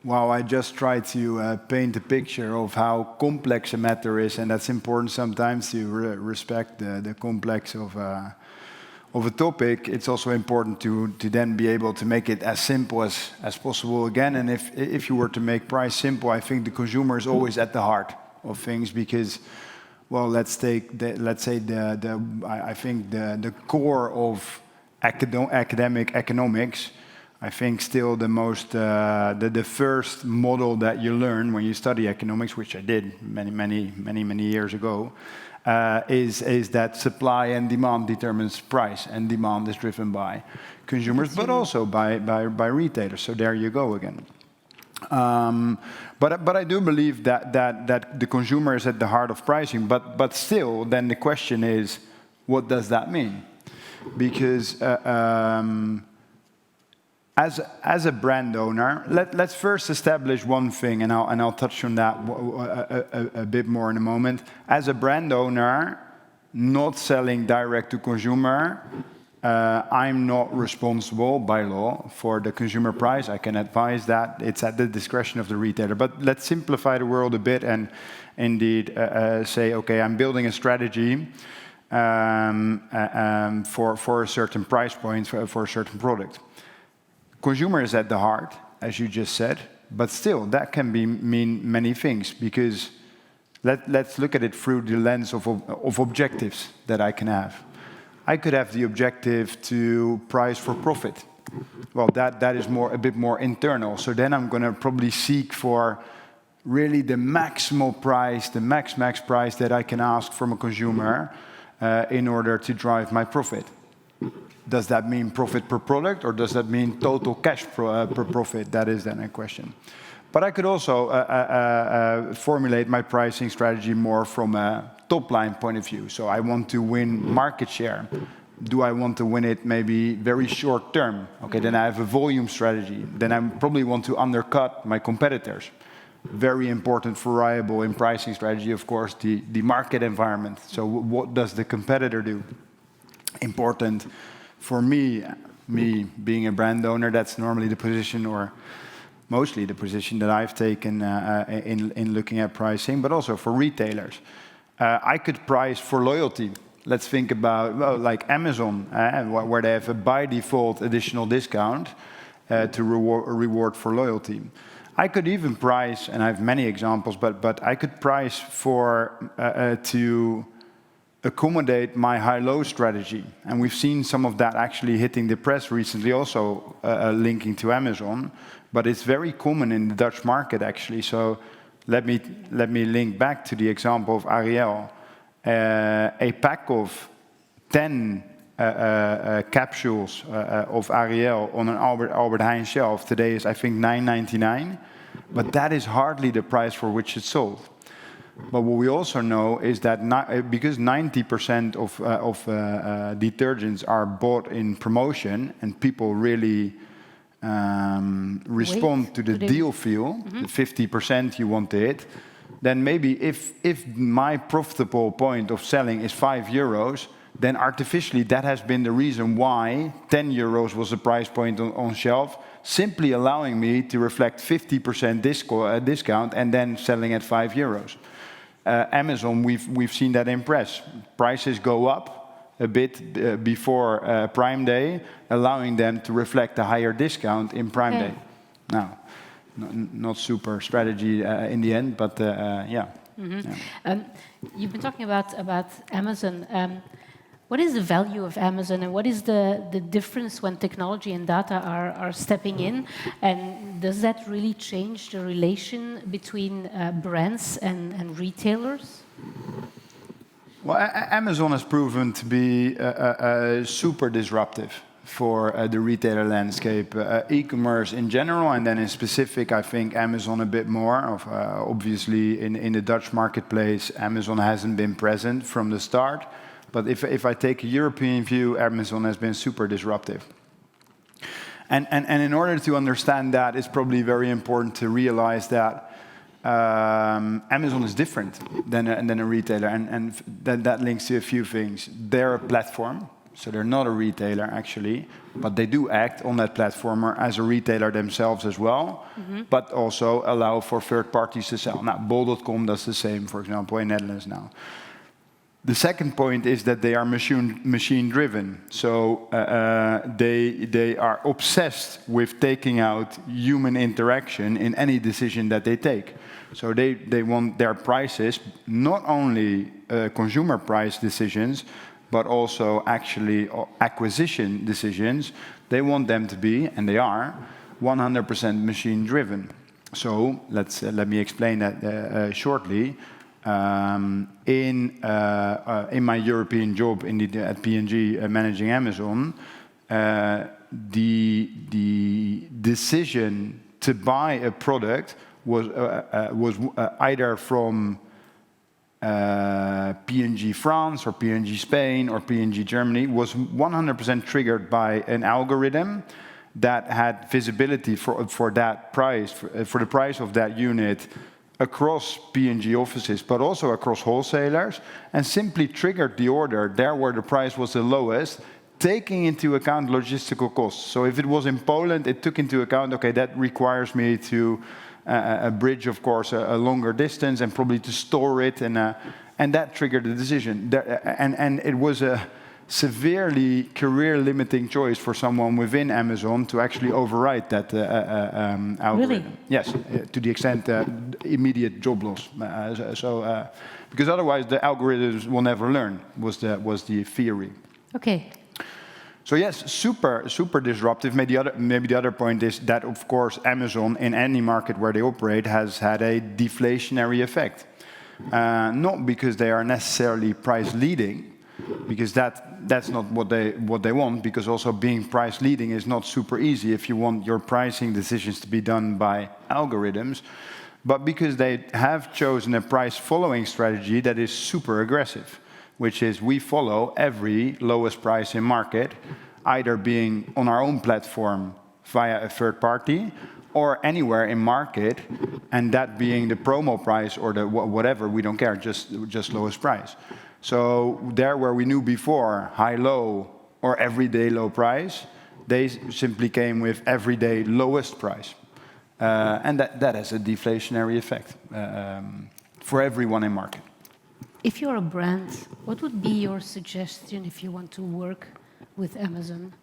[SPEAKER 7] while I just try to paint a picture of how complex a matter is, and that's important sometimes to respect the complex of a topic, it's also important to then be able to make it as simple as possible again. And if you were to make price simple, I think the consumer is always at the heart of things, because, well, I think the core of academic economics, I think still the first model that you learn when you study economics, which I did many years ago, is that supply and demand determines price, and demand is driven by consumers, but also by retailers. So there you go again. But I do believe that the consumer is at the heart of pricing. But still, then the question is, what does that mean? Because as a brand owner, let's first establish one thing, and I'll touch on that a bit more in a moment. As a brand owner, not selling direct to consumer, I'm not responsible by law for the consumer price. I can advise that it's at the discretion of the retailer. But let's simplify the world a bit and indeed say, okay, I'm building a strategy for a certain price point for a certain product. Consumer is at the heart, as you just said, but still, that can mean many things, because Let's look at it through the lens of objectives that I can have. I could have the objective to price for profit. Well, that is a bit more internal. So then I'm going to probably seek for really the maximal price, the max price that I can ask from a consumer in order to drive my profit. Does that mean profit per product, or does that mean total cash per profit? That is then a question. But I could also formulate my pricing strategy more from a top-line point of view. So I want to win market share. Do I want to win it maybe very short term? Okay, then I have a volume strategy. Then I probably want to undercut my competitors. Very important variable in pricing strategy, of course, the market environment. So what does the competitor do? Important for me being a brand owner, that's normally the position, or mostly the position that I've taken in looking at pricing, but also for retailers. I could price for loyalty. Let's think about, well, like Amazon, where they have a by default additional discount to reward for loyalty. I could even price, and I have many examples, but I could price for to accommodate my high-low strategy. And we've seen some of that actually hitting the press recently, also linking to Amazon. But it's very common in the Dutch market, actually. So let me link back to the example of Ariel. A pack of 10 capsules of Ariel on an Albert Heijn shelf today is, I think, €9.99. But that is hardly the price for which it's sold. But what we also know is that because 90% of detergents are bought in promotion, and people really respond to the deal feel, the 50% you want it, then maybe if my profitable point of selling is €5, then artificially that has been the reason why €10 was the price point on shelf, simply allowing me to reflect 50% discount and then selling at €5. Amazon, we've seen that in press. Prices go up a bit before Prime Day, allowing them to reflect a higher discount in Prime Day. Now, not super strategy in the end, but yeah.
[SPEAKER 1] You've been talking about Amazon. What is the value of Amazon, and what is the difference when technology and data are stepping in? And does that really change the relation between brands and retailers?
[SPEAKER 7] Well, Amazon has proven to be super disruptive for the retailer landscape, e-commerce in general, and then in specific, I think Amazon a bit more. Obviously, in the Dutch marketplace, Amazon hasn't been present from the start. But if I take a European view, Amazon has been super disruptive. And in order to understand that, it's probably very important to realize that Amazon is different than a retailer, and that links to a few things. They're a platform, so they're not a retailer actually, but they do act on that platform as a retailer themselves as well, but also allow for third parties to sell. Now, bol.com does the same, for example, in Netherlands now. The second point is that they are machine-driven, so they are obsessed with taking out human interaction in any decision that they take. So they want their prices, not only consumer price decisions, but also actually acquisition decisions. They want them to be, and they are, 100% machine-driven. So let me explain that shortly. In my European job at P&G managing Amazon, the decision to buy a product was either from P&G France or P&G Spain or P&G Germany, was 100% triggered by an algorithm that had visibility for that price, for the price of that unit, across P&G offices, but also across wholesalers, and simply triggered the order there where the price was the lowest, taking into account logistical costs. So if it was in Poland, it took into account, okay, that requires me to bridge, of course, a longer distance, and probably to store it, and that triggered the decision. And it was severely career-limiting choice for someone within Amazon to actually override that algorithm.
[SPEAKER 1] Really?
[SPEAKER 7] Yes, to the extent immediate job loss. Because otherwise the algorithms will never learn, was the theory.
[SPEAKER 1] Okay.
[SPEAKER 7] So yes, super disruptive. Maybe the other point is that, of course, Amazon, in any market where they operate, has had a deflationary effect. Not because they are necessarily price leading, because that's not what they want, because also being price leading is not super easy if you want your pricing decisions to be done by algorithms, but because they have chosen a price following strategy that is super aggressive, which is we follow every lowest price in market, either being on our own platform via a third party or anywhere in market, and that being the promo price or the whatever, we don't care, just lowest price. So there where we knew before high, low, or everyday low price, they simply came with everyday lowest price. And that has a deflationary effect for everyone in market.
[SPEAKER 1] If you're a brand, what would be your suggestion if you want to work with Amazon?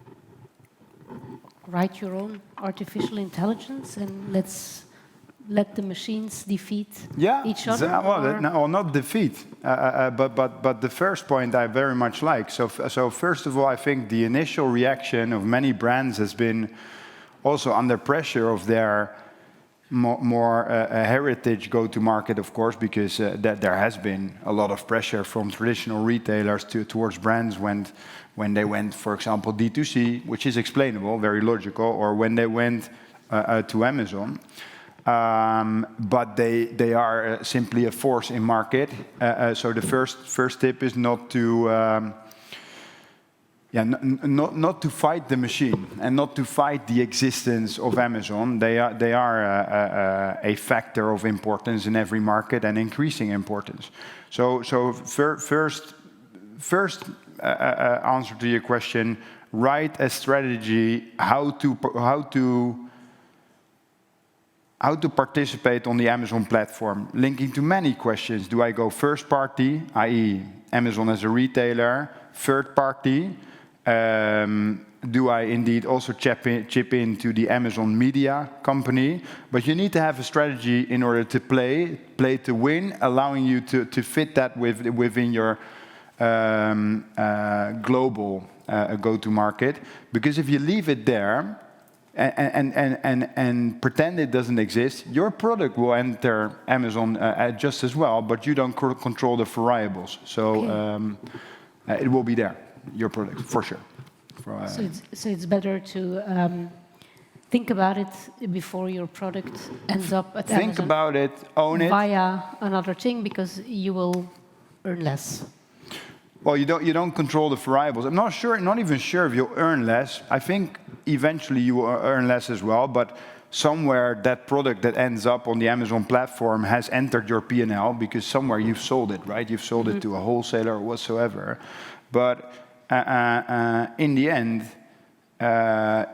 [SPEAKER 1] Write your own artificial intelligence and let the machines defeat each other?
[SPEAKER 7] Well, no, not defeat, but the first point I very much like. So first of all, I think the initial reaction of many brands has been also under pressure of their more heritage go-to-market, of course, because there has been a lot of pressure from traditional retailers towards brands when they went, for example, D2C, which is explainable, very logical, or when they went to Amazon. But they are simply a force in market. So the first tip is not to not to fight the machine and not to fight the existence of Amazon. They are a factor of importance in every market and increasing importance. So first answer to your question: write a strategy how to participate on the Amazon platform, linking to many questions. Do I go first party, i.e. Amazon as a retailer, third party? Do I indeed also chip into the Amazon media company? But you need to have a strategy in order to play to win, allowing you to fit that within your global go-to-market. Because if you leave it there and pretend it doesn't exist, your product will enter Amazon just as well, but you don't control the variables. So it will be there, your product, for sure.
[SPEAKER 1] So it's better to think about it before your product ends up at Amazon.
[SPEAKER 7] Think about it, own it.
[SPEAKER 1] Via another thing, because you will earn less.
[SPEAKER 7] Well, you don't control the variables. I'm not even sure if you'll earn less. I think eventually you will earn less as well, but somewhere that product that ends up on the Amazon platform has entered your P&L because somewhere you've sold it, right? You've sold it to a wholesaler or whatsoever. But in the end,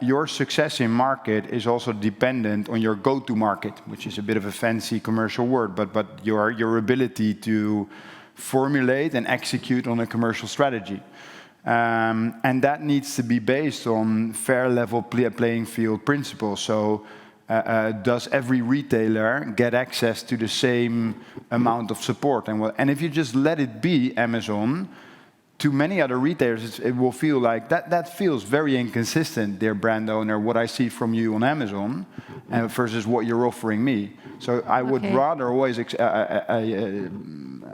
[SPEAKER 7] your success in market is also dependent on your go-to-market, which is a bit of a fancy commercial word, but your ability to formulate and execute on a commercial strategy. And that needs to be based on fair level playing field principles. So does every retailer get access to the same amount of support? And if you just let it be Amazon, to many other retailers, it will feel like that feels very inconsistent, dear brand owner, what I see from you on Amazon versus what you're offering me. So I would rather always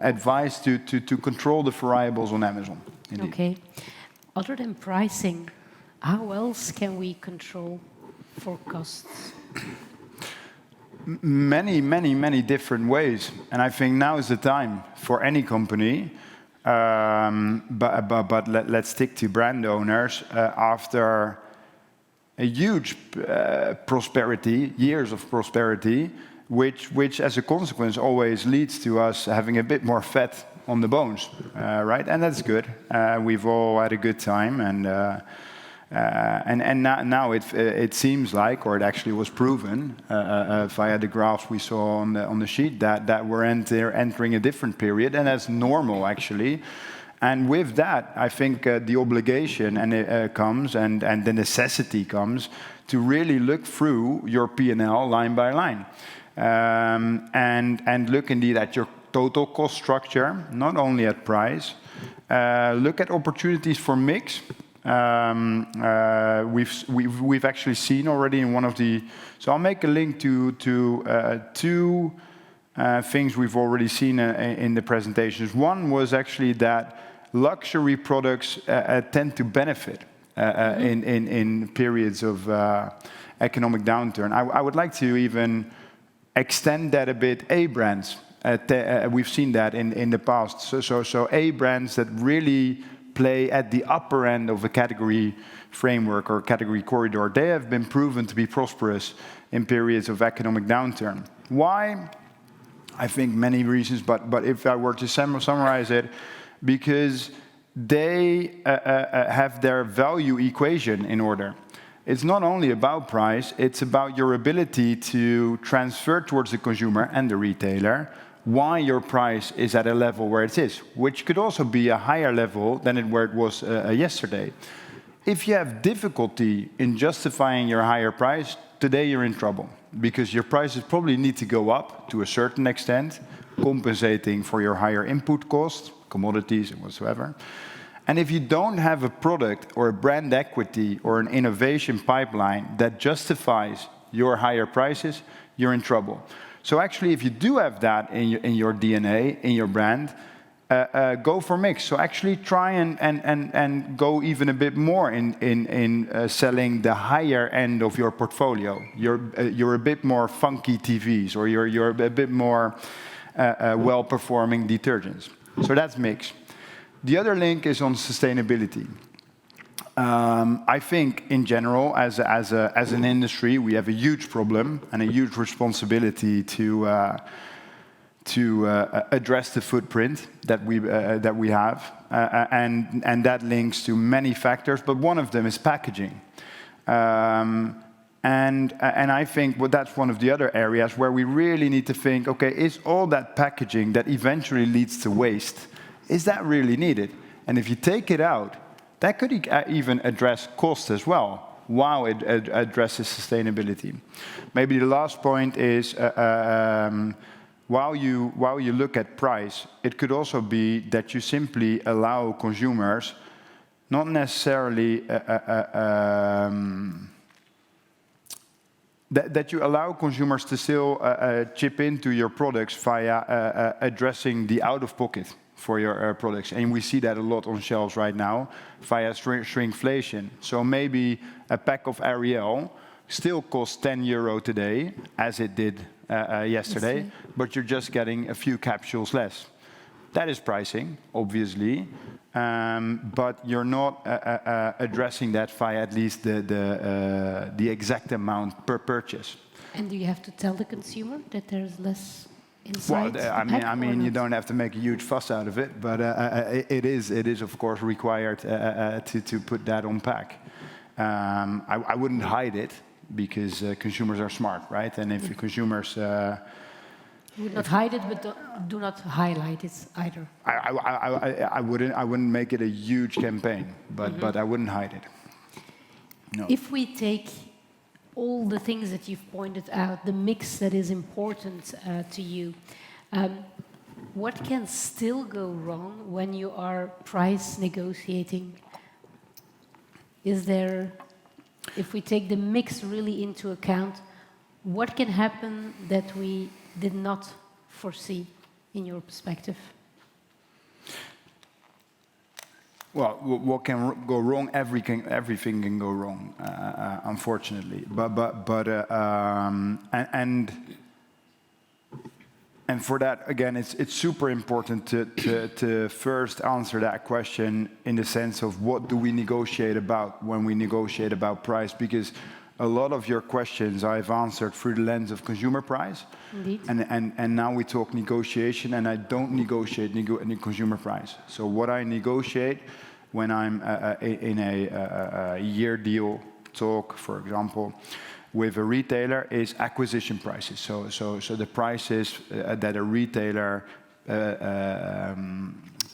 [SPEAKER 7] advise to control the variables on Amazon. Indeed.
[SPEAKER 1] Okay. Other than pricing, how else can we control for costs?
[SPEAKER 7] Many different ways. And I think now is the time for any company. But let's stick to brand owners after a huge prosperity, years of prosperity, which as a consequence always leads to us having a bit more fat on the bones, right? And that's good. We've all had a good time, and now it seems like, or it actually was proven via the graphs we saw on the sheet that we're entering a different period, and that's normal actually. And with that, I think the obligation comes and the necessity comes to really look through your P&L line by line. And look indeed at your total cost structure, not only at price. Look at opportunities for mix. We've actually seen already in one of the... So I'll make a link to two things we've already seen in the presentations. One was actually that luxury products tend to benefit in periods of economic downturn. I would like to even extend that a bit. A brands, we've seen that in the past. So A brands that really play at the upper end of a category framework or category corridor, they have been proven to be prosperous in periods of economic downturn. Why? I think many reasons, but if I were to summarize it, because they have their value equation in order. It's not only about price, it's about your ability to transfer towards the consumer and the retailer why your price is at a level where it is, which could also be a higher level than where it was yesterday. If you have difficulty in justifying your higher price, today you're in trouble, because your prices probably need to go up to a certain extent, compensating for your higher input costs, commodities and whatsoever. And if you don't have a product or a brand equity or an innovation pipeline that justifies your higher prices, you're in trouble. So actually, if you do have that in your DNA, in your brand, go for mix. So actually try and go even a bit more in selling the higher end of your portfolio. You're a bit more funky TVs, or you're a bit more well-performing detergents. So that's mix. The other link is on sustainability. I think in general, as an industry, we have a huge problem and a huge responsibility to address the footprint that we have, and that links to many factors, but one of them is packaging. And I think that's one of the other areas where we really need to think, okay, is all that packaging that eventually leads to waste, is that really needed? And if you take it out, that could even address cost as well, while it addresses sustainability. Maybe the last point is, while you look at price, it could also be that you simply allow consumers, not necessarily that you allow consumers to still chip into your products via addressing the out-of-pocket for your products. And we see that a lot on shelves right now via shrinkflation. So maybe a pack of Ariel still costs €10 today, as it did yesterday, but you're just getting a few capsules less. That is pricing, obviously, but you're not addressing that via at least the exact amount per purchase.
[SPEAKER 1] And do you have to tell the consumer that there's less inside?
[SPEAKER 7] Well, I mean, you don't have to make a huge fuss out of it, but it is of course required to put that on pack. I wouldn't hide it, because consumers are smart, right? And if consumers
[SPEAKER 1] would not hide it, but do not highlight it either.
[SPEAKER 7] I wouldn't make it a huge campaign, but I wouldn't hide it. No.
[SPEAKER 1] If we take all the things that you've pointed out, the mix that is important to you, what can still go wrong when you are price negotiating? Is there, if we take the mix really into account, what can happen that we did not foresee in your perspective?
[SPEAKER 7] Well, what can go wrong? Everything can go wrong, unfortunately. And for that, again, it's super important to first answer that question in the sense of what do we negotiate about when we negotiate about price? Because a lot of your questions I've answered through the lens of consumer price.
[SPEAKER 1] Indeed.
[SPEAKER 7] And now we talk negotiation, and I don't negotiate consumer price. So what I negotiate when I'm in a year deal talk, for example, with a retailer is acquisition prices. So the prices that a retailer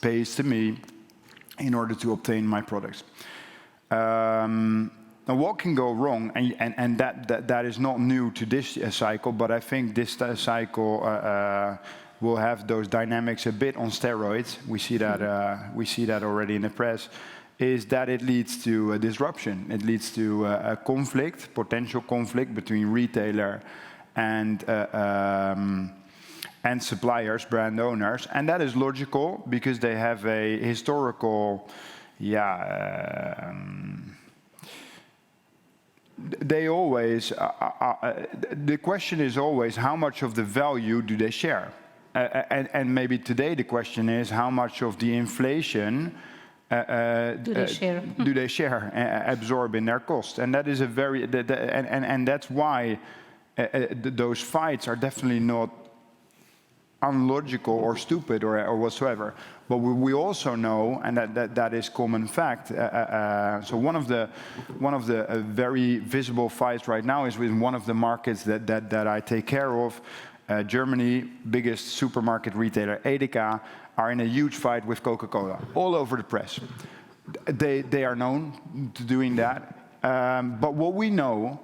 [SPEAKER 7] pays to me in order to obtain my products. Now, what can go wrong, and that is not new to this cycle, but I think this cycle will have those dynamics a bit on steroids. We see that already in the press. Is that it leads to a disruption? It leads to a conflict, potential conflict between retailer and suppliers, brand owners, and that is logical because they have a historical, they always, the question is always how much of the value do they share? And maybe today the question is how much of the inflation do they share, absorb in their cost? And that is a very, and that's why those fights are definitely not unlogical or stupid or whatsoever. But we also know, and that is common fact. So one of the very visible fights right now is with one of the markets that I take care of. Germany, biggest supermarket retailer, Edeka, are in a huge fight with Coca-Cola, all over the press. They are known to doing that. But what we know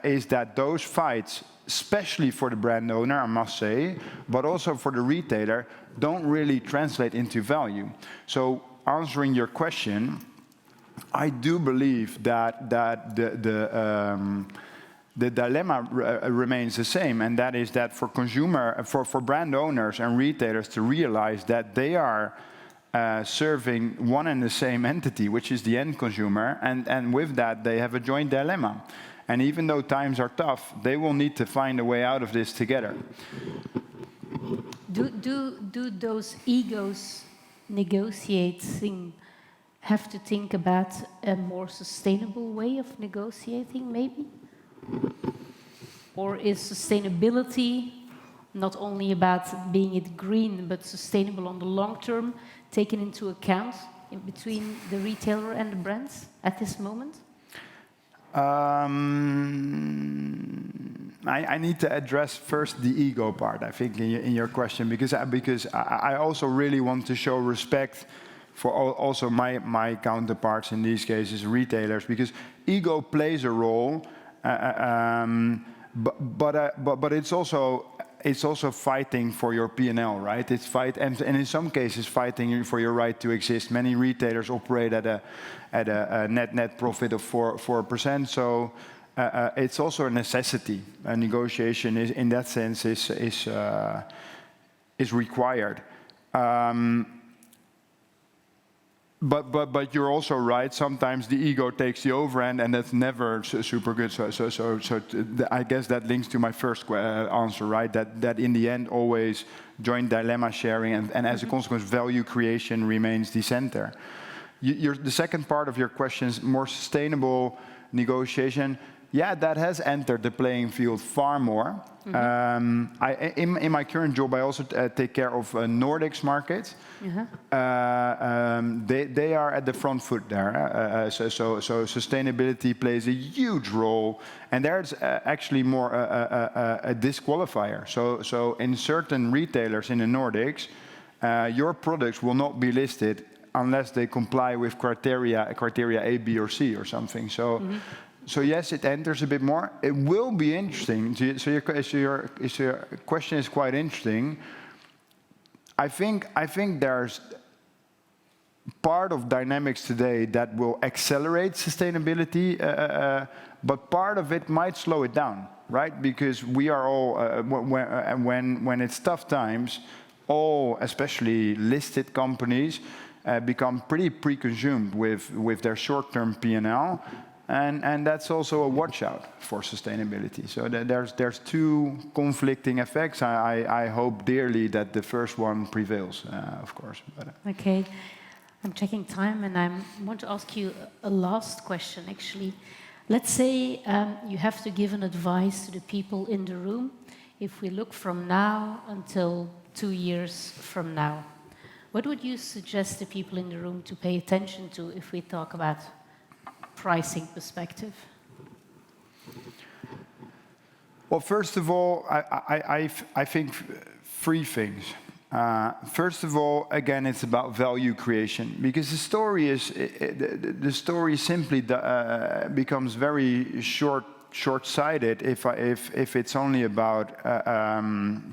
[SPEAKER 7] is that those fights, especially for the brand owner, I must say, but also for the retailer, don't really translate into value. So answering your question, I do believe that the dilemma remains the same, and that is that for brand owners and retailers to realize that they are serving one and the same entity, which is the end consumer, and with that they have a joint dilemma. And even though times are tough, they will need to find a way out of this together.
[SPEAKER 1] Do those egos negotiating have to think about a more sustainable way of negotiating, maybe? Or is sustainability not only about being it green, but sustainable on the long term, taken into account in between the retailer and the brands at this moment?
[SPEAKER 7] I need to address first the ego part, I think, in your question, because I also really want to show respect for also my counterparts in these cases, retailers, because ego plays a role, but it's also fighting for your P&L, right? It's and in some cases fighting for your right to exist. Many retailers operate at a net profit of 4%. So it's also a necessity. A negotiation in that sense is required. But you're also right. Sometimes the ego takes the overhand, and that's never super good. So I guess that links to my first answer, right? That in the end, always joint dilemma sharing, and as a consequence, value creation remains the center. The second part of your question is more sustainable negotiation. Yeah, that has entered the playing field far more. In my current job, I also take care of Nordics markets. They are at the front foot there. So sustainability plays a huge role, and there's actually more a disqualifier. So in certain retailers in the Nordics, your products will not be listed unless they comply with criteria A, B, or C or something. So yes, it enters a bit more. It will be interesting. So your question is quite interesting. I think there's part of dynamics today that will accelerate sustainability, but part of it might slow it down, right? Because we are all when it's tough times, all especially listed companies become pretty pre-consumed with their short-term P&L. And that's also a watch out for sustainability. So there's two conflicting effects. I hope dearly that the first one prevails, of course.
[SPEAKER 1] Okay, I'm checking time, and I want to ask you a last question, actually. Let's say you have to give an advice to the people in the room. If we look from now until 2 years from now, what would you suggest the people in the room to pay attention to if we talk about pricing perspective?
[SPEAKER 7] Well, first of all, I think 3 things. First of all, again, it's about value creation, because the story is the story simply becomes very short-sighted if it's only about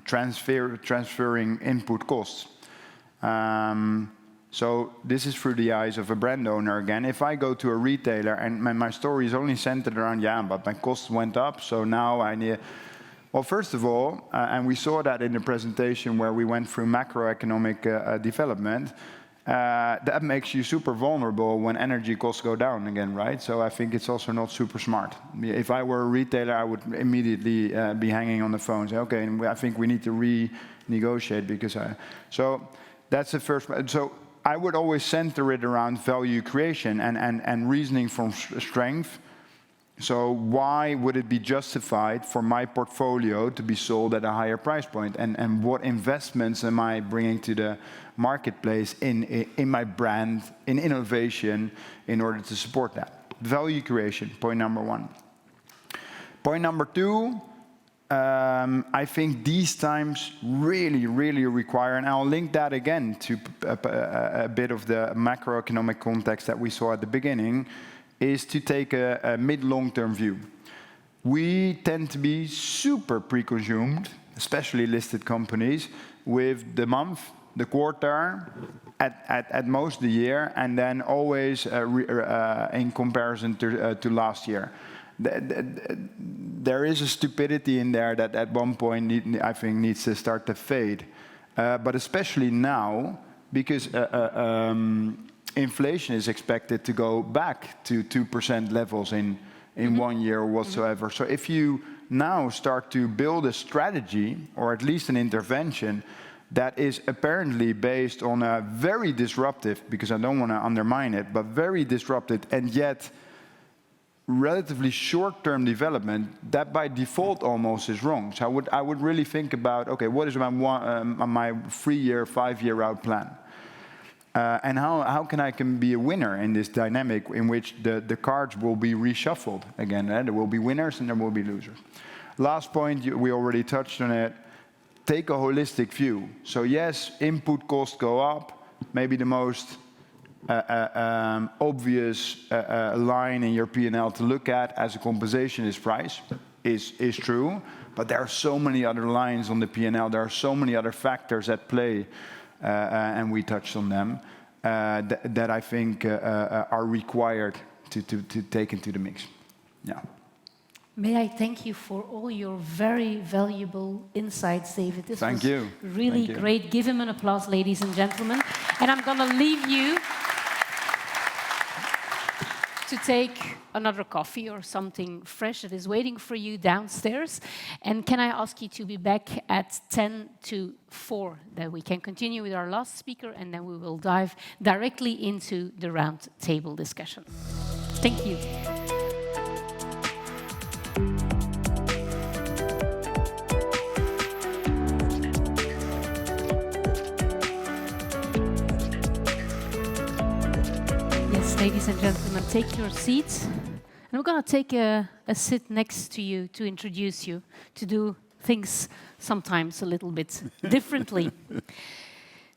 [SPEAKER 7] transferring input costs. So this is through the eyes of a brand owner again. If I go to a retailer and my story is only centered around, yeah, but my costs went up, so now I need... Well, first of all, and we saw that in the presentation where we went through macroeconomic development, that makes you super vulnerable when energy costs go down again, right? So I think it's also not super smart. If I were a retailer, I would immediately be hanging on the phone, say, okay, I think we need to renegotiate because so that's the first. So I would always center it around value creation and reasoning from strength. So why would it be justified for my portfolio to be sold at a higher price point? And what investments am I bringing to the marketplace in my brand, in innovation, in order to support that? Value creation, point number one. Point number two, I think these times really, really require, and I'll link that again to a bit of the macroeconomic context that we saw at the beginning, is to take a mid-long-term view. We tend to be super pre-consumed, especially listed companies, with the month, the quarter, at most the year, and then always in comparison to last year. There is a stupidity in there that at one point I think needs to start to fade. But especially now, because inflation is expected to go back to 2% levels in 1 year whatsoever. So if you now start to build a strategy, or at least an intervention, that is apparently based on a very disruptive, because I don't want to undermine it, but very disruptive and yet relatively short-term development, that by default almost is wrong. So I would really think about, okay, what is my 3-year, 5-year out plan? And how can I be a winner in this dynamic in which the cards will be reshuffled again? There will be winners and there will be losers. Last point, we already touched on it. Take a holistic view. So yes, input costs go up. Maybe the most obvious line in your P&L to look at as a compensation is price, is true. But there are so many other lines on the P&L. There are so many other factors at play. And we touched on them, that I think are required to take into the mix. Yeah.
[SPEAKER 1] May I thank you for all your very valuable insights, David. This was really great. Give him an applause, ladies and gentlemen. And I'm going to leave you to take another coffee or something fresh that is waiting for you downstairs. And can I ask you to be back at 10 to 4, that we can continue with our last speaker, and then we will dive directly into the round table discussion. Thank you. Ladies and gentlemen, take your seats. And we're going to take a sit next to you to introduce you, to do things sometimes a little bit differently.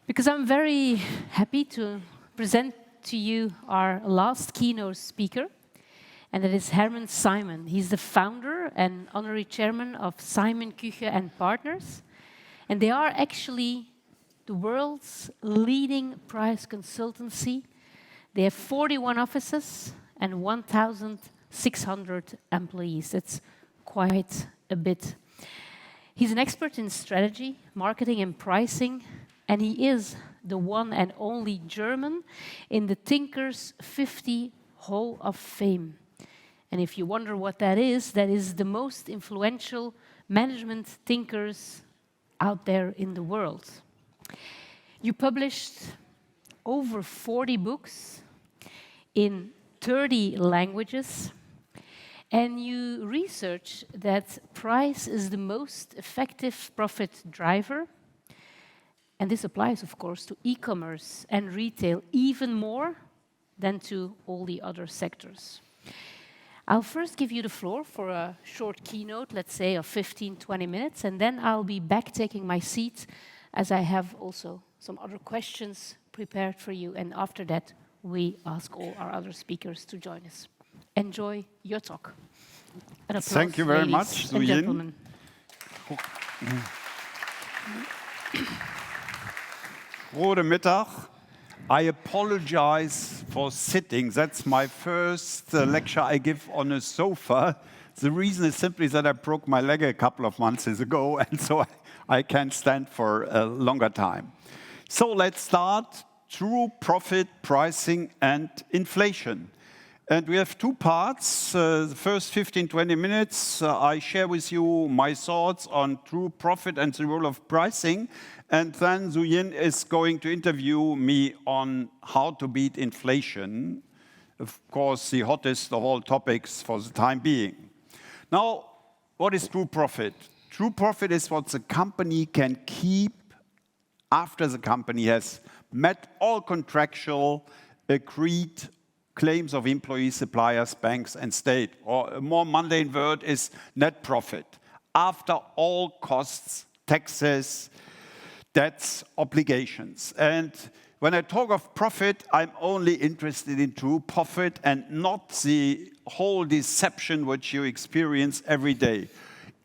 [SPEAKER 1] Because I'm very happy to present to you our last keynote speaker, and that is Hermann Simon. He's the founder and honorary chairman of Simon Küche and Partners, and they are actually the world's leading price consultancy. They have 41 offices and 1,600 employees. That's quite a bit. He's an expert in strategy, marketing, and pricing, and he is the one and only German in the Thinkers 50 Hall of Fame. And if you wonder what that is the most influential management thinkers out there in the world. You published over 40 books in 30 languages, and you research that price is the most effective profit driver. And this applies, of course, to e-commerce and retail even more than to all the other sectors. I'll first give you the floor for a short keynote, let's say of 15, 20 minutes, and then I'll be back taking my seat as I have also some other questions prepared for you. And after that, we ask all our other speakers to join us. Enjoy your talk. An applause,
[SPEAKER 8] Thank you very
[SPEAKER 1] ladies
[SPEAKER 8] much,
[SPEAKER 1] and
[SPEAKER 8] Suyin.
[SPEAKER 1] gentlemen.
[SPEAKER 8] Guten Mittag. I apologize for sitting. That's my first lecture I give on a sofa. The reason is simply that I broke my leg a couple of months ago, and so I can't stand for a longer time. So let's start. True profit, pricing, and inflation. And we have two parts. The first 15, 20 minutes, I share with you my thoughts on true profit and the role of pricing. And then Suyin is going to interview me on how to beat inflation. Of course, the hottest of all topics for the time being. Now, what is true profit? True profit is what the company can keep after the company has met all contractual agreed claims of employees, suppliers, banks, and state. Or a more mundane word is net profit. After all costs, taxes, debts, obligations. And when I talk of profit, I'm only interested in true profit and not the whole deception which you experience every day.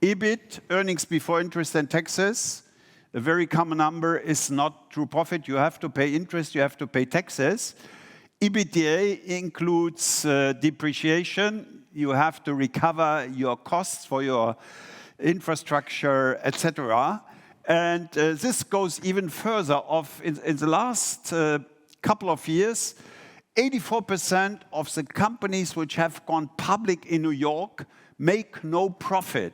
[SPEAKER 8] EBIT, earnings before interest and taxes, a very common number, is not true profit. You have to pay interest, you have to pay taxes. EBITDA includes depreciation. You have to recover your costs for your infrastructure, etc. And this goes even further. In the last couple of years, 84% of the companies which have gone public in New York make no profit.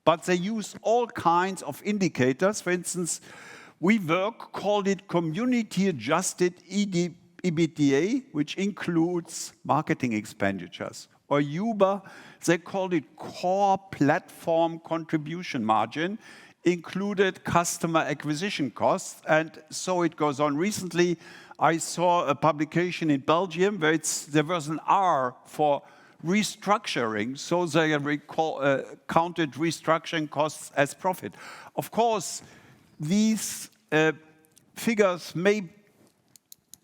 [SPEAKER 8] But they use all kinds of indicators. For instance, WeWork called it community-adjusted EBITDA, which includes marketing expenditures. Or Uber, they called it core platform contribution margin, included customer acquisition costs, and so it goes on. Recently, I saw a publication in Belgium where there was an R for restructuring, so they counted restructuring costs as profit. Of course, these figures may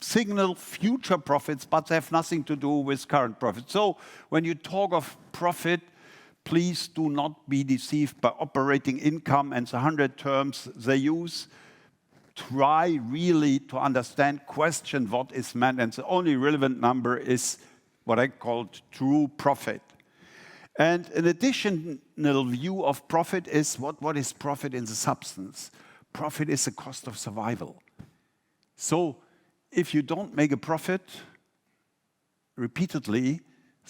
[SPEAKER 8] signal future profits, but they have nothing to do with current profit. So when you talk of profit, please do not be deceived by operating income and the 100 terms they use. Try really to understand, question what is meant, and the only relevant number is what I called true profit. And an additional view of profit is what is profit in the substance? Profit is the cost of survival. So if you don't make a profit repeatedly,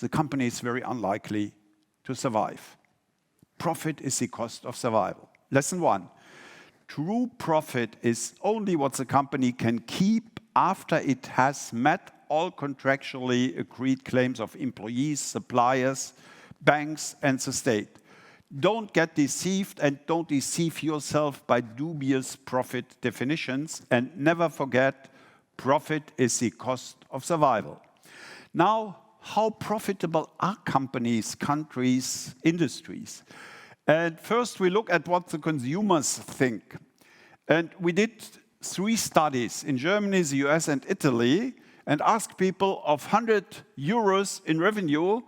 [SPEAKER 8] the company is very unlikely to survive. Profit is the cost of survival. Lesson 1. True profit is only what the company can keep after it has met all contractually agreed claims of employees, suppliers, banks, and the state. Don't get deceived and don't deceive yourself by dubious profit definitions, and never forget, profit is the cost of survival. Now, how profitable are companies, countries, industries? And first we look at what the consumers think. And we did 3 studies in Germany, the US, and Italy, and asked people of 100 euros in revenue,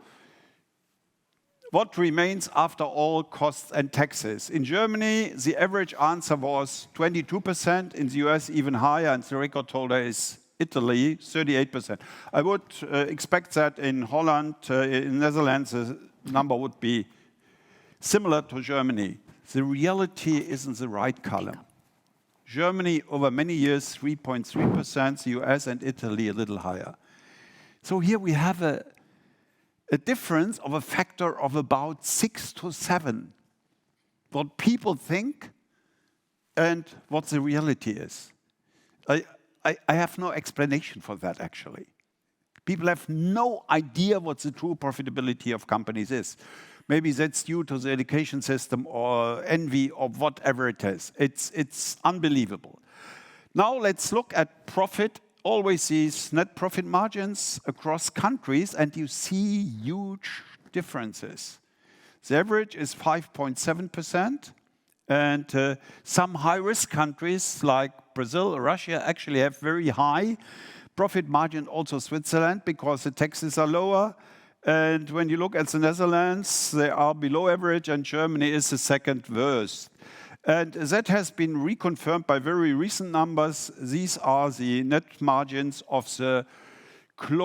[SPEAKER 8] what remains after all costs and taxes? In Germany, the average answer was 22%, in the US even higher, and the record holder is Italy, 38%. I would expect that in Holland, in Netherlands, the number would be similar to Germany. The reality is in the right column. Germany, over many years, 3.3%, the US and Italy a little higher. So here we have a difference of a factor of about 6 to 7. What people think and what the reality is. I have no explanation for that, actually. People have no idea what the true profitability of companies is. Maybe that's due to the education system or envy or whatever it is. It's unbelievable. Now let's look at profit. Always these net profit margins across countries, and you see huge differences. The average is 5.7%, And some high-risk countries like Brazil, Russia actually have very high profit margin, also Switzerland, because the taxes are lower. And when you look at the Netherlands, they are below average, and Germany is the second worst. And that has been reconfirmed by very recent numbers. These are the net margins of the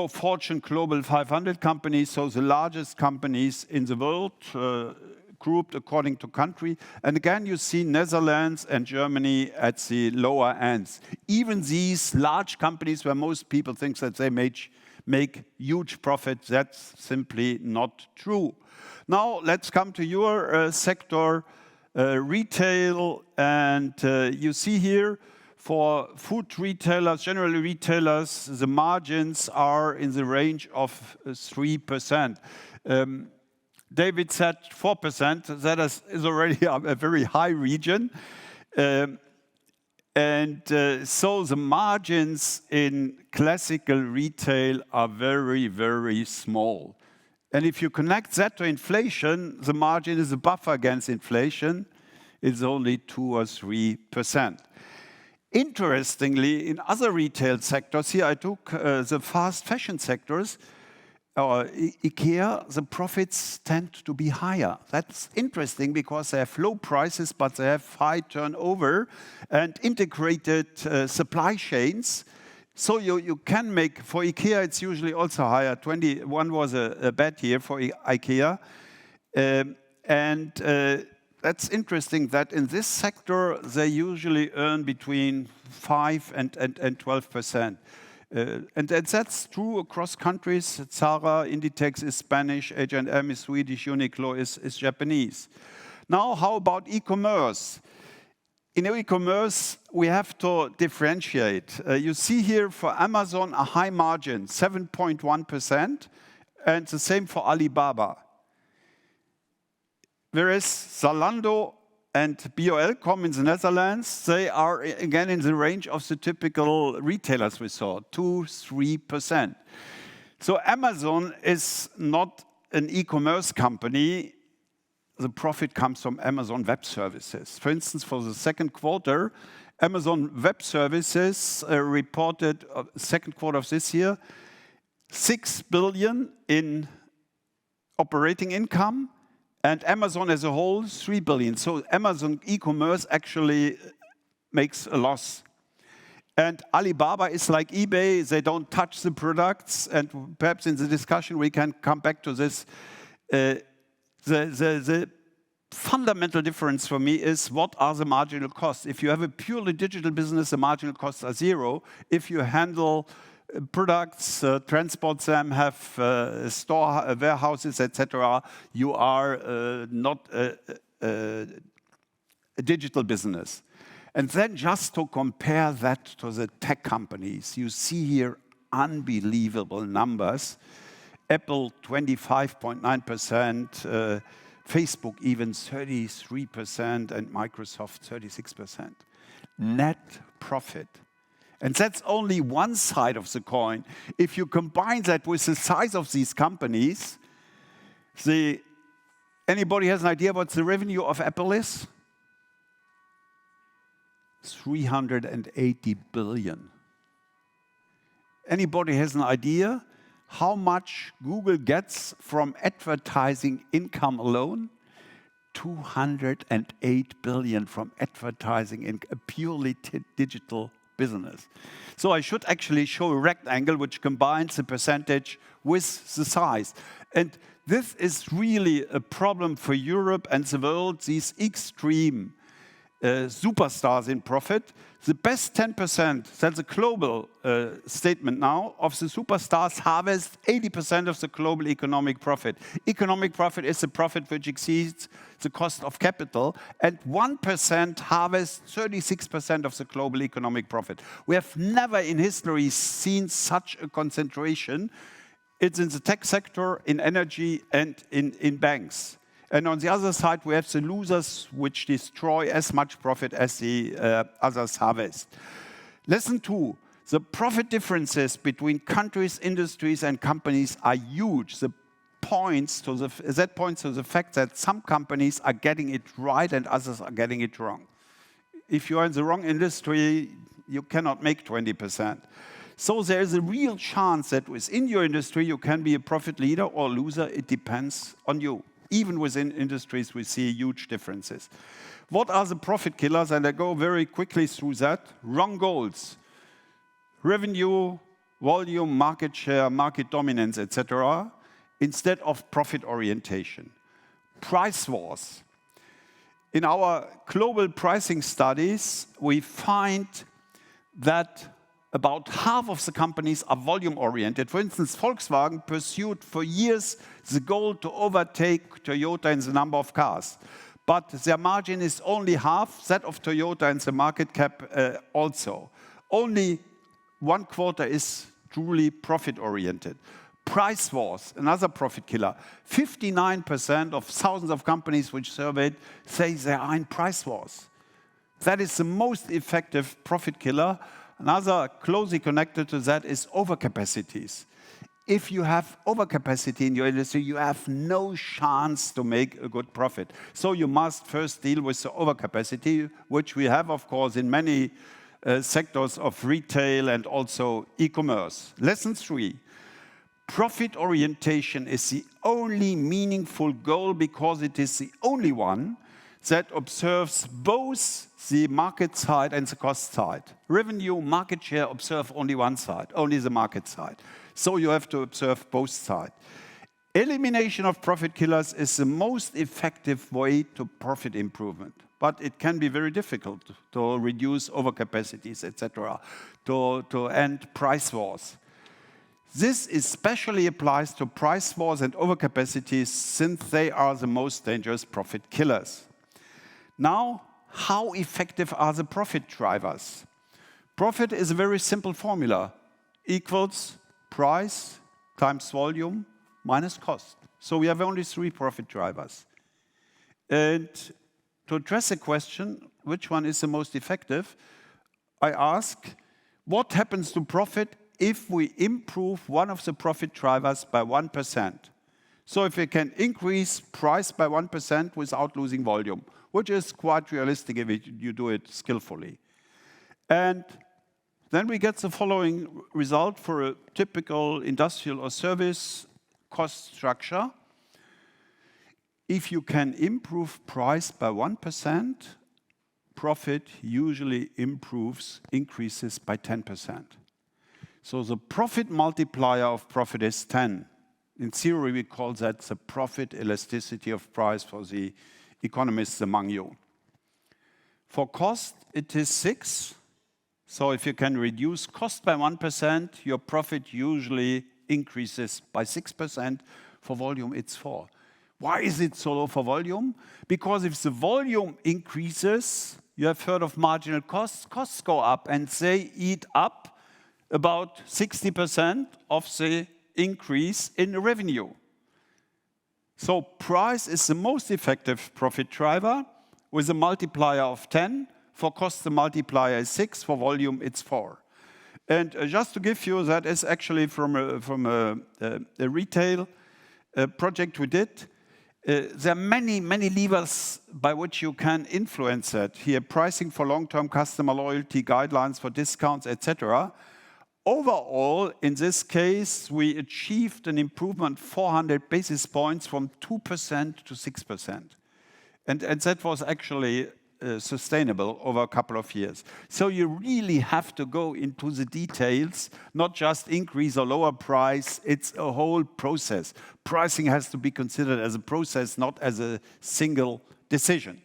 [SPEAKER 8] Fortune Global 500 companies, so the largest companies in the world, grouped according to country. And again, you see Netherlands and Germany at the lower ends. Even these large companies where most people think that they make huge profits, that's simply not true. Now, let's come to your sector, retail. And you see here, for food retailers, generally retailers, the margins are in the range of 3%. David said 4%. That is already a very high region. So the margins in classical retail are very, very small. And if you connect that to inflation, the margin is a buffer against inflation. It's only 2 or 3%. Interestingly, in other retail sectors, here I took the fast fashion sectors, IKEA, the profits tend to be higher. That's interesting because they have low prices, but they have high turnover and integrated supply chains. So you can make, for IKEA, it's usually also higher. 21 was a bad year for IKEA. That's interesting that in this sector, they usually earn between 5 and 12%. And that's true across countries. Zara, Inditex is Spanish, H&M is Swedish, Uniqlo is Japanese. Now, how about e-commerce? In e-commerce, we have to differentiate. You see here for Amazon a high margin, 7.1%, and the same for Alibaba. Whereas Zalando and bol.com in the Netherlands, they are again in the range of the typical retailers we saw, 2-3%. So Amazon is not an e-commerce company. The profit comes from Amazon Web Services. For instance, for the second quarter, Amazon Web Services reported second quarter of this year, 6 billion in operating income, and Amazon as a whole, 3 billion. So Amazon e-commerce actually makes a loss. And Alibaba is like eBay. They don't touch the products. And perhaps in the discussion, we can come back to this. The fundamental difference for me is what are the marginal costs? If you have a purely digital business, the marginal costs are zero. If you handle products, transport them, have store warehouses, etc., you are not a digital business. And then just to compare that to the tech companies, you see here unbelievable numbers. Apple 25.9%, Facebook even 33%, and Microsoft 36%. Net profit. And that's only one side of the coin. If you combine that with the size of these companies, anybody has an idea what the revenue of Apple is? 380 billion. Anybody has an idea how much Google gets from advertising income alone? 208 billion from advertising in a purely digital business. So I should actually show a rectangle which combines the percentage with the size. And this is really a problem for Europe and the world, these extreme superstars in profit. The best 10%, that's a global statement now, of the superstars harvest 80% of the global economic profit. Economic profit is the profit which exceeds the cost of capital, and 1% harvests 36% of the global economic profit. We have never in history seen such a concentration. It's in the tech sector, in energy, and in banks. And on the other side, we have the losers, which destroy as much profit as the others harvest. Lesson 2, the profit differences between countries, industries, and companies are huge. The points to the fact that some companies are getting it right and others are getting it wrong. If you are in the wrong industry, you cannot make 20%. So there is a real chance that within your industry you can be a profit leader or loser. It depends on you. Even within industries, we see huge differences. What are the profit killers? And I go very quickly through that. Wrong goals. Revenue, volume, market share, market dominance, etc., instead of profit orientation. Price wars. In our global pricing studies, we find that about half of the companies are volume-oriented. For instance, Volkswagen pursued for years the goal to overtake Toyota in the number of cars. But their margin is only half that of Toyota and the market cap also. Only 1/4 is truly profit-oriented. Price wars, another profit killer. 59% of thousands of companies which surveyed say they are in price wars. That is the most effective profit killer. Another closely connected to that is overcapacities. If you have overcapacity in your industry, you have no chance to make a good profit. So you must first deal with the overcapacity, which we have, of course, in many sectors of retail and also e-commerce. Lesson 3. Profit orientation is the only meaningful goal because it is the only one that observes both the market side and the cost side. Revenue, market share observe only one side, only the market side. So you have to observe both sides. Elimination of profit killers is the most effective way to profit improvement. But it can be very difficult to reduce overcapacities, etc., to end price wars. This especially applies to price wars and overcapacities since they are the most dangerous profit killers. Now, how effective are the profit drivers? Profit is a very simple formula. Equals price times volume minus cost. So we have only 3 profit drivers. And to address the question, which one is the most effective, I ask, what happens to profit if we improve one of the profit drivers by 1%? So if we can increase price by 1% without losing volume, which is quite realistic if you do it skillfully. And then we get the following result for a typical industrial or service cost structure. If you can improve price by 1%, profit usually increases by 10%. So the profit multiplier of profit is 10. In theory, we call that the profit elasticity of price for the economists among you. For cost, it is 6. So if you can reduce cost by 1%, your profit usually increases by 6%. For volume, it's 4. Why is it so low for volume? Because if the volume increases, you have heard of marginal costs. Costs go up and they eat up about 60% of the increase in revenue. So price is the most effective profit driver with a multiplier of 10. For cost, the multiplier is 6. For volume, it's 4. And just to give you, that is actually from a retail project we did. There are many levers by which you can influence that. Here, pricing for long-term customer loyalty, guidelines for discounts, etc. Overall, in this case, we achieved an improvement 400 basis points from 2% to 6%. And that was actually sustainable over a couple of years. So you really have to go into the details, not just increase or lower price. It's a whole process. Pricing has to be considered as a process, not as a single decision.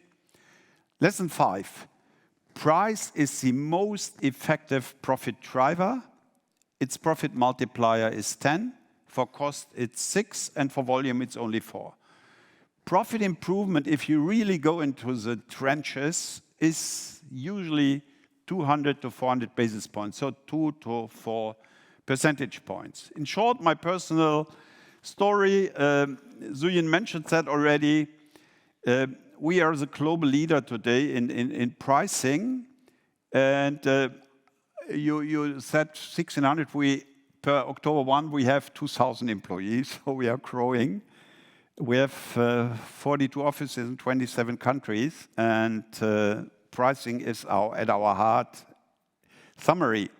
[SPEAKER 8] Lesson 5. Price is the most effective profit driver. Its profit multiplier is 10. For cost, it's 6. And for volume, it's only 4. Profit improvement, if you really go into the trenches, is usually 200 to 400 basis points, so 2 to 4 percentage points. In short, my personal story, Zuyin mentioned that already. We are the global leader today in pricing, and you said 1,600. Per October 1, we have 2,000 employees, so we are growing. We have 42 offices in 27 countries, and pricing is at our heart. Summary: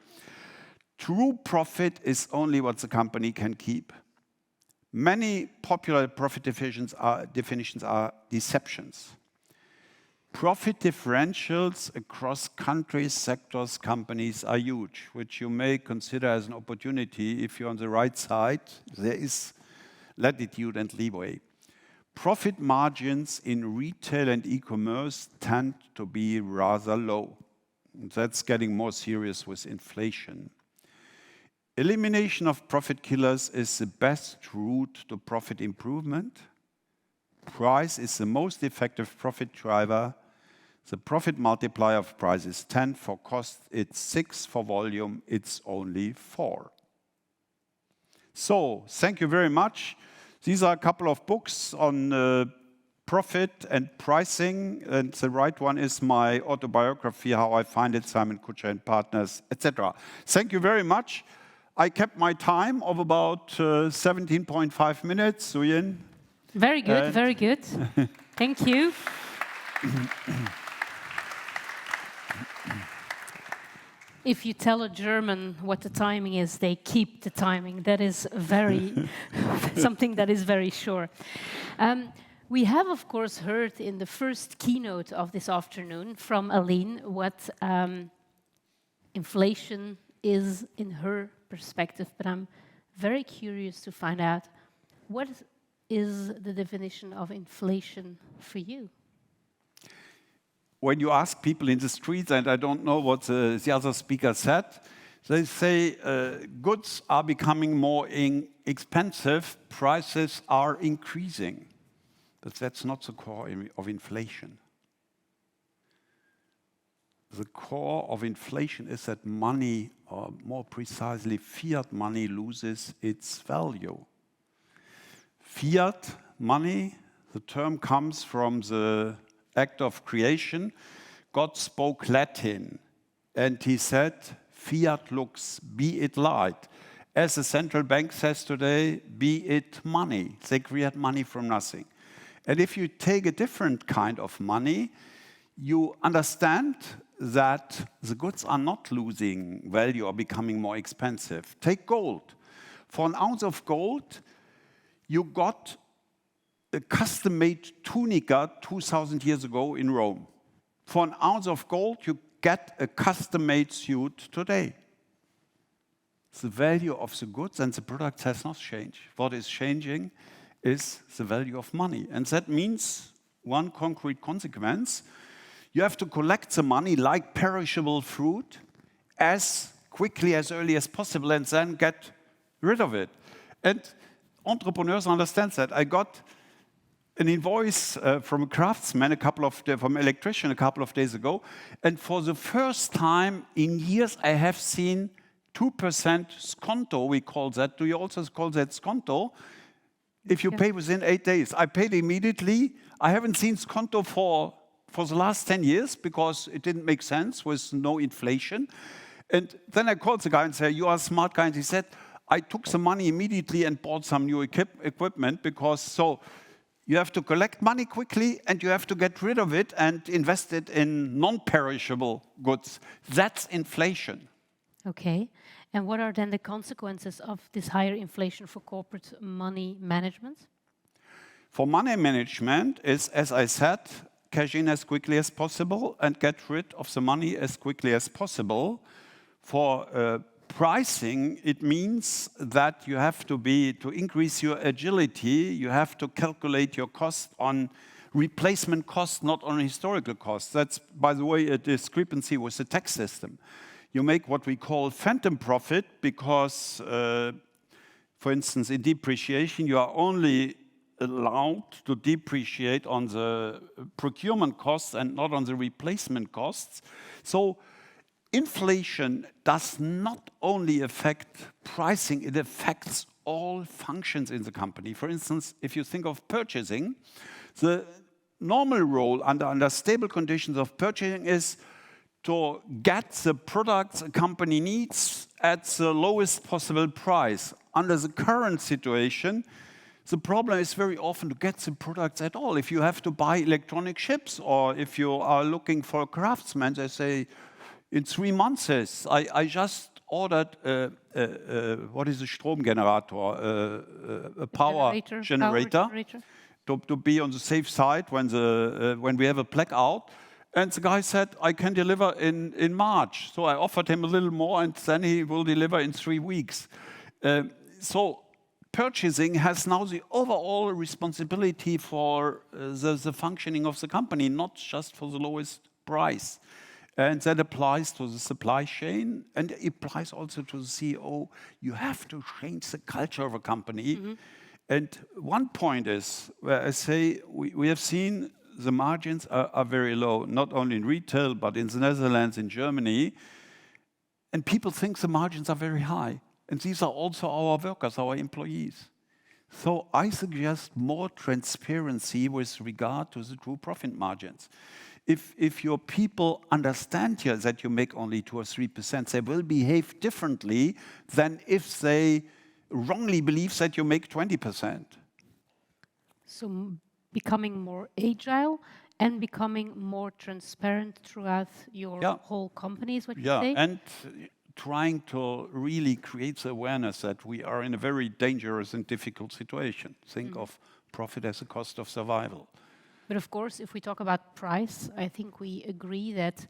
[SPEAKER 8] true profit is only what the company can keep. Many popular profit definitions are deceptions. Profit differentials across countries, sectors, companies are huge, which you may consider as an opportunity if you're on the right side. There is latitude and leeway. Profit margins in retail and e-commerce tend to be rather low. That's getting more serious with inflation. Elimination of profit killers is the best route to profit improvement. Price is the most effective profit driver. The profit multiplier of price is 10 for cost, it's 6 for volume, it's only 4. So, thank you very much. These are a couple of books on profit and pricing, and the right one is my autobiography, How I Find It, Simon Kucher and Partners, etc. Thank you very much. I kept my time of about 17.5 minutes, Suyin.
[SPEAKER 1] Very good, very good. Thank you. If you tell a German what the timing is, they keep the timing. That is very something that is very sure. We have, of course, heard in the first keynote of this afternoon from Aline what inflation is in her perspective, but I'm very curious to find out what is the definition of inflation for you?
[SPEAKER 8] When you ask people in the streets, and I don't know what the other speaker said, they say goods are becoming more expensive, prices are increasing. But that's not the core of inflation. The core of inflation is that money, or more precisely fiat money, loses its value. Fiat money, the term comes from the act of creation. God spoke Latin, and he said, fiat lux, be it light. As the central bank says today, be it money. They create money from nothing. And if you take a different kind of money, you understand that the goods are not losing value or becoming more expensive. Take gold. For an ounce of gold, you got a custom-made tunica 2,000 years ago in Rome. For an ounce of gold, you get a custom-made suit today. The value of the goods and the products has not changed. What is changing is the value of money. And that means one concrete consequence. You have to collect the money like perishable fruit as quickly, as early as possible, and then get rid of it. And entrepreneurs understand that. I got an invoice from a craftsman, from an electrician a couple of days ago, and for the first time in years, I have seen 2% sconto, we call that. Do you also call that sconto? If you pay within 8 days. I paid immediately. I haven't seen sconto for the last 10 years because it didn't make sense with no inflation. And then I called the guy and said, you are a smart guy. And he said, I took the money immediately and bought some new equipment because so you have to collect money quickly and you have to get rid of it and invest it in non-perishable goods. That's inflation.
[SPEAKER 1] Okay. And what are then the consequences of this higher inflation for corporate money management?
[SPEAKER 8] For money management is, as I said, cash in as quickly as possible and get rid of the money as quickly as possible. For pricing, it means that you have to increase your agility, you have to calculate your cost on replacement cost, not on historical cost. That's, by the way, a discrepancy with the tax system. You make what we call phantom profit because, for instance, in depreciation, you are only allowed to depreciate on the procurement costs and not on the replacement costs. So inflation does not only affect pricing, it affects all functions in the company. For instance, if you think of purchasing, the normal role under stable conditions of purchasing is to get the products a company needs at the lowest possible price. Under the current situation, The problem is very often to get the products at all. If you have to buy electronic chips or if you are looking for a craftsman, they say, in 3 months, I just ordered what is a Stromgenerator, a power generator. To be on the safe side when we have a blackout. And the guy said, I can deliver in March. So I offered him a little more, and then he will deliver in 3 weeks. So purchasing has now the overall responsibility for the functioning of the company, not just for the lowest price. And that applies to the supply chain, and it applies also to the CEO. You have to change the culture of a company. And one point is where I say we have seen the margins are very low, not only in retail, but in the Netherlands, in Germany. And people think the margins are very high. And these are also our workers, our employees. So I suggest more transparency with regard to the true profit margins. If your people understand here that you make only 2 or 3%, they will behave differently than if they wrongly believe that you make 20%.
[SPEAKER 1] So becoming more agile and becoming more transparent throughout your whole company is what you say?
[SPEAKER 8] And trying to really create the awareness that we are in a very dangerous and difficult situation. Think of profit as a cost of survival.
[SPEAKER 1] But of course, if we talk about price, I think we agree that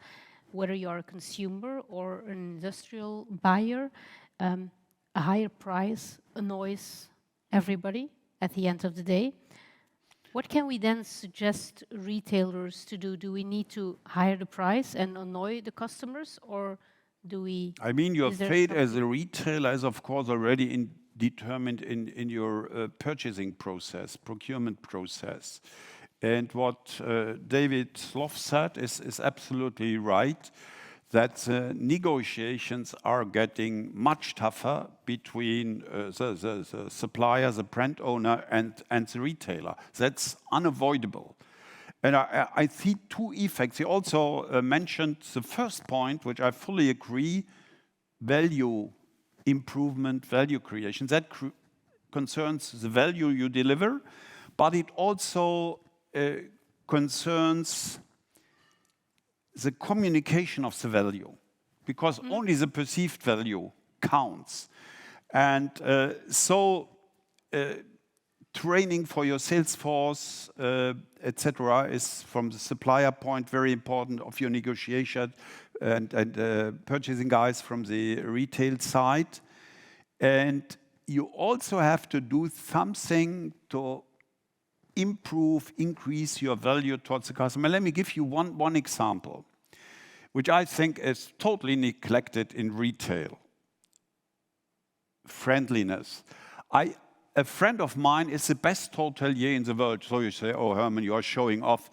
[SPEAKER 1] whether you are a consumer or an industrial buyer, a higher price annoys everybody at the end of the day. What can we then suggest retailers to do? Do we need to higher the price and annoy the customers, or do we?
[SPEAKER 8] I mean, your fate as a retailer is, of course, already determined in your purchasing process, procurement process. And what David Sloff said is absolutely right, that negotiations are getting much tougher between the supplier, the brand owner, and the retailer. That's unavoidable. And I see 2 effects. He also mentioned the first point, which I fully agree, value improvement, value creation. That concerns the value you deliver, but it also concerns the communication of the value, because only the perceived value counts. And training for your sales force, etc., is from the supplier point very important of your negotiation and purchasing guys from the retail side. And you also have to do something to increase your value towards the customer. Let me give you one example, which I think is totally neglected in retail. Friendliness. A friend of mine is the best hotelier in the world. So you say, oh, Hermann, you are showing off.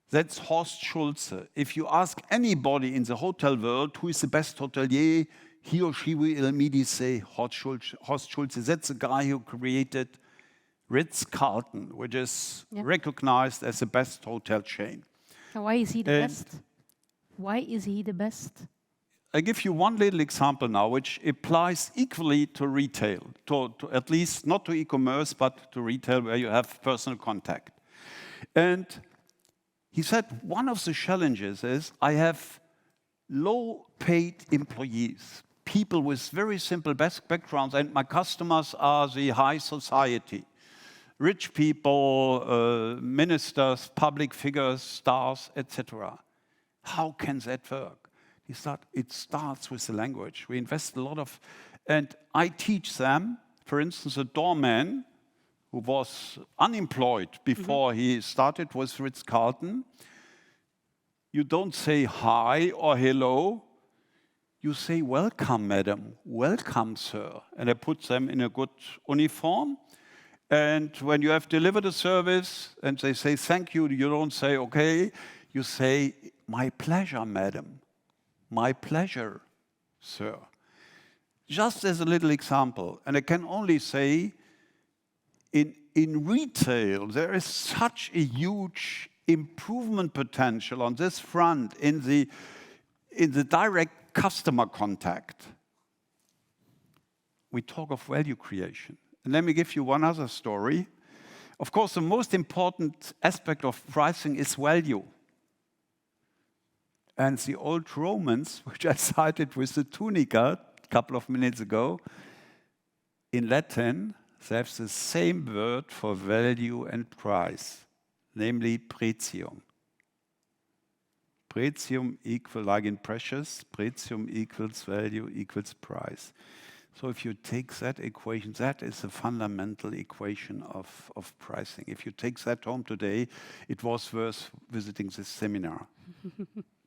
[SPEAKER 8] That's Horst Schulze. If you ask anybody in the hotel world who is the best hotelier, he or she will immediately say Horst Schulze. That's the guy who created Ritz-Carlton, which is recognized as the best hotel chain.
[SPEAKER 1] And why is he the best? Why is he the best?
[SPEAKER 8] I give you one little example now, which applies equally to retail, to at least not to e-commerce, but to retail where you have personal contact. And he said one of the challenges is I have low-paid employees, people with very simple backgrounds, and my customers are the high society. Rich people, ministers, public figures, stars, etc. How can that work? He said, it starts with the language. We invest a lot of, and I teach them, for instance, a doorman who was unemployed before he started with Ritz-Carlton. You don't say hi or hello. You say, welcome, madam, welcome, sir. And I put them in a good uniform. And when you have delivered a service and they say thank you, you don't say okay, you say my pleasure, madam, my pleasure, sir. Just as a little example, and I can only say in retail there is such a huge improvement potential on this front in the direct customer contact. We talk of value creation. And let me give you one other story. Of course, the most important aspect of pricing is value. And the old Romans, which I cited with the tunica a couple of minutes ago, in Latin, they have the same word for value and price, namely pretium. Pretium equal, like in precious, pretium equals value equals price. So if you take that equation, that is a fundamental equation of pricing. If you take that home today, it was worth visiting this seminar.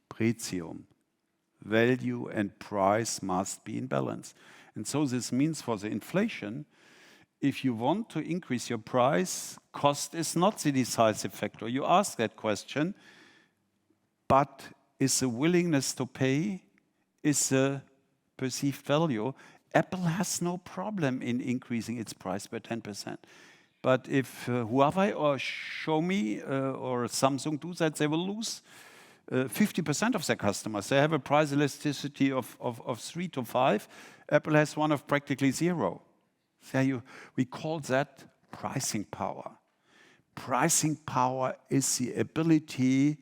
[SPEAKER 8] Pretium, value and price must be in balance. And so this means for the inflation, if you want to increase your price, cost is not the decisive factor. You ask that question, but is the willingness to pay, is the perceived value? Apple has no problem in increasing its price by 10%. But if Huawei or Xiaomi or Samsung do that, they will lose 50% of their customers. They have a price elasticity of 3 to 5. Apple has one of practically 0. So we call that pricing power. Pricing power is the ability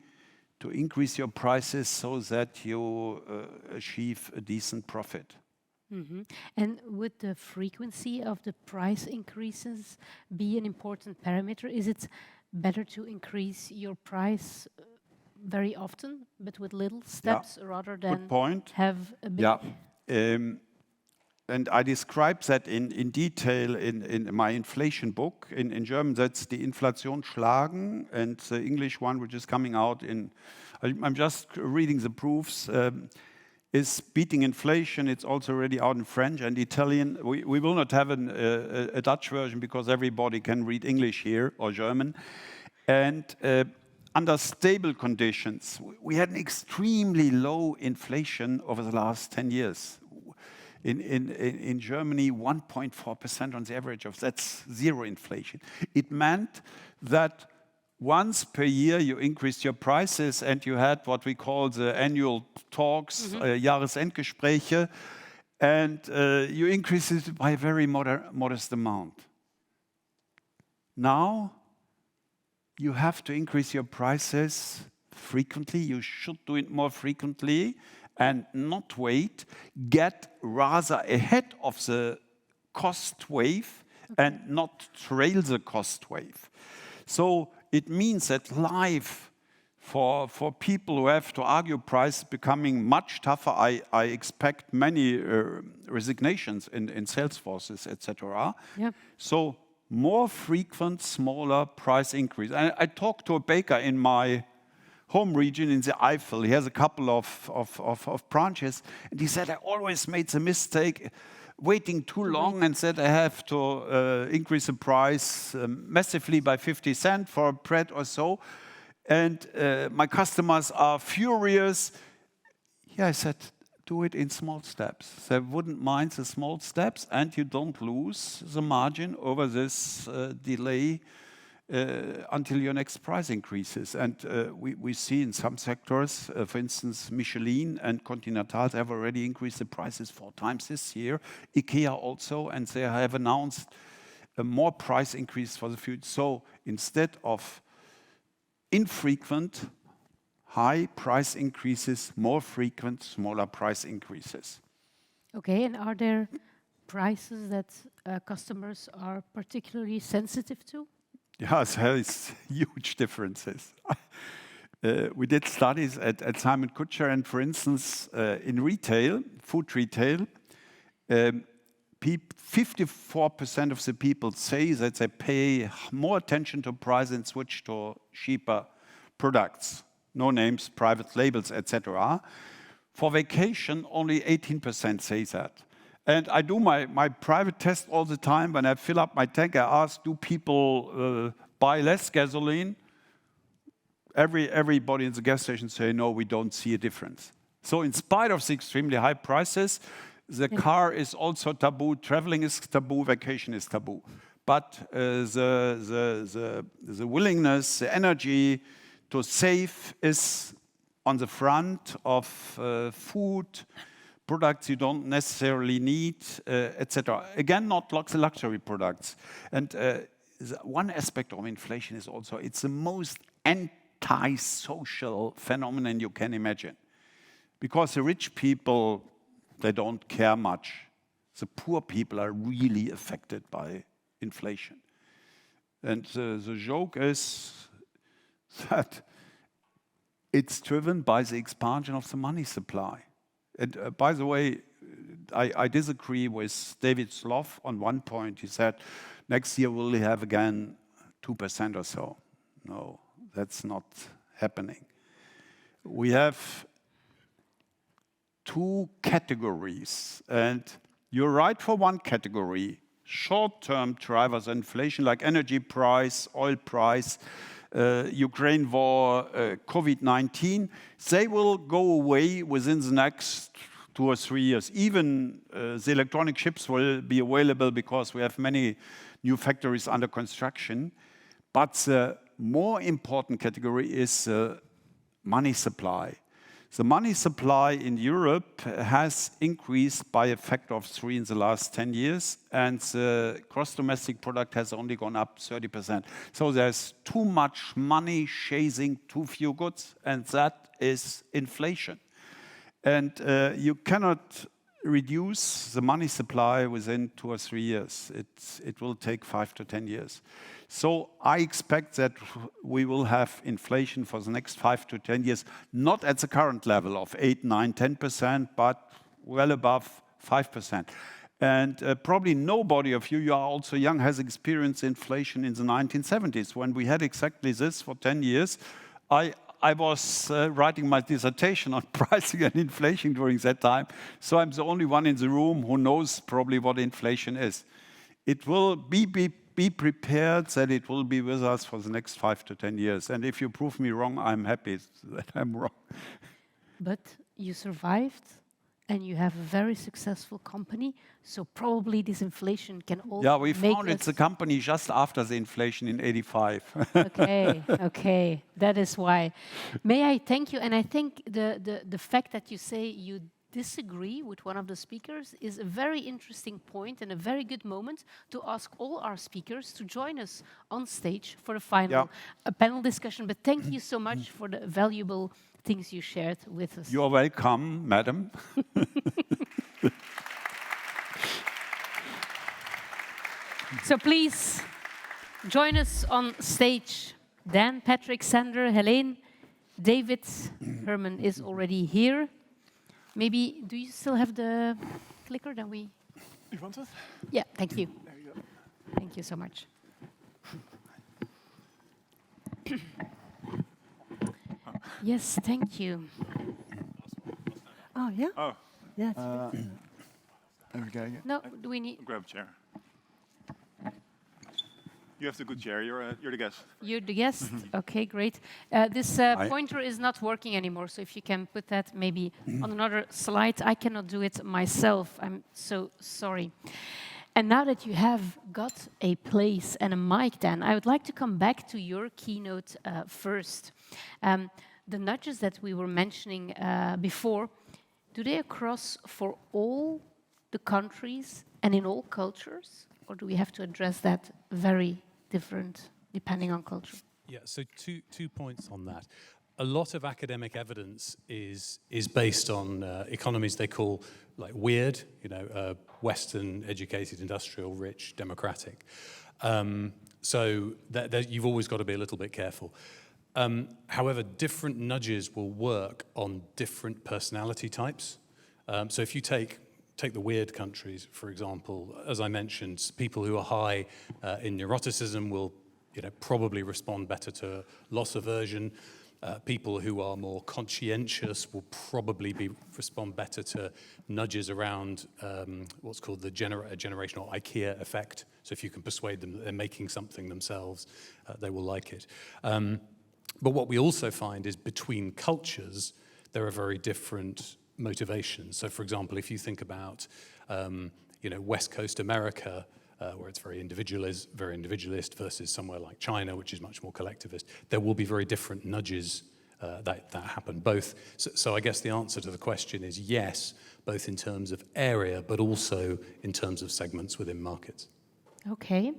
[SPEAKER 8] to increase your prices so that you achieve a decent profit.
[SPEAKER 1] And would the frequency of the price increases be an important parameter? Is it better to increase your price very often, but with little steps, rather than have a big...
[SPEAKER 8] And I describe that in detail in my inflation book. In German, that's die Inflation schlagen, and the English one, which is coming out I'm just reading the proofs, is beating inflation. It's also already out in French and Italian. We will not have a Dutch version because everybody can read English here or German. And under stable conditions, we had an extremely low inflation over the last 10 years. In Germany, 1.4% on the average of that's zero inflation. It meant that once per year you increased your prices and you had what we call the annual talks, Jahresendgespräche, and you increased it by a very modest amount. Now you have to increase your prices frequently. You should do it more frequently and not wait, get rather ahead of the cost wave and not trail the cost wave. So it means that life for people who have to argue price becoming much tougher. I expect many resignations in sales forces, etc. So more frequent, smaller price increase. I talked to a baker in my home region in the Eifel. He has a couple of branches, and he said, I always made the mistake waiting too long and said I have to increase the price massively by 50 cents for bread or so. And my customers are furious. Yeah, I said, do it in small steps. They wouldn't mind the small steps, and you don't lose the margin over this delay until your next price increases. And we see in some sectors, for instance, Michelin and Continental have already increased the prices 4 times this year. IKEA also, and they have announced a more price increase for the future. So instead of infrequent high price increases, more frequent, smaller price increases.
[SPEAKER 1] Okay, and are there prices that customers are particularly sensitive to?
[SPEAKER 8] Yes, there is huge differences. We did studies at Simon Kucher, and for instance, in retail, food retail, 54% of the people say that they pay more attention to price and switch to cheaper products, no names, private labels, etc. For vacation, only 18% say that. And I do my private test all the time. When I fill up my tank, I ask, do people buy less gasoline? Everybody in the gas station say, no, we don't see a difference. So in spite of the extremely high prices, the car is also taboo, traveling is taboo, vacation is taboo. But the willingness, the energy to save is on the front of food, products you don't necessarily need, etc. Again, not luxury products. And one aspect of inflation is also it's the most anti-social phenomenon you can imagine. Because the rich people, they don't care much. The poor people are really affected by inflation. And the joke is that it's driven by the expansion of the money supply. And by the way, I disagree with David Sloff on one point. He said, next year we'll have again 2% or so. No, that's not happening. We have two categories, and you're right for one category, short-term drivers of inflation like energy price, oil price, Ukraine war, COVID-19, they will go away within the next 2 or 3 years. Even the electronic chips will be available because we have many new factories under construction. But the more important category is money supply. The money supply in Europe has increased by a factor of 3 in the last 10 years, and the gross domestic product has only gone up 30%. So there's too much money chasing too few goods, and that is inflation. And you cannot reduce the money supply within 2 or 3 years. It will take 5 to 10 years. So I expect that we will have inflation for the next 5 to 10 years, not at the current level of 8, 9, 10%, but well above 5%. And probably nobody of you, you are also young, has experienced inflation in the 1970s. When we had exactly this for 10 years, I was writing my dissertation on pricing and inflation during that time. So I'm the only one in the room who knows probably what inflation is. It will be prepared that it will be with us for the next 5 to 10 years. And if you prove me wrong, I'm happy that I'm wrong.
[SPEAKER 1] But you survived and you have a very successful company, so probably this inflation can also
[SPEAKER 8] Yeah, we founded the company just after the inflation in '85.
[SPEAKER 1] Okay, that is why. May I thank you? And I think the fact that you say you disagree with one of the speakers is a very interesting point and a very good moment to ask all our speakers to join us on stage for the final panel discussion. But thank you so much for the valuable things you shared with us.
[SPEAKER 8] You're welcome, madam.
[SPEAKER 1] So please join us on stage. Dan, Patrick, Sander, Heleen, David, Hermann is already here. Maybe, do you still have the clicker? Then we...
[SPEAKER 2] You want it?
[SPEAKER 1] Yeah, thank you.
[SPEAKER 2] There you go.
[SPEAKER 1] Thank you so much. Yes, thank you.
[SPEAKER 3] Oh, yeah?
[SPEAKER 2] Oh,
[SPEAKER 3] Yeah.
[SPEAKER 7] Okay.
[SPEAKER 1] No, do we need...
[SPEAKER 2] grab a chair. You have the good chair. You're the guest.
[SPEAKER 1] You're the guest? Okay, great. This pointer is not working anymore, so if you can put that maybe on another slide. I cannot do it myself. I'm so sorry. And now that you have got a place and a mic, Dan, I would like to come back to your keynote first. The nudges that we were mentioning before, do they cross for all the countries and in all cultures? Or do we have to address that very different depending on culture?
[SPEAKER 4] Yeah, so two points on that. A lot of academic evidence is based on economies they call like weird, Western, educated, industrial, rich, democratic. So you've always got to be a little bit careful. However, different nudges will work on different personality types. So if you take the weird countries, for example, as I mentioned, people who are high in neuroticism will probably respond better to loss aversion. People who are more conscientious will probably respond better to nudges around what's called the generational IKEA effect. So if you can persuade them that they're making something themselves, they will like it. But what we also find is between cultures, there are very different motivations. So for example, if you think about West Coast America, where it's very individualist versus somewhere like China, which is much more collectivist, there will be very different nudges that happen. Both. So I guess the answer to the question is yes, both in terms of area, but also in terms of segments within markets.
[SPEAKER 1] Okay.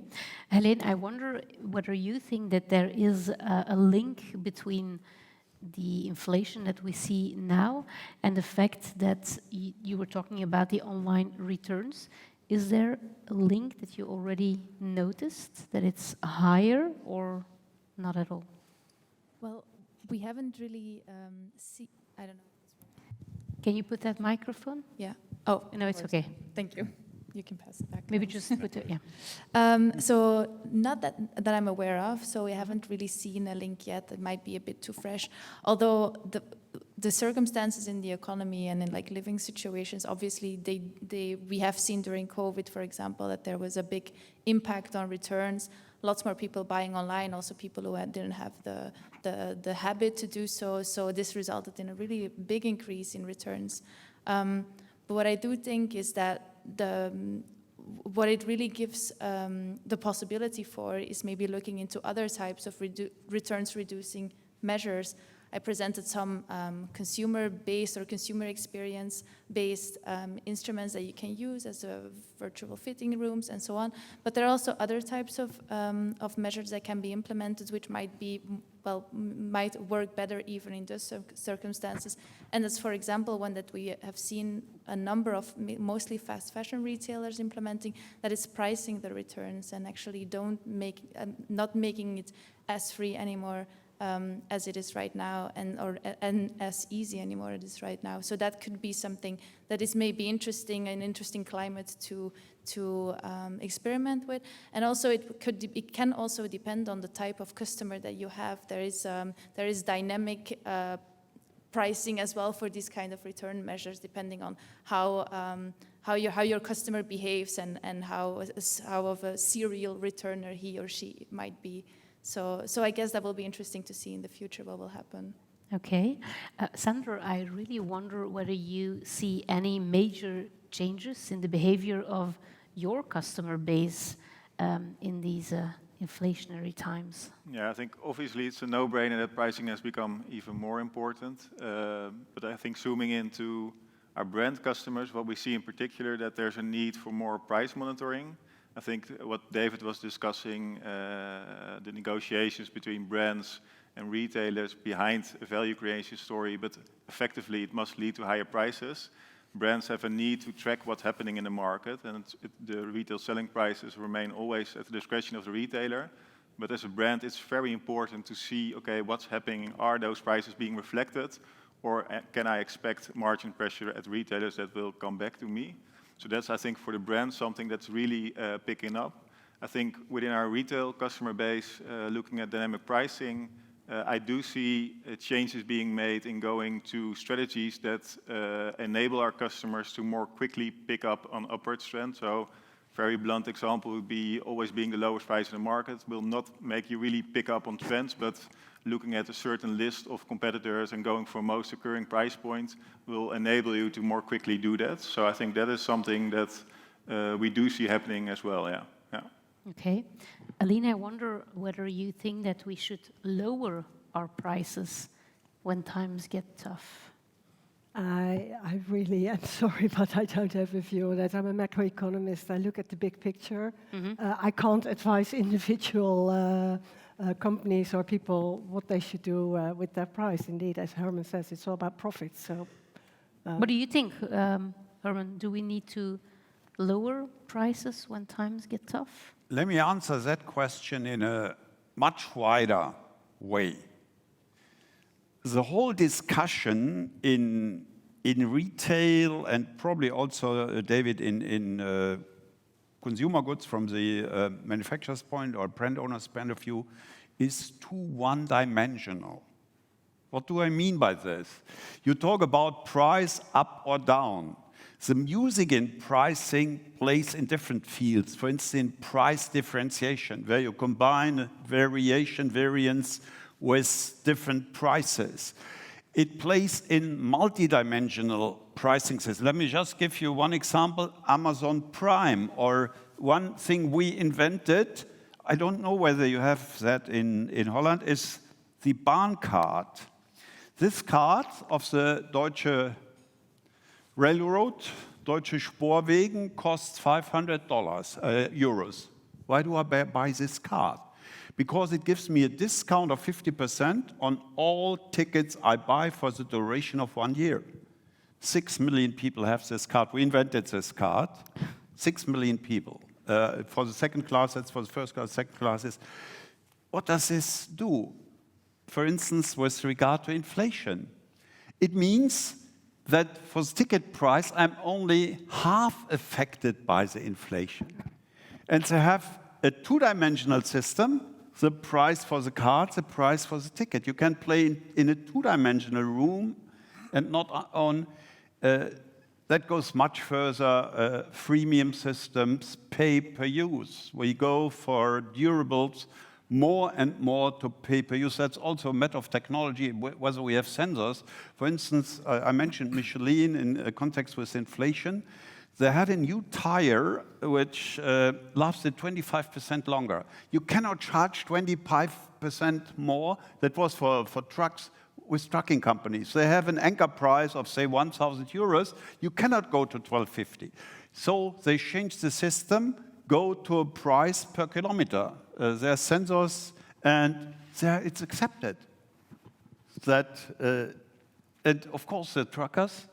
[SPEAKER 1] Heleen, I wonder whether you think that there is a link between the inflation that we see now and the fact that you were talking about the online returns. Is there a link that you already noticed, that it's higher or not at all?
[SPEAKER 6] Well, we haven't really seen, I don't know.
[SPEAKER 1] Can you put that microphone?
[SPEAKER 6] Yeah. Oh,
[SPEAKER 1] No, it's okay.
[SPEAKER 6] Thank you. You can pass it back.
[SPEAKER 1] Maybe just put it, yeah.
[SPEAKER 6] So not that I'm aware of, so we haven't really seen a link yet. It might be a bit too fresh. Although the circumstances in the economy and in like living situations, obviously we have seen during COVID, for example, that there was a big impact on returns. Lots more people buying online, also people who didn't have the habit to do so. So this resulted in a really big increase in returns. But what I do think is that what it really gives the possibility for is maybe looking into other types of returns reducing measures. I presented some consumer-based or consumer experience-based instruments that you can use as virtual fitting rooms and so on. But there are also other types of measures that can be implemented, which might work better even in those circumstances. And that's, for example, one that we have seen a number of mostly fast fashion retailers implementing, that is pricing the returns and actually not making it as free anymore as it is right now, and as easy anymore as it is right now. So that could be something that is maybe interesting, an interesting climate to experiment with. And also it can also depend on the type of customer that you have. There is dynamic pricing as well for these kind of return measures, depending on how your customer behaves and how of a serial returner he or she might be. So I guess that will be interesting to see in the future what will happen.
[SPEAKER 1] Okay. Sandra, I really wonder whether you see any major changes in the behavior of your customer base in these inflationary times.
[SPEAKER 2] Yeah, I think obviously it's a no-brainer that pricing has become even more important. But I think zooming into our brand customers, what we see in particular, that there's a need for more price monitoring. I think what David was discussing, the negotiations between brands and retailers behind a value creation story, but effectively it must lead to higher prices. Brands have a need to track what's happening in the market, and the retail selling prices remain always at the discretion of the retailer. But as a brand, it's very important to see, okay, what's happening? Are those prices being reflected? Or can I expect margin pressure at retailers that will come back to me? So that's, I think, for the brand, something that's really picking up. I think within our retail customer base, looking at dynamic pricing, I do see changes being made in going to strategies that enable our customers to more quickly pick up on upward trend. So very blunt example would be always being the lowest price in the market will not make you really pick up on trends, but looking at a certain list of competitors and going for most occurring price points will enable you to more quickly do that. So I think that is something that we do see happening as well, yeah.
[SPEAKER 1] Okay. Aline, I wonder whether you think that we should lower our prices when times get tough.
[SPEAKER 3] I really am sorry, but I don't have a view on that. I'm a macroeconomist. I look at the big picture. I can't advise individual companies or people what they should do with their price. Indeed, as Hermann says, it's all about profits. So,
[SPEAKER 1] what do you think, Hermann? Do we need to lower prices when times get tough?
[SPEAKER 8] Let me answer that question in a much wider way. The whole discussion in retail and probably also, David, in consumer goods from the manufacturer's point or brand owner's point of view is too one-dimensional. What do I mean by this? You talk about price up or down. The music in pricing plays in different fields. For instance, price differentiation, where you combine variance with different prices. It plays in multidimensional pricing systems. Let me just give you one example, Amazon Prime, or one thing we invented, I don't know whether you have that in Holland, is the barn card. This card of the Deutsche Railroad, Deutsche Sporwegen, costs $500 euros. Why do I buy this card? Because it gives me a discount of 50% on all tickets I buy for the duration of 1 year. 6 million people have this card. We invented this card. 6 million people. For the second class, that's for the first class, second classes. What does this do? For instance, with regard to inflation. It means that for the ticket price, I'm only half affected by the inflation. And to have a two-dimensional system, the price for the card, the price for the ticket. You can play in a two-dimensional room and not on, that goes much further, freemium systems, pay per use. We go for durables more and more to pay per use. That's also a matter of technology, whether we have sensors. For instance, I mentioned Michelin in a context with inflation. They had a new tire which lasted 25% longer. You cannot charge 25% more. That was for trucks with trucking companies. They have an anchor price of, say, 1,000 euros. You cannot go to 1,250. So they changed the system, go to a price per kilometer. There are sensors, and it's accepted. That, and of course, the truckers,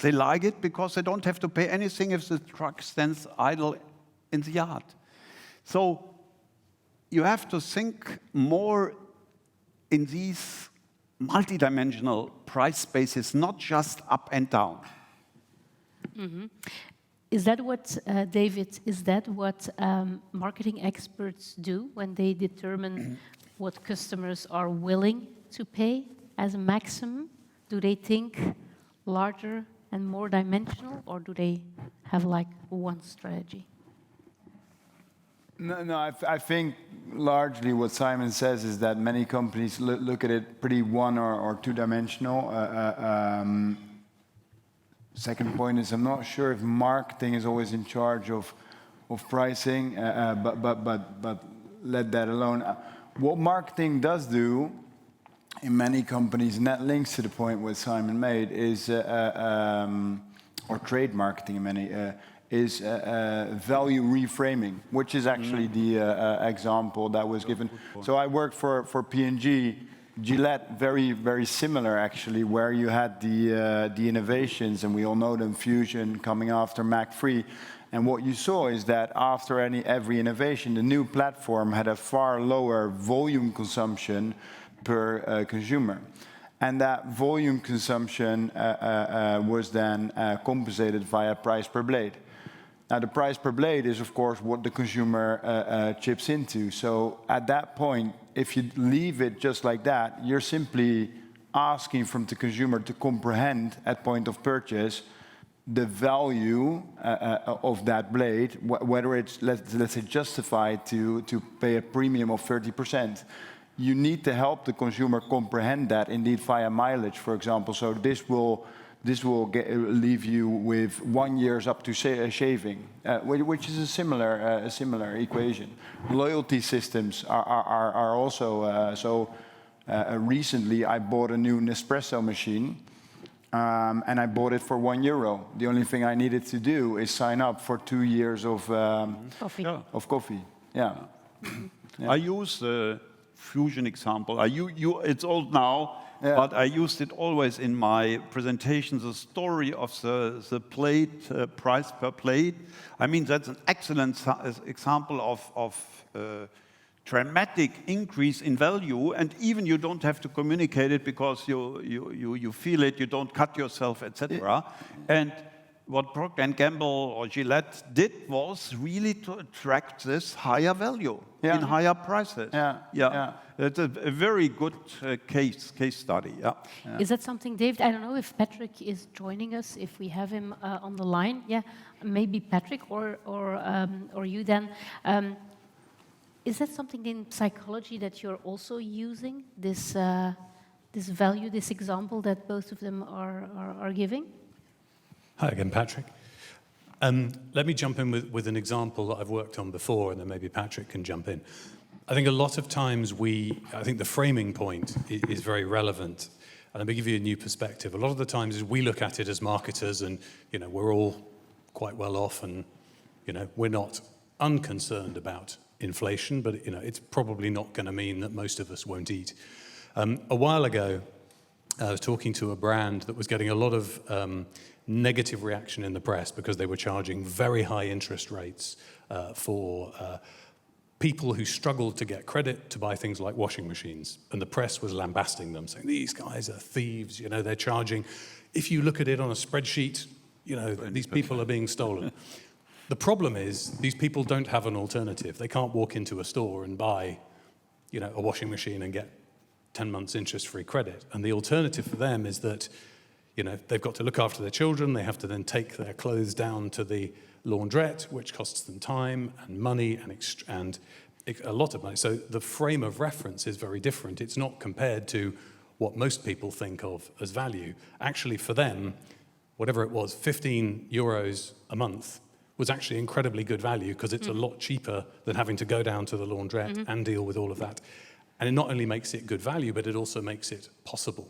[SPEAKER 8] they like it because they don't have to pay anything if the truck stands idle in the yard. So you have to think more in these multidimensional price spaces, not just up and down.
[SPEAKER 1] Mm-hmm. Is that what, David, is that what marketing experts do when they determine what customers are willing to pay as a maximum? Do they think larger and more dimensional, or do they have like one strategy?
[SPEAKER 7] No, I think largely what Simon says is that many companies look at it pretty one or two-dimensional. Second point is I'm not sure if marketing is always in charge of pricing, but let that alone. What marketing does do in many companies, and that links to the point what Simon made, is or trade marketing in many is value reframing, which is actually the example that was given. So I worked for P&G. Gillette, very, very similar actually, where you had the innovations, and we all know them, Fusion coming after Mac-Free. And what you saw is that after every innovation, the new platform had a far lower volume consumption per consumer. And that volume consumption was then compensated via price per blade. Now, the price per blade is, of course, what the consumer chips into. So at that point, if you leave it just like that, you're simply asking from the consumer to comprehend at point of purchase the value of that blade, whether it's, let's say, justified to pay a premium of 30%. You need to help the consumer comprehend that, indeed, via mileage, for example. So this will leave you with 1 year's up to shaving, which is a similar equation. Loyalty systems are also recently I bought a new Nespresso machine, and I bought it for €1. The only thing I needed to do is sign up for 2 years of coffee. Yeah.
[SPEAKER 8] Yeah. I use the Fusion example. It's old now. Yeah. But I used it always in my presentations, the story of the plate, price per plate. I mean, that's an excellent example of dramatic increase in value, and even you don't have to communicate it because you feel it, you don't cut yourself, etc. Yeah. And what Procter & Gamble or Gillette did was really to attract this higher value in higher prices. Yeah. It's a very good case study. Yeah.
[SPEAKER 1] Is that something, David? I don't know if Patrick is joining us, if we have him on the line. Yeah, maybe Patrick or you then. Is that something in psychology that you're also using, this value, this example that both of them are giving?
[SPEAKER 4] Hi again, Patrick. Let me jump in with an example that I've worked on before, and then maybe Patrick can jump in. I think a lot of times I think the framing point is very relevant. And let me give you a new perspective. A lot of the times we look at it as marketers and, we're all quite well off and, we're not unconcerned about inflation, but, it's probably not going to mean that most of us won't eat. A while ago, I was talking to a brand that was getting a lot of negative reaction in the press because they were charging very high interest rates for people who struggled to get credit to buy things like washing machines. And the press was lambasting them, saying, these guys are thieves, they're charging. If you look at it on a spreadsheet, these people are being stolen. The problem is these people don't have an alternative. They can't walk into a store and buy, a washing machine and get 10 months interest-free credit. And the alternative for them is that, they've got to look after their children. They have to then take their clothes down to the laundrette, which costs them time and money and a lot of money. So the frame of reference is very different. It's not compared to what most people think of as value. Actually, for them, whatever it was, 15 euros a month was actually incredibly good value because it's a lot cheaper than having to go down to the laundrette and deal with all of that. And it not only makes it good value, but it also makes it possible.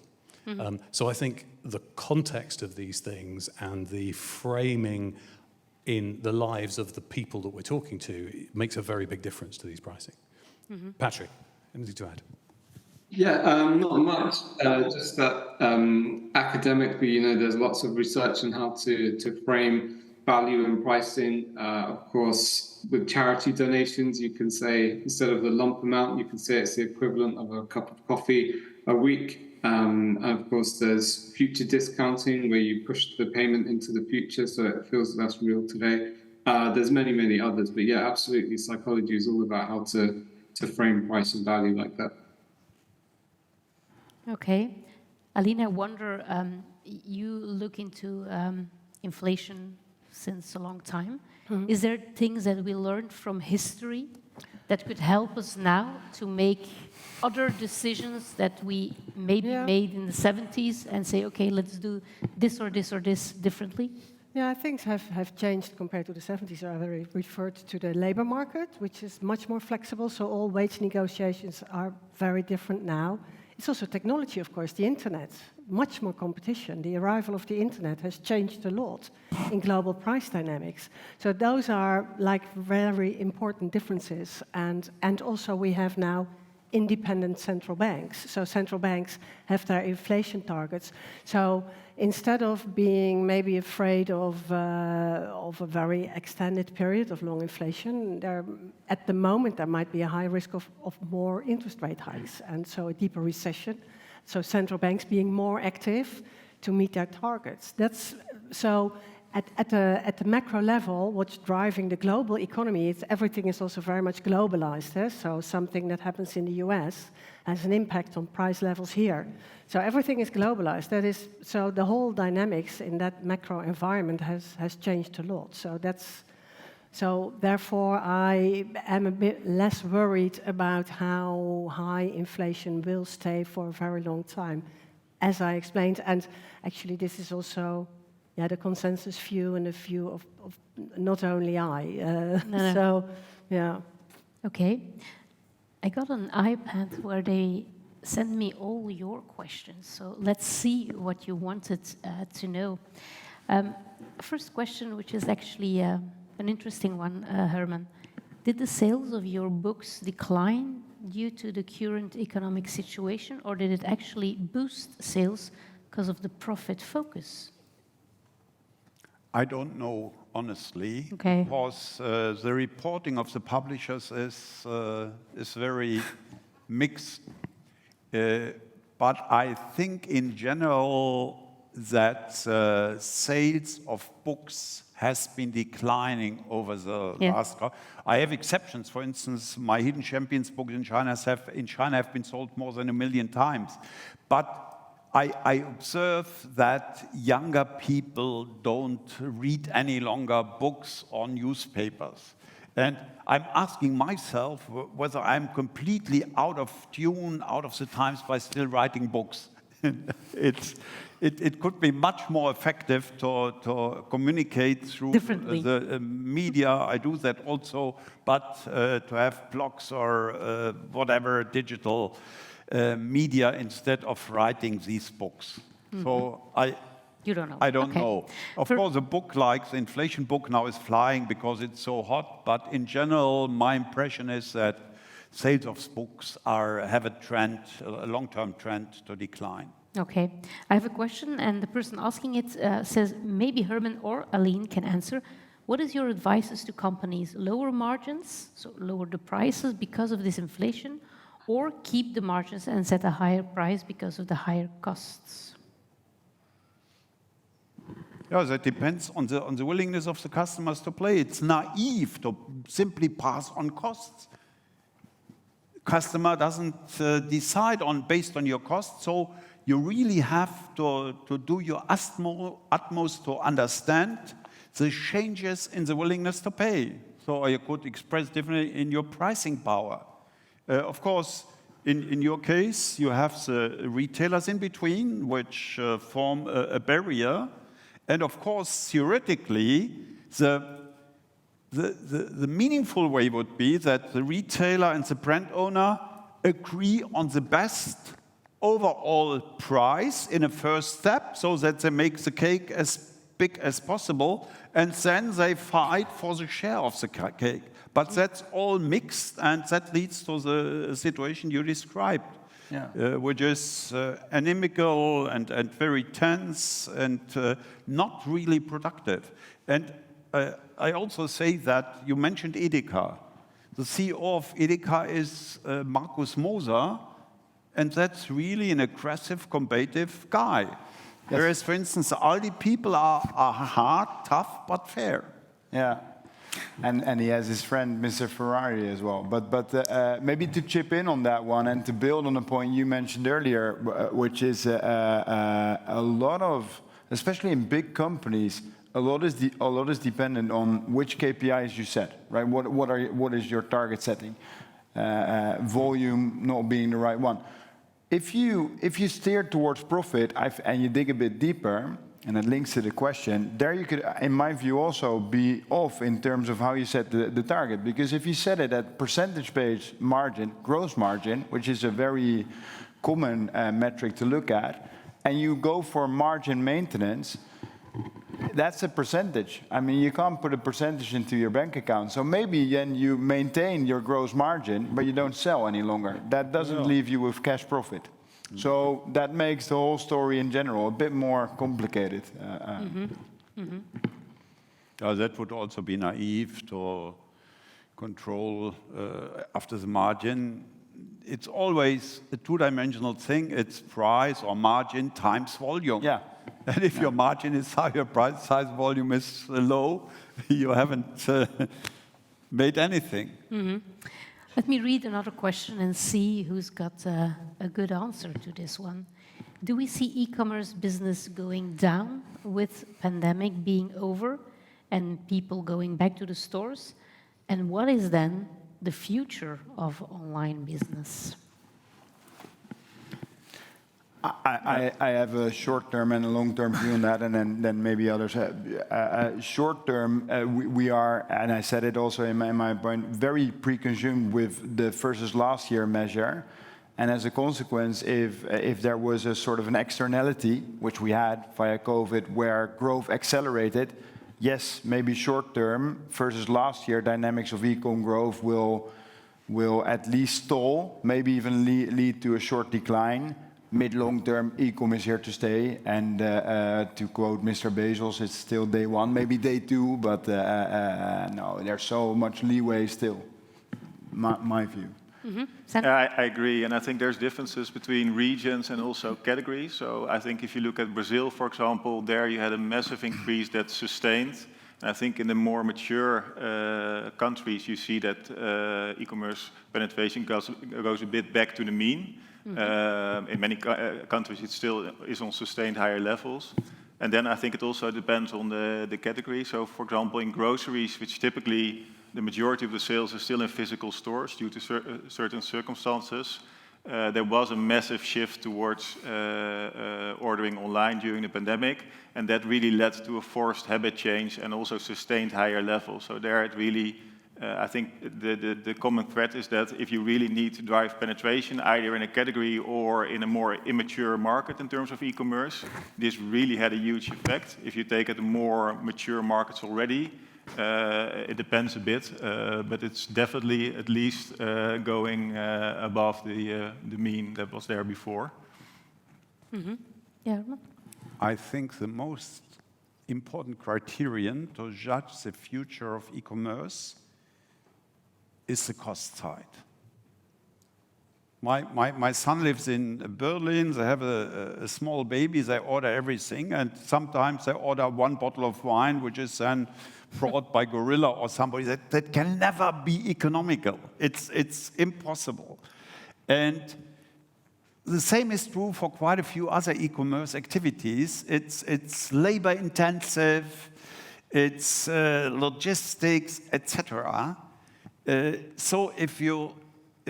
[SPEAKER 4] So I think the context of these things and the framing in the lives of the people that we're talking to makes a very big difference to these pricing. Patrick, anything to add?
[SPEAKER 5] Yeah, not much. Just that academically, there's lots of research on how to frame value and pricing. Of course, with charity donations, you can say instead of the lump amount, you can say it's the equivalent of a cup of coffee a week. And of course, there's future discounting where you push the payment into the future so it feels less real today. There's many, many others. But yeah, absolutely, psychology is all about how to frame price and value like that.
[SPEAKER 1] Okay. Aline, I wonder, you look into inflation since a long time. Is there things that we learned from history that could help us now to make other decisions that we maybe made in the 70s and say, okay, let's do this or this or this differently?
[SPEAKER 3] Yeah, things have changed compared to the 70s. I already referred to the labor market, which is much more flexible, so all wage negotiations are very different now. It's also technology, of course, the internet, much more competition. The arrival of the internet has changed a lot in global price dynamics. So those are like very important differences. And also we have now independent central banks. So central banks have their inflation targets. So instead of being maybe afraid of a very extended period of long inflation, at the moment there might be a high risk of more interest rate hikes, and so a deeper recession. So central banks being more active to meet their targets. At the macro level, what's driving the global economy is everything is also very much globalized. So something that happens in the US has an impact on price levels here. So everything is globalized. So the whole dynamics in that macro environment has changed a lot. So therefore, I am a bit less worried about how high inflation will stay for a very long time, as I explained. And actually, this is also the consensus view and the view of not only I. So, yeah.
[SPEAKER 1] Okay. I got an iPad where they send me all your questions. So let's see what you wanted to know. First question, which is actually an interesting one, Hermann. Did the sales of your books decline due to the current economic situation, or did it actually boost sales because of the profit focus?
[SPEAKER 8] I don't know, honestly,
[SPEAKER 1] Okay.
[SPEAKER 8] because the reporting of the publishers is very mixed. But I think in general that sales of books has been declining over the last. I have exceptions. For instance, my Hidden Champions book in China have been sold more than 1 million times. But I observe that younger people don't read any longer books or newspapers. And I'm asking myself whether I'm completely out of tune, out of the times by still writing books. It could be much more effective to communicate through the media. I do that also, but to have blogs or whatever digital media instead of writing these books. So
[SPEAKER 1] You don't know.
[SPEAKER 8] I don't
[SPEAKER 1] Okay.
[SPEAKER 8] know. Of course, a book like the inflation book now is flying because it's so hot. But in general, my impression is that sales of books have a trend, a long-term trend to decline.
[SPEAKER 1] Okay. I have a question, and the person asking it says, maybe Hermann or Aline can answer. What is your advice to companies? Lower margins, so lower the prices because of this inflation, or keep the margins and set a higher price because of the higher costs?
[SPEAKER 8] Yeah, that depends on the willingness of the customers to play. It's naive to simply pass on costs. Customer doesn't decide based on your costs, so you really have to do your utmost to understand the changes in the willingness to pay. So you could express differently in your pricing power. Of course, in your case, you have the retailers in between, which form a barrier. And of course, theoretically, the meaningful way would be that the retailer and the brand owner agree on the best overall price in a first step so that they make the cake as big as possible, and then they fight for the share of the cake. But that's all mixed, and that leads to the situation you described, which is inimical and very tense and not really productive. And I also say that you mentioned Edeka. The CEO of Edeka is Markus Moser, and that's really an aggressive, combative guy. Yes. Whereas, for instance, the Aldi people are hard, tough, but fair.
[SPEAKER 7] Yeah. And he has his friend, Mr. Ferrari, as well. But maybe to chip in on that one and to build on a point you mentioned earlier, which is a lot of, especially in big companies, a lot is dependent on which KPIs you set, right? What is your target setting? Volume not being the right one. If you steer towards profit and you dig a bit deeper, and it links to the question, there you could, in my view, also be off in terms of how you set the target. Because if you set it at percentage-based margin, gross margin, which is a very common metric to look at, and you go for margin maintenance, that's a percentage. I mean, you can't put a percentage into your bank account. So maybe then you maintain your gross margin, but you don't sell any longer. That doesn't leave you with cash profit. So that makes the whole story in general a bit more complicated.
[SPEAKER 8] That would also be naive to control after the margin. It's always a two-dimensional thing. It's price or margin times volume.
[SPEAKER 7] Yeah.
[SPEAKER 8] And if your margin is high, your price size volume is low, you haven't made anything.
[SPEAKER 1] Let me read another question and see who's got a good answer to this one. Do we see e-commerce business going down with pandemic being over and people going back to the stores? And what is then the future of online business?
[SPEAKER 7] I have a short-term and a long-term view on that, and then maybe others have. Short-term, we are, and I said it also in my point, very pre-consumed with the versus last year measure. And as a consequence, if there was a sort of an externality, which we had via COVID, where growth accelerated, yes, maybe short-term versus last year, dynamics of e-com growth will at least stall, maybe even lead to a short decline. Mid-long term, e-com is here to stay, and to quote Mr. Bezos, it's still day one, maybe day two, but no, there's so much leeway still, my view.
[SPEAKER 2] I agree, and I think there's differences between regions and also categories. So I think if you look at Brazil, for example, there you had a massive increase that sustained. And I think in the more mature countries, you see that e-commerce penetration goes a bit back to the mean. In many countries, it still is on sustained higher levels. And then I think it also depends on the category. So, for example, in groceries, which typically the majority of the sales is still in physical stores due to certain circumstances, there was a massive shift towards ordering online during the pandemic, and that really led to a forced habit change and also sustained higher levels. So there it really I think the common thread is that if you really need to drive penetration, either in a category or in a more immature market in terms of e-commerce, this really had a huge effect. If you take it to more mature markets already, it depends a bit, but it's definitely at least going above the mean that was there before.
[SPEAKER 1] Yeah.
[SPEAKER 8] I think the most important criterion to judge the future of e-commerce is the cost side. My son lives in Berlin. They have a small baby. They order everything, and sometimes they order one bottle of wine, which is then brought by Gorilla or somebody. That can never be economical. It's impossible. And the same is true for quite a few other e-commerce activities. It's labor intensive, it's logistics, etc. So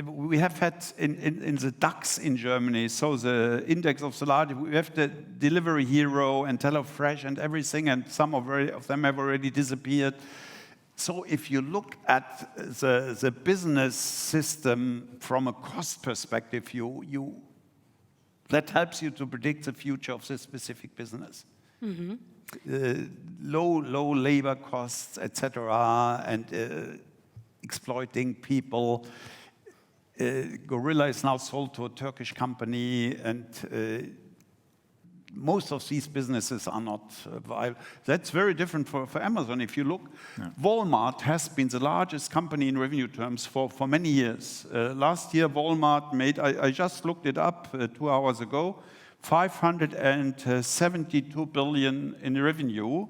[SPEAKER 8] we have had in the DAX in Germany, so the index of the large, we have the Delivery Hero and HelloFresh and everything, and some of them have already disappeared. So if you look at the business system from a cost perspective, that helps you to predict the future of this specific business. Low labor costs, etc., and exploiting people. Gorilla is now sold to a Turkish company, and most of these businesses are not viable. That's very different for Amazon. If you look, Walmart has been the largest company in revenue terms for many years. Last year, Walmart made, I just looked it up 2 hours ago, 572 billion in revenue,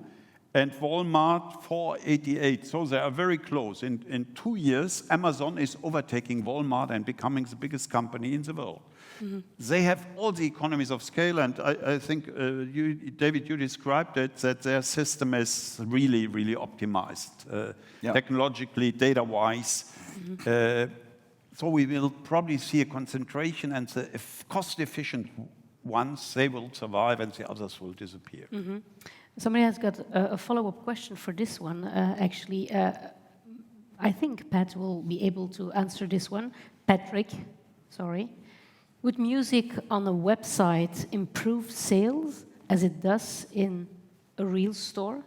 [SPEAKER 8] and Walmart 488. So they are very close. In 2 years, Amazon is overtaking Walmart and becoming the biggest company in the world. They have all the economies of scale, and I think, David, you described it, that their system is really, really optimized, technologically, data-wise. So we will probably see a concentration, and the cost-efficient ones, they will survive, and the others will disappear.
[SPEAKER 1] Somebody has got a follow-up question for this one, actually. I think Pat will be able to answer this one. Patrick, sorry. Would music on a website improve sales as it does in a real store?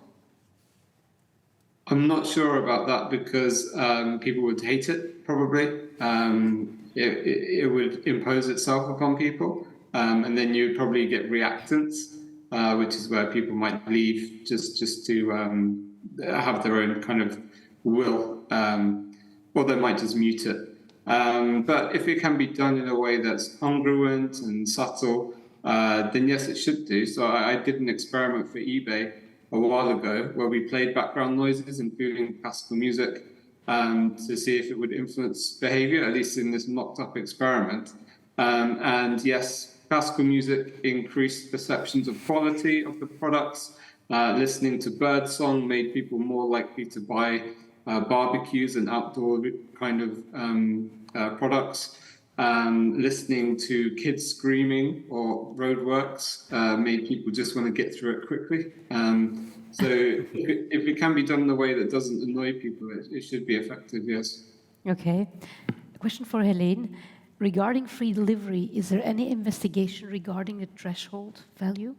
[SPEAKER 5] I'm not sure about that because people would hate it, probably. It would impose itself upon people, and then you would probably get reactants, which is where people might leave just to have their own kind of will, or they might just mute it. But if it can be done in a way that's congruent and subtle, then yes, it should do. So I did an experiment for eBay a while ago where we played background noises, including classical music, to see if it would influence behavior, at least in this mocked-up experiment. And yes, classical music increased perceptions of quality of the products. Listening to birdsong made people more likely to buy barbecues and outdoor kind of products. Listening to kids screaming or roadworks made people just want to get through it quickly. So if it can be done in a way that doesn't annoy people, it should be effective, yes.
[SPEAKER 1] Okay. A question for Heleen. Regarding free delivery, is there any investigation regarding the threshold value?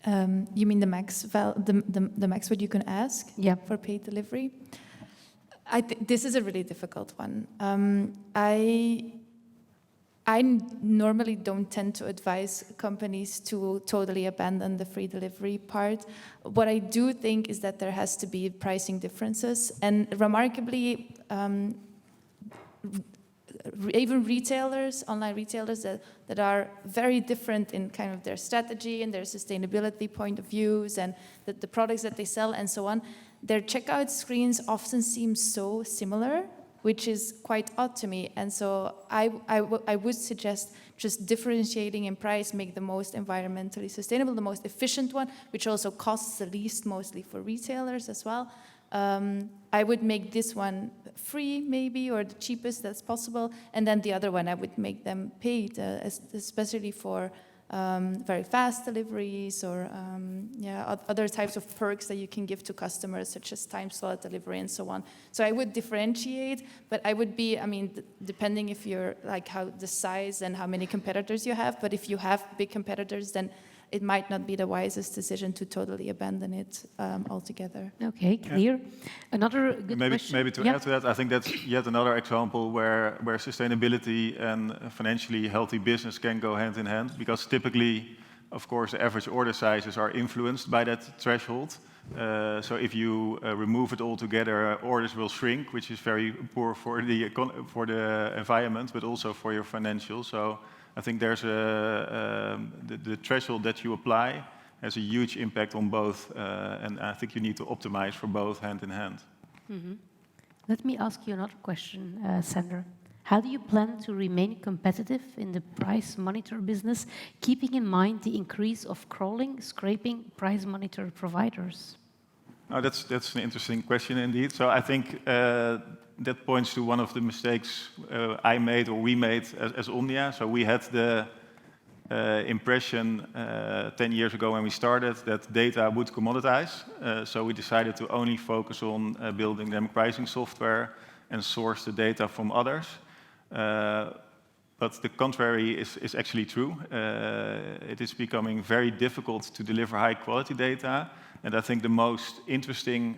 [SPEAKER 6] You mean the max the max what you can ask for paid delivery? This is a really difficult one. I normally don't tend to advise companies to totally abandon the free delivery part. What I do think is that there has to be pricing differences, and remarkably, even retailers, online retailers that are very different in kind of their strategy and their sustainability point of views and the products that they sell and so on, their checkout screens often seem so similar, which is quite odd to me. And so I would suggest just differentiating in price, make the most environmentally sustainable, the most efficient one, which also costs the least mostly for retailers as well. I would make this one free maybe, or the cheapest that's possible, and then the other one I would make them paid, especially for very fast deliveries or other types of perks that you can give to customers, such as time slot delivery and so on. So I would differentiate, but I would be, depending if you're like how the size and how many competitors you have, but if you have big competitors, then it might not be the wisest decision to totally abandon it altogether.
[SPEAKER 1] Okay, clear. Another good question.
[SPEAKER 2] Maybe to add to that, I think that's yet another example where sustainability and financially healthy business can go hand in hand, because typically, of course, the average order sizes are influenced by that threshold. So if you remove it altogether, orders will shrink, which is very poor for the environment, but also for your financials. So I think there's the threshold that you apply has a huge impact on both, and I think you need to optimize for both hand in hand.
[SPEAKER 1] Mm-hmm. Let me ask you another question, Sander. How do you plan to remain competitive in the price monitor business, keeping in mind the increase of crawling, scraping price monitor providers?
[SPEAKER 2] Oh, that's an interesting question indeed. So I think that points to one of the mistakes I made or we made as Omnia. So we had the impression 10 years ago when we started that data would commoditize. So we decided to only focus on building dynamic pricing software and source the data from others. But the contrary is actually true. It is becoming very difficult to deliver high quality data. And I think the most interesting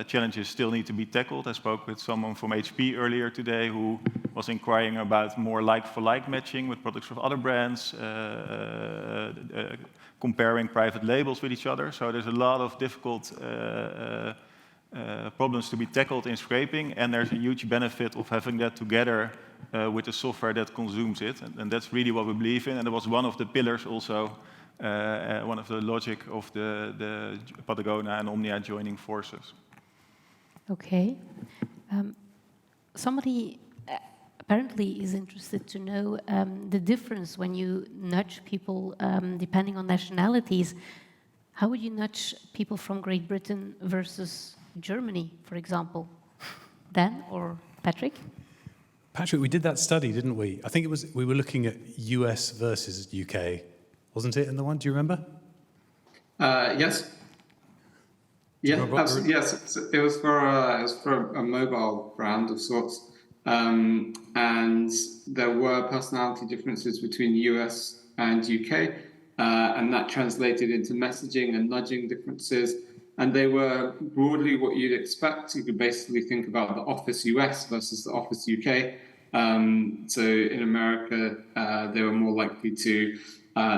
[SPEAKER 2] challenges still need to be tackled. I spoke with someone from HP earlier today who was inquiring about more like-for-like matching with products of other brands, comparing private labels with each other. So there's a lot of difficult problems to be tackled in scraping, and there's a huge benefit of having that together with the software that consumes it. And that's really what we believe in. And it was one of the pillars also, one of the logic of the Patagonia and Omnia joining forces.
[SPEAKER 1] Okay. Somebody apparently is interested to know the difference when you nudge people depending on nationalities. How would you nudge people from Great Britain versus Germany, for example? Dan or Patrick?
[SPEAKER 4] Patrick, we did that study, didn't we? I think it was, we were looking at US versus UK, wasn't it, in the one? Do you remember?
[SPEAKER 5] Yes. Yeah, absolutely. Yes, it was for a mobile brand of sorts, and there were personality differences between US and UK, and that translated into messaging and nudging differences. And they were broadly what you'd expect. You could basically think about the Office US versus the Office UK. So in America, they were more likely to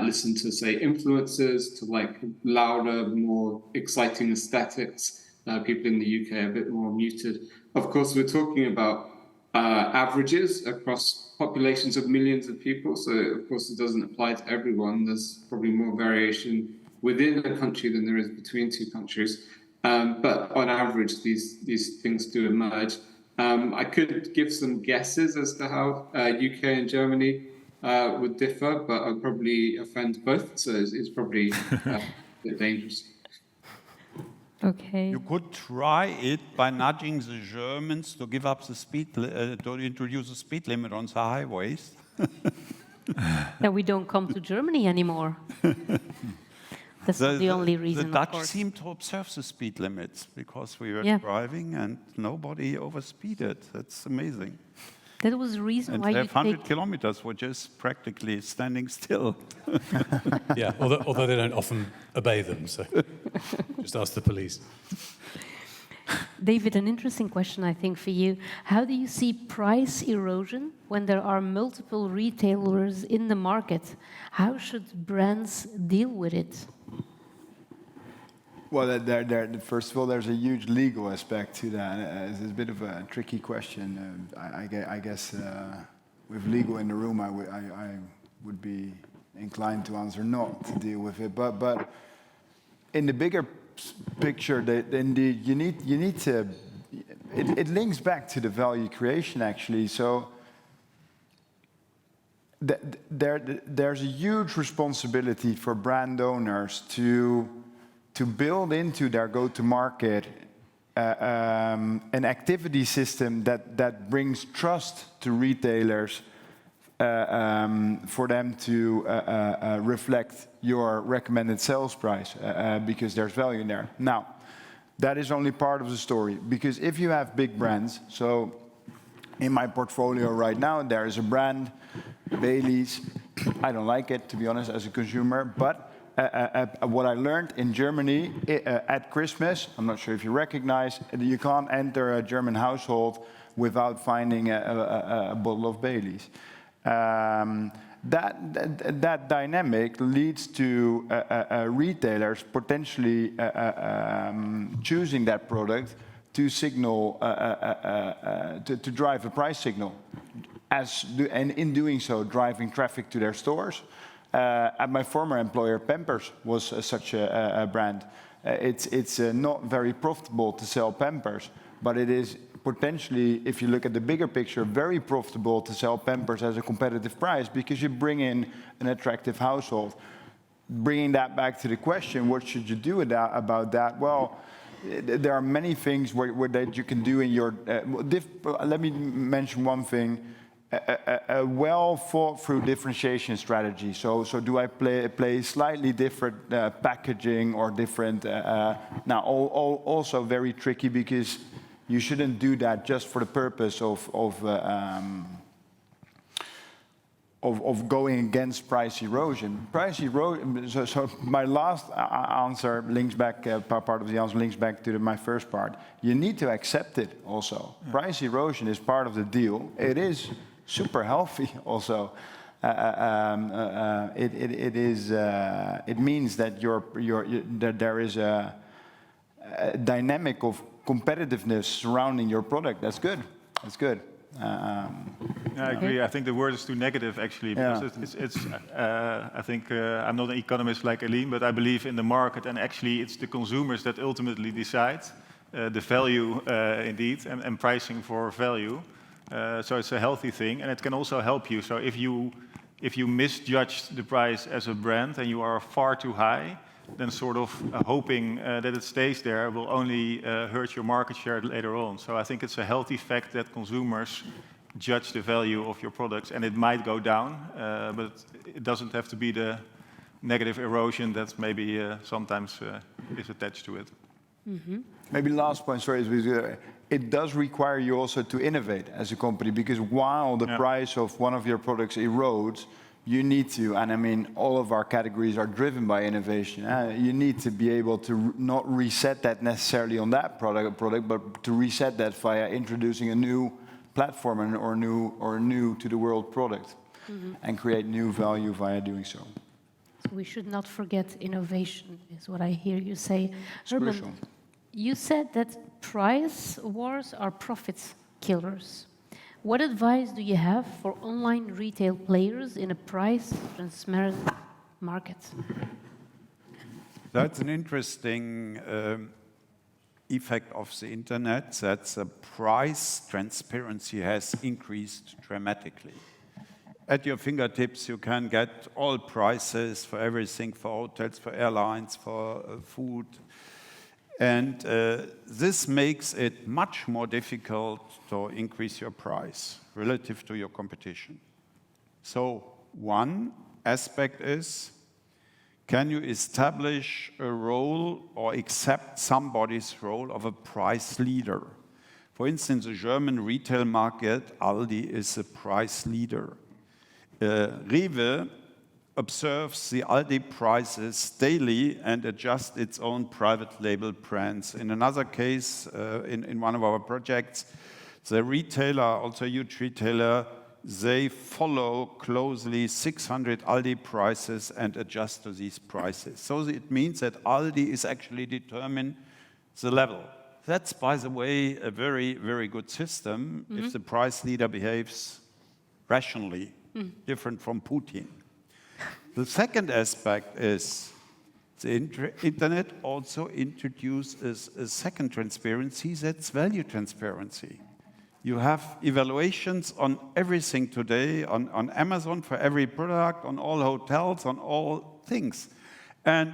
[SPEAKER 5] listen to, say, influencers, to like louder, more exciting aesthetics. People in the UK are a bit more muted. Of course, we're talking about averages across populations of millions of people. So, of course, it doesn't apply to everyone. There's probably more variation within a country than there is between two countries. But on average, these things do emerge. I could give some guesses as to how UK and Germany would differ, but I'd probably offend both, so it's probably a bit dangerous.
[SPEAKER 1] Okay.
[SPEAKER 8] You could try it by nudging the Germans to give up the speed, to introduce a speed limit on the highways.
[SPEAKER 1] That we don't come to Germany anymore. That's not the only reason.
[SPEAKER 8] The Dutch seem to observe the speed limits because we were driving and nobody overspeeded. That's amazing.
[SPEAKER 1] That was the reason
[SPEAKER 8] and
[SPEAKER 1] why you
[SPEAKER 8] 100 kilometers were just practically standing still.
[SPEAKER 4] Yeah, although they don't often obey them, so just ask the police.
[SPEAKER 1] David, an interesting question, I think, for you. How do you see price erosion when there are multiple retailers in the market? How should brands deal with it?
[SPEAKER 7] Well, first of all, there's a huge legal aspect to that. It's a bit of a tricky question. I guess with legal in the room, I would be inclined to answer not to deal with it. But in the bigger picture, indeed, you need to. It links back to the value creation, actually. So there's a huge responsibility for brand owners to build into their go-to-market an activity system that brings trust to retailers for them to reflect your recommended sales price because there's value in there. Now, that is only part of the story, because if you have big brands, so in my portfolio right now, there is a brand, Bailey's. I don't like it, to be honest, as a consumer, but what I learned in Germany at Christmas, I'm not sure if you recognize, you can't enter a German household without finding a bottle of Bailey's. That dynamic leads to retailers potentially choosing that product to signal, to drive a price signal, and in doing so, driving traffic to their stores. At my former employer, Pampers was such a brand. It's not very profitable to sell Pampers, but it is potentially, if you look at the bigger picture, very profitable to sell Pampers as a competitive price, because you bring in an attractive household. Bringing that back to the question, what should you do about that? Well, there are many things that you can do in your... let me mention one thing. A well thought through differentiation strategy. So do I play slightly different packaging or different... now, also very tricky, because you shouldn't do that just for the purpose of going against price erosion. Price erosion. So my last answer links back. Part of the answer links back to my first part. You need to accept it. Also, price erosion is part of the deal. It is super healthy. Also, it means that that there is a dynamic of competitiveness surrounding your product. That's good. That's good.
[SPEAKER 2] I agree. I think the word is too negative, actually, because I think I'm not an economist like Aline, but I believe in the market, and actually it's the consumers that ultimately decide the value, indeed, and pricing for value. So it's a healthy thing, and it can also help you. So if you misjudge the price as a brand and you are far too high, then sort of hoping that it stays there will only hurt your market share later on. So I think it's a healthy fact that consumers judge the value of your products, and it might go down, but it doesn't have to be the negative erosion that maybe sometimes is attached to it.
[SPEAKER 7] Mm-hmm. Maybe last point, sorry, it does require you also to innovate as a company, because while the price of one of your products erodes, you need to, and I mean, all of our categories are driven by innovation. You need to be able to not reset that necessarily on that product, but to reset that via introducing a new platform or new to the world product, and create new value via doing so.
[SPEAKER 1] So we should not forget innovation, is what I hear you say. Hermann, you said that price wars are profit killers. What advice do you have for online retail players in a price-transparent market?
[SPEAKER 8] That's an interesting effect of the internet, that the price transparency has increased dramatically. At your fingertips, you can get all prices for everything, for hotels, for airlines, for food. And this makes it much more difficult to increase your price relative to your competition. So one aspect is, can you establish a role or accept somebody's role of a price leader? For instance, the German retail market, Aldi is a price leader. Rewe observes the Aldi prices daily and adjusts its own private label brands. In another case, in one of our projects, the retailer, also a huge retailer, they follow closely 600 Aldi prices and adjust to these prices. So it means that Aldi is actually determining the level. That's, by the way, a very, very good system if the price leader behaves rationally, different from Putin. The second aspect is the internet also introduces a second transparency, that's value transparency. You have evaluations on everything today, on Amazon for every product, on all hotels, on all things. And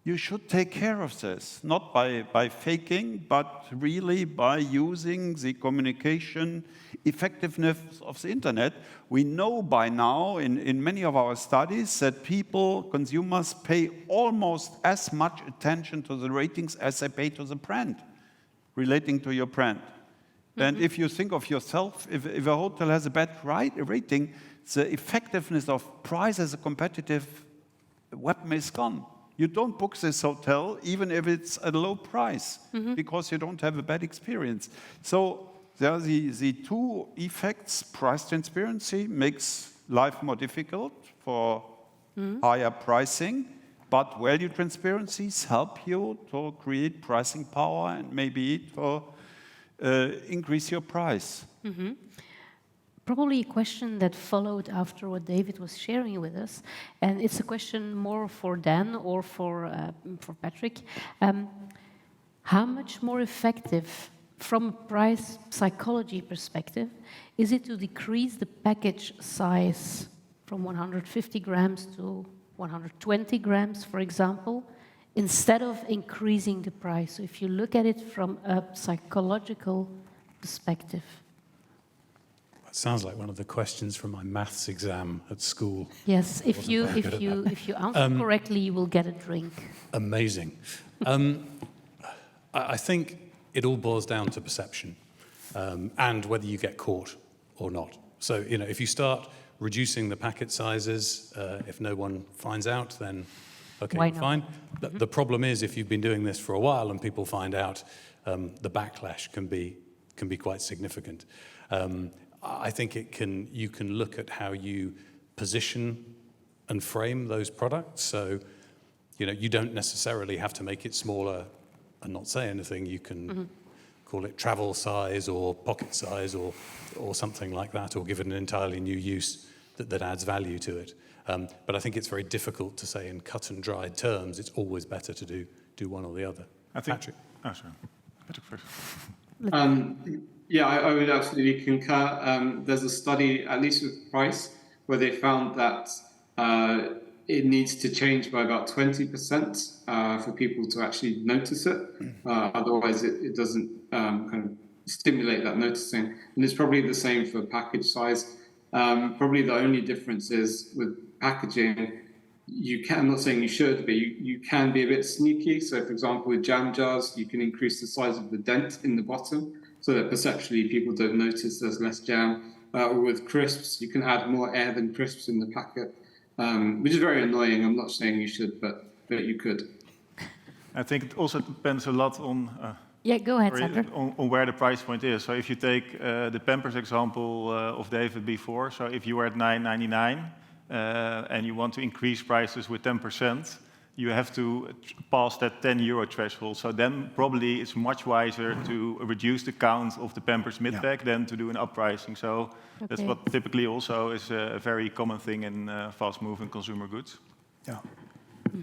[SPEAKER 8] you should take care of this, not by faking, but really by using the communication effectiveness of the internet. We know by now in many of our studies that consumers pay almost as much attention to the ratings as they pay to the brand, relating to your brand. And if you think of yourself, if a hotel has a bad rating, the effectiveness of price as a competitive weapon is gone. You don't book this hotel even if it's at a low price because you don't have a bad experience. So there are the two effects. Price transparency makes life more difficult for higher pricing, but value transparencies help you to create pricing power and maybe to increase your price.
[SPEAKER 1] Probably a question that followed after what David was sharing with us, and it's a question more for Dan or for Patrick. How much more effective, from a price psychology perspective, is it to decrease the package size from 150 grams to 120 grams, for example, instead of increasing the price? So if you look at it from a psychological perspective.
[SPEAKER 4] Sounds like one of the questions from my maths exam at school.
[SPEAKER 1] Yes, if you answer correctly, you will get a drink.
[SPEAKER 4] Amazing. I think it all boils down to perception and whether you get caught or not. So, if you start reducing the packet sizes, if no one finds out, then okay, fine. The problem is if you've been doing this for a while and people find out, the backlash can be quite significant. I think you can look at how you position and frame those products. So, you don't necessarily have to make it smaller and not say anything. You can call it travel size or pocket size or something like that, or give it an entirely new use that adds value to it. But I think it's very difficult to say in cut and dried terms. It's always better to do one or the other.
[SPEAKER 2] I think,
[SPEAKER 4] Patrick?
[SPEAKER 2] Oh, sorry. Patrick first.
[SPEAKER 5] Yeah, I would absolutely concur. There's a study, at least with price, where they found that it needs to change by about 20% for people to actually notice it. Otherwise, it doesn't kind of stimulate that noticing. And it's probably the same for package size. Probably the only difference is with packaging, I'm not saying you should, but you can be a bit sneaky. So, for example, with jam jars, you can increase the size of the dent in the bottom, so that perceptually people don't notice there's less jam. Or with crisps, you can add more air than crisps in the packet, which is very annoying. I'm not saying you should, but you could.
[SPEAKER 2] I think it also depends a lot on
[SPEAKER 1] Go ahead, Sandra.
[SPEAKER 2] on where the price point is. So if you take the Pampers example of David before, so if you were at $9.99 and you want to increase prices with 10%, you have to pass that €10 threshold. So then probably it's much wiser to reduce the count of the Pampers mid-pack than to do an uppricing. So that's what typically also is a very common thing in fast-moving consumer goods.
[SPEAKER 7] Yeah.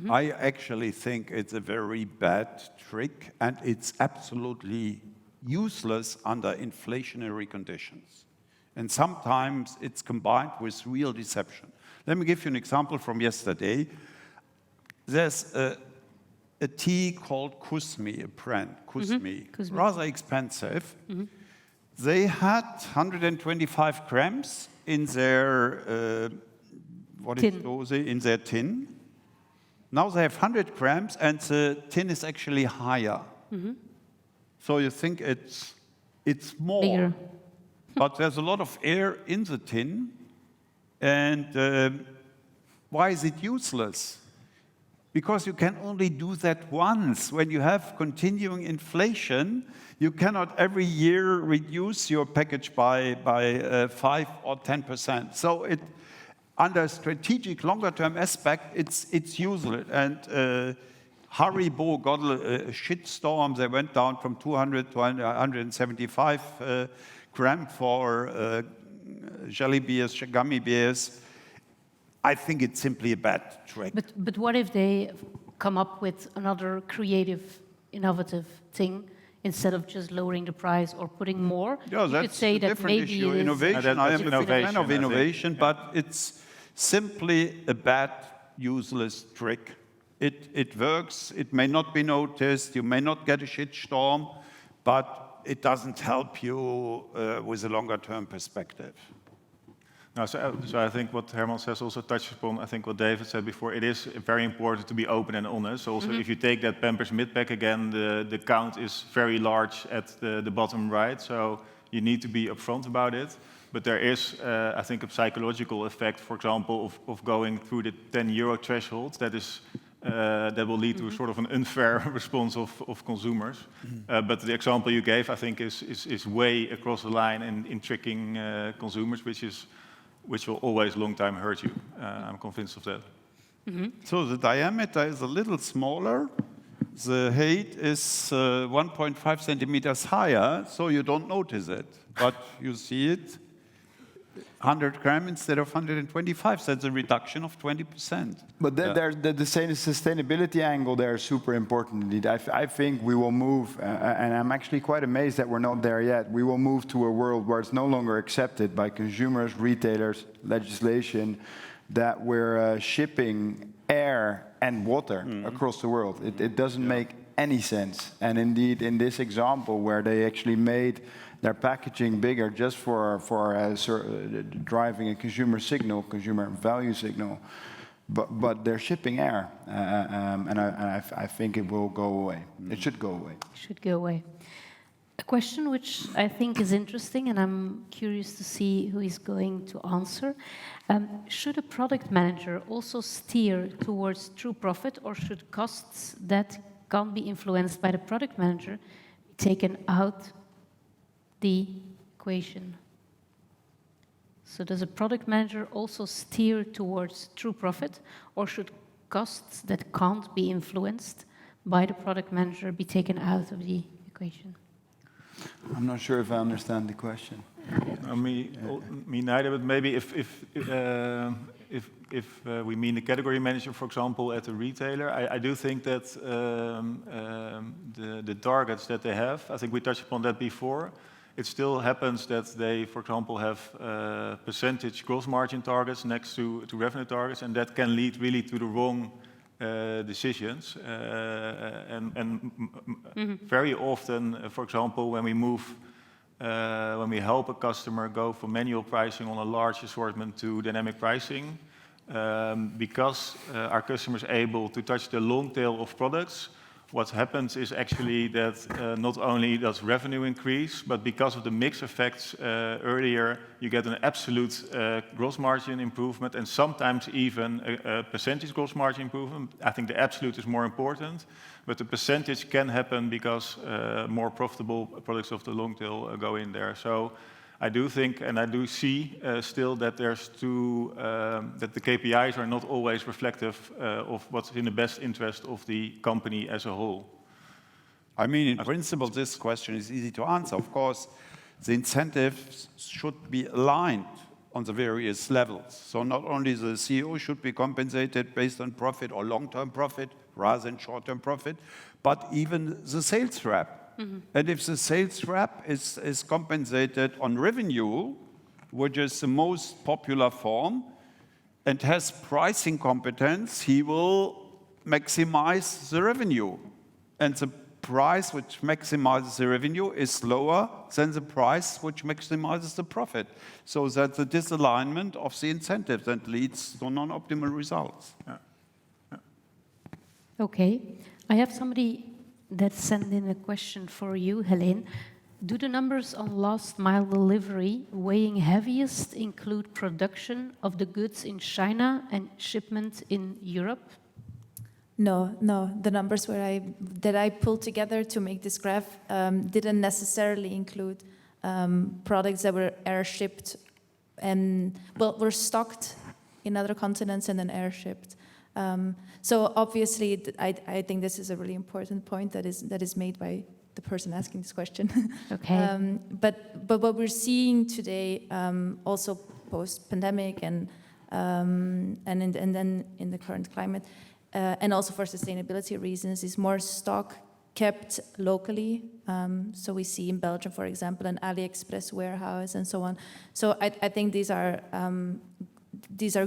[SPEAKER 8] I actually think it's a very bad trick, and it's absolutely useless under inflationary conditions. And sometimes it's combined with real deception. Let me give you an example from yesterday. There's a tea called Kusmi, a brand, Kusmi, rather expensive. They had 125 grams in their in their tin. Now they have 100 grams, and the tin is actually higher. So you think it's more, bigger. But there's a lot of air in the tin, and why is it useless? Because you can only do that once. When you have continuing inflation, you cannot every year reduce your package by 5 or 10%. So under strategic longer-term aspect, it's useless. And Haribo got a shitstorm. They went down from 200 to 175 gram for jelly beers, gummy beers. I think it's simply a bad trick.
[SPEAKER 1] But what if they come up with another creative, innovative thing instead of just lowering the price or putting more?
[SPEAKER 8] Yeah, that's
[SPEAKER 1] could say
[SPEAKER 8] a
[SPEAKER 1] that
[SPEAKER 8] different
[SPEAKER 1] maybe
[SPEAKER 8] issue. Innovation. I am a fan of innovation, but it's simply a bad, useless trick it works. It may not be noticed. You may not get a shitstorm, but it doesn't help you with a longer-term perspective.
[SPEAKER 2] No, so I think what Hermann says also touches upon, I think what David said before, it is very important to be open and honest. Also, if you take that Pampers mid-pack again, the count is very large at the bottom right, so you need to be upfront about it. But there is, I think, a psychological effect, for example, of going through the 10 euro threshold that is that will lead to sort of an unfair response of consumers. But the example you gave, I think, is way across the line in tricking consumers, which will always long time hurt you. I'm convinced of that.
[SPEAKER 8] So the diameter is a little smaller. The height is 1.5 centimeters higher, so you don't notice it. But you see it, 100 grams instead of 125, that's a reduction of 20%.
[SPEAKER 7] But the sustainability angle there is super important indeed. I think we will move, and I'm actually quite amazed that we're not there yet. We will move to a world where it's no longer accepted by consumers, retailers, legislation, that we're shipping air and water across the world. It doesn't make any sense. And indeed, in this example where they actually made their packaging bigger just for driving a consumer signal, consumer value signal, but they're shipping air, and I think it will go away. It should go away.
[SPEAKER 1] Should go away. A question which I think is interesting, and I'm curious to see who is going to answer. Should a product manager also steer towards true profit, or should costs that can't be influenced by the product manager be taken out the equation? So does a product manager also steer towards true profit, or should costs that can't be influenced by the product manager be taken out of the equation?
[SPEAKER 7] I'm not sure if I understand the question.
[SPEAKER 2] Me neither, but maybe if we mean the category manager, for example, at a retailer, I do think that the targets that they have, I think we touched upon that before. It still happens that they, for example, have percentage gross margin targets next to revenue targets, and that can lead really to the wrong decisions. Very often, for example, when we help a customer go from manual pricing on a large assortment to dynamic pricing, because our customer is able to touch the long tail of products, what happens is actually that not only does revenue increase, but because of the mix effects earlier, you get an absolute gross margin improvement, and sometimes even a percentage gross margin improvement. I think the absolute is more important, but the percentage can happen because more profitable products of the long tail go in there. So I do think, and I do see still that there's that the KPIs are not always reflective of what's in the best interest of the company as a whole.
[SPEAKER 8] I mean, in principle, this question is easy to answer. Of course, the incentives should be aligned on the various levels. So not only the CEO should be compensated based on profit or long-term profit rather than short-term profit, but even the sales rep. And if the sales rep is compensated on revenue, which is the most popular form, and has pricing competence, he will maximize the revenue. And the price which maximizes the revenue is lower than the price which maximizes the profit. So that's a disalignment of the incentives that leads to non-optimal results.
[SPEAKER 1] Okay, I have somebody that sent in a question for you, Heleen. Do the numbers on last mile delivery weighing heaviest include production of the goods in China and shipment in Europe?
[SPEAKER 6] No. The numbers that I pulled together to make this graph didn't necessarily include products that were air-shipped and, were stocked in other continents and then air-shipped. So obviously, I think this is a really important point that is made by the person asking this question.
[SPEAKER 1] Okay.
[SPEAKER 6] But what we're seeing today, also post-pandemic and then in the current climate, and also for sustainability reasons, is more stock kept locally. So we see in Belgium, for example, an AliExpress warehouse and so on. So I think these are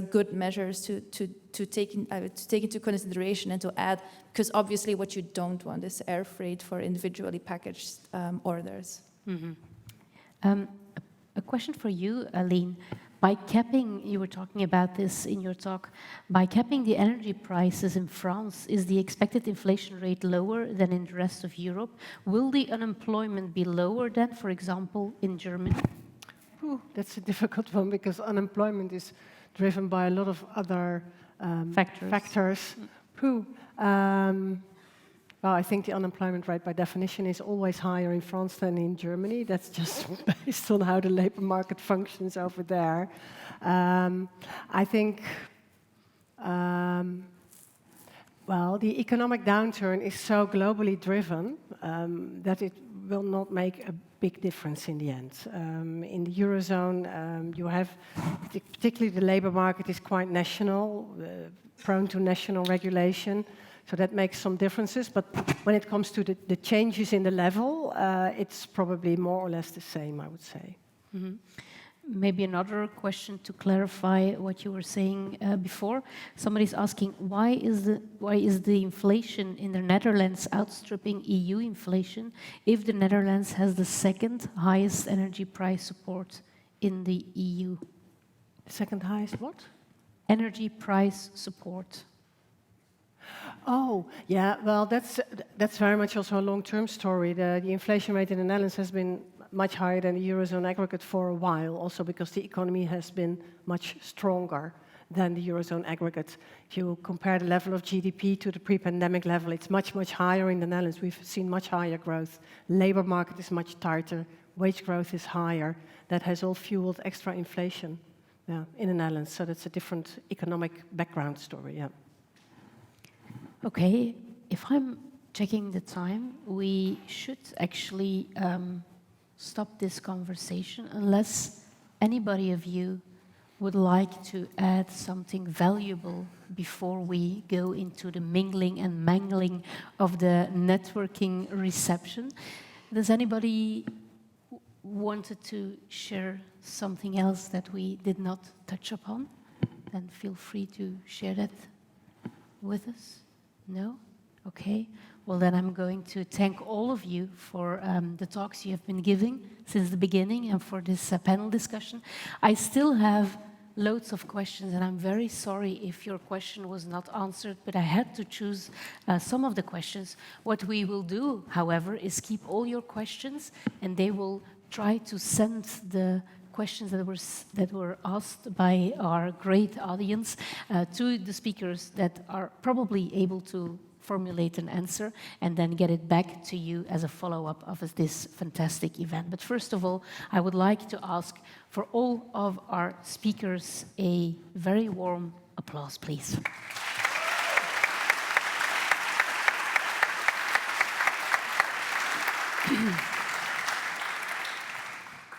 [SPEAKER 6] good measures to take into consideration and to add, because obviously what you don't want is air freight for individually packaged orders.
[SPEAKER 1] A question for you, Aline. By capping, you were talking about this in your talk, by capping the energy prices in France, is the expected inflation rate lower than in the rest of Europe? Will the unemployment be lower than, for example, in Germany?
[SPEAKER 3] Ooh, that's a difficult one because unemployment is driven by a lot of other factors. Well, I think the unemployment rate by definition is always higher in France than in Germany. That's just based on how the labor market functions over there. I think, well, the economic downturn is so globally driven that it will not make a big difference in the end. In the Eurozone, you have, particularly the labor market is quite national, prone to national regulation. So that makes some differences, but when it comes to the changes in the level, it's probably more or less the same, I would say.
[SPEAKER 1] Mm-hmm. Maybe another question to clarify what you were saying before. Somebody's asking, why is the inflation in the Netherlands outstripping EU inflation if the Netherlands has the second highest energy price support in the EU?
[SPEAKER 3] Second highest what?
[SPEAKER 1] Energy price support.
[SPEAKER 3] Oh, yeah, well, that's very much also a long-term story. The inflation rate in the Netherlands has been much higher than the Eurozone aggregate for a while, also because the economy has been much stronger than the Eurozone aggregate. If you compare the level of GDP to the pre-pandemic level, it's much, much higher in the Netherlands. We've seen much higher growth. Labor market is much tighter. Wage growth is higher. That has all fueled extra inflation in the Netherlands. So that's a different economic background story, yeah.
[SPEAKER 1] Okay, if I'm checking the time, we should actually stop this conversation unless anybody of you would like to add something valuable before we go into the mingling and mangling of the networking reception. Does anybody wanted to share something else that we did not touch upon? Then feel free to share that with us. No? Okay. Well, then I'm going to thank all of you for the talks you have been giving since the beginning and for this panel discussion. I still have loads of questions, and I'm very sorry if your question was not answered, but I had to choose some of the questions. What we will do, however, is keep all your questions, and they will try to send the questions that were asked by our great audience to the speakers that are probably able to formulate an answer and then get it back to you as a follow-up of this fantastic event. But first of all, I would like to ask for all of our speakers a very warm applause, please.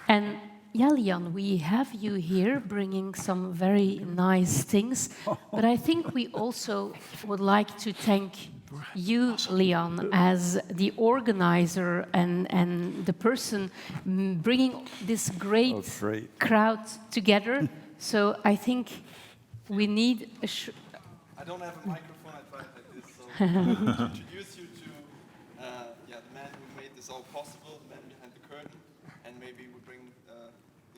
[SPEAKER 1] And Lian, we have you here bringing some very nice things, but I think we also would like to thank you, Lian, as the organizer and the person bringing this great crowd together. So I think we need a...
[SPEAKER 9] I don't have a microphone, I tried like this, so to introduce you to the man who made this all possible, the man behind the curtain, and maybe we bring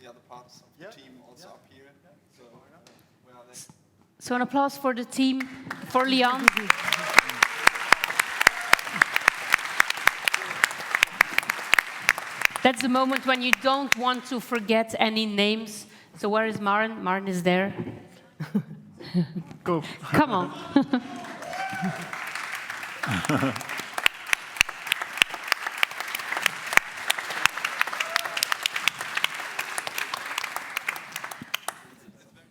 [SPEAKER 9] the other parts of the team also up here. So, where are they?
[SPEAKER 1] So an applause for the team, for Lian. That's the moment when you don't want to forget any names. So where is Maren? Maren is there.
[SPEAKER 2] Go.
[SPEAKER 1] Come on.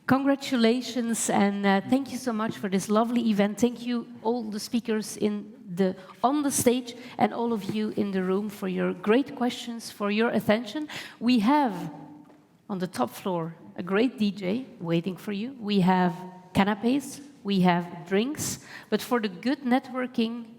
[SPEAKER 1] Congratulations, and thank you so much for this lovely event. Thank you, all the speakers on the stage, and all of you in the room for your great questions, for your attention. We have, on the top floor, a great DJ waiting for you. We have canapes, we have drinks, but for the good networking,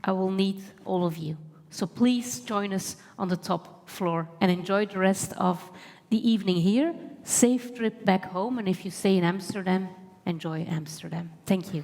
[SPEAKER 1] I will need all of you. So please join us on the top floor and enjoy the rest of the evening here. Safe trip back home, and if you stay in Amsterdam, enjoy Amsterdam. Thank you.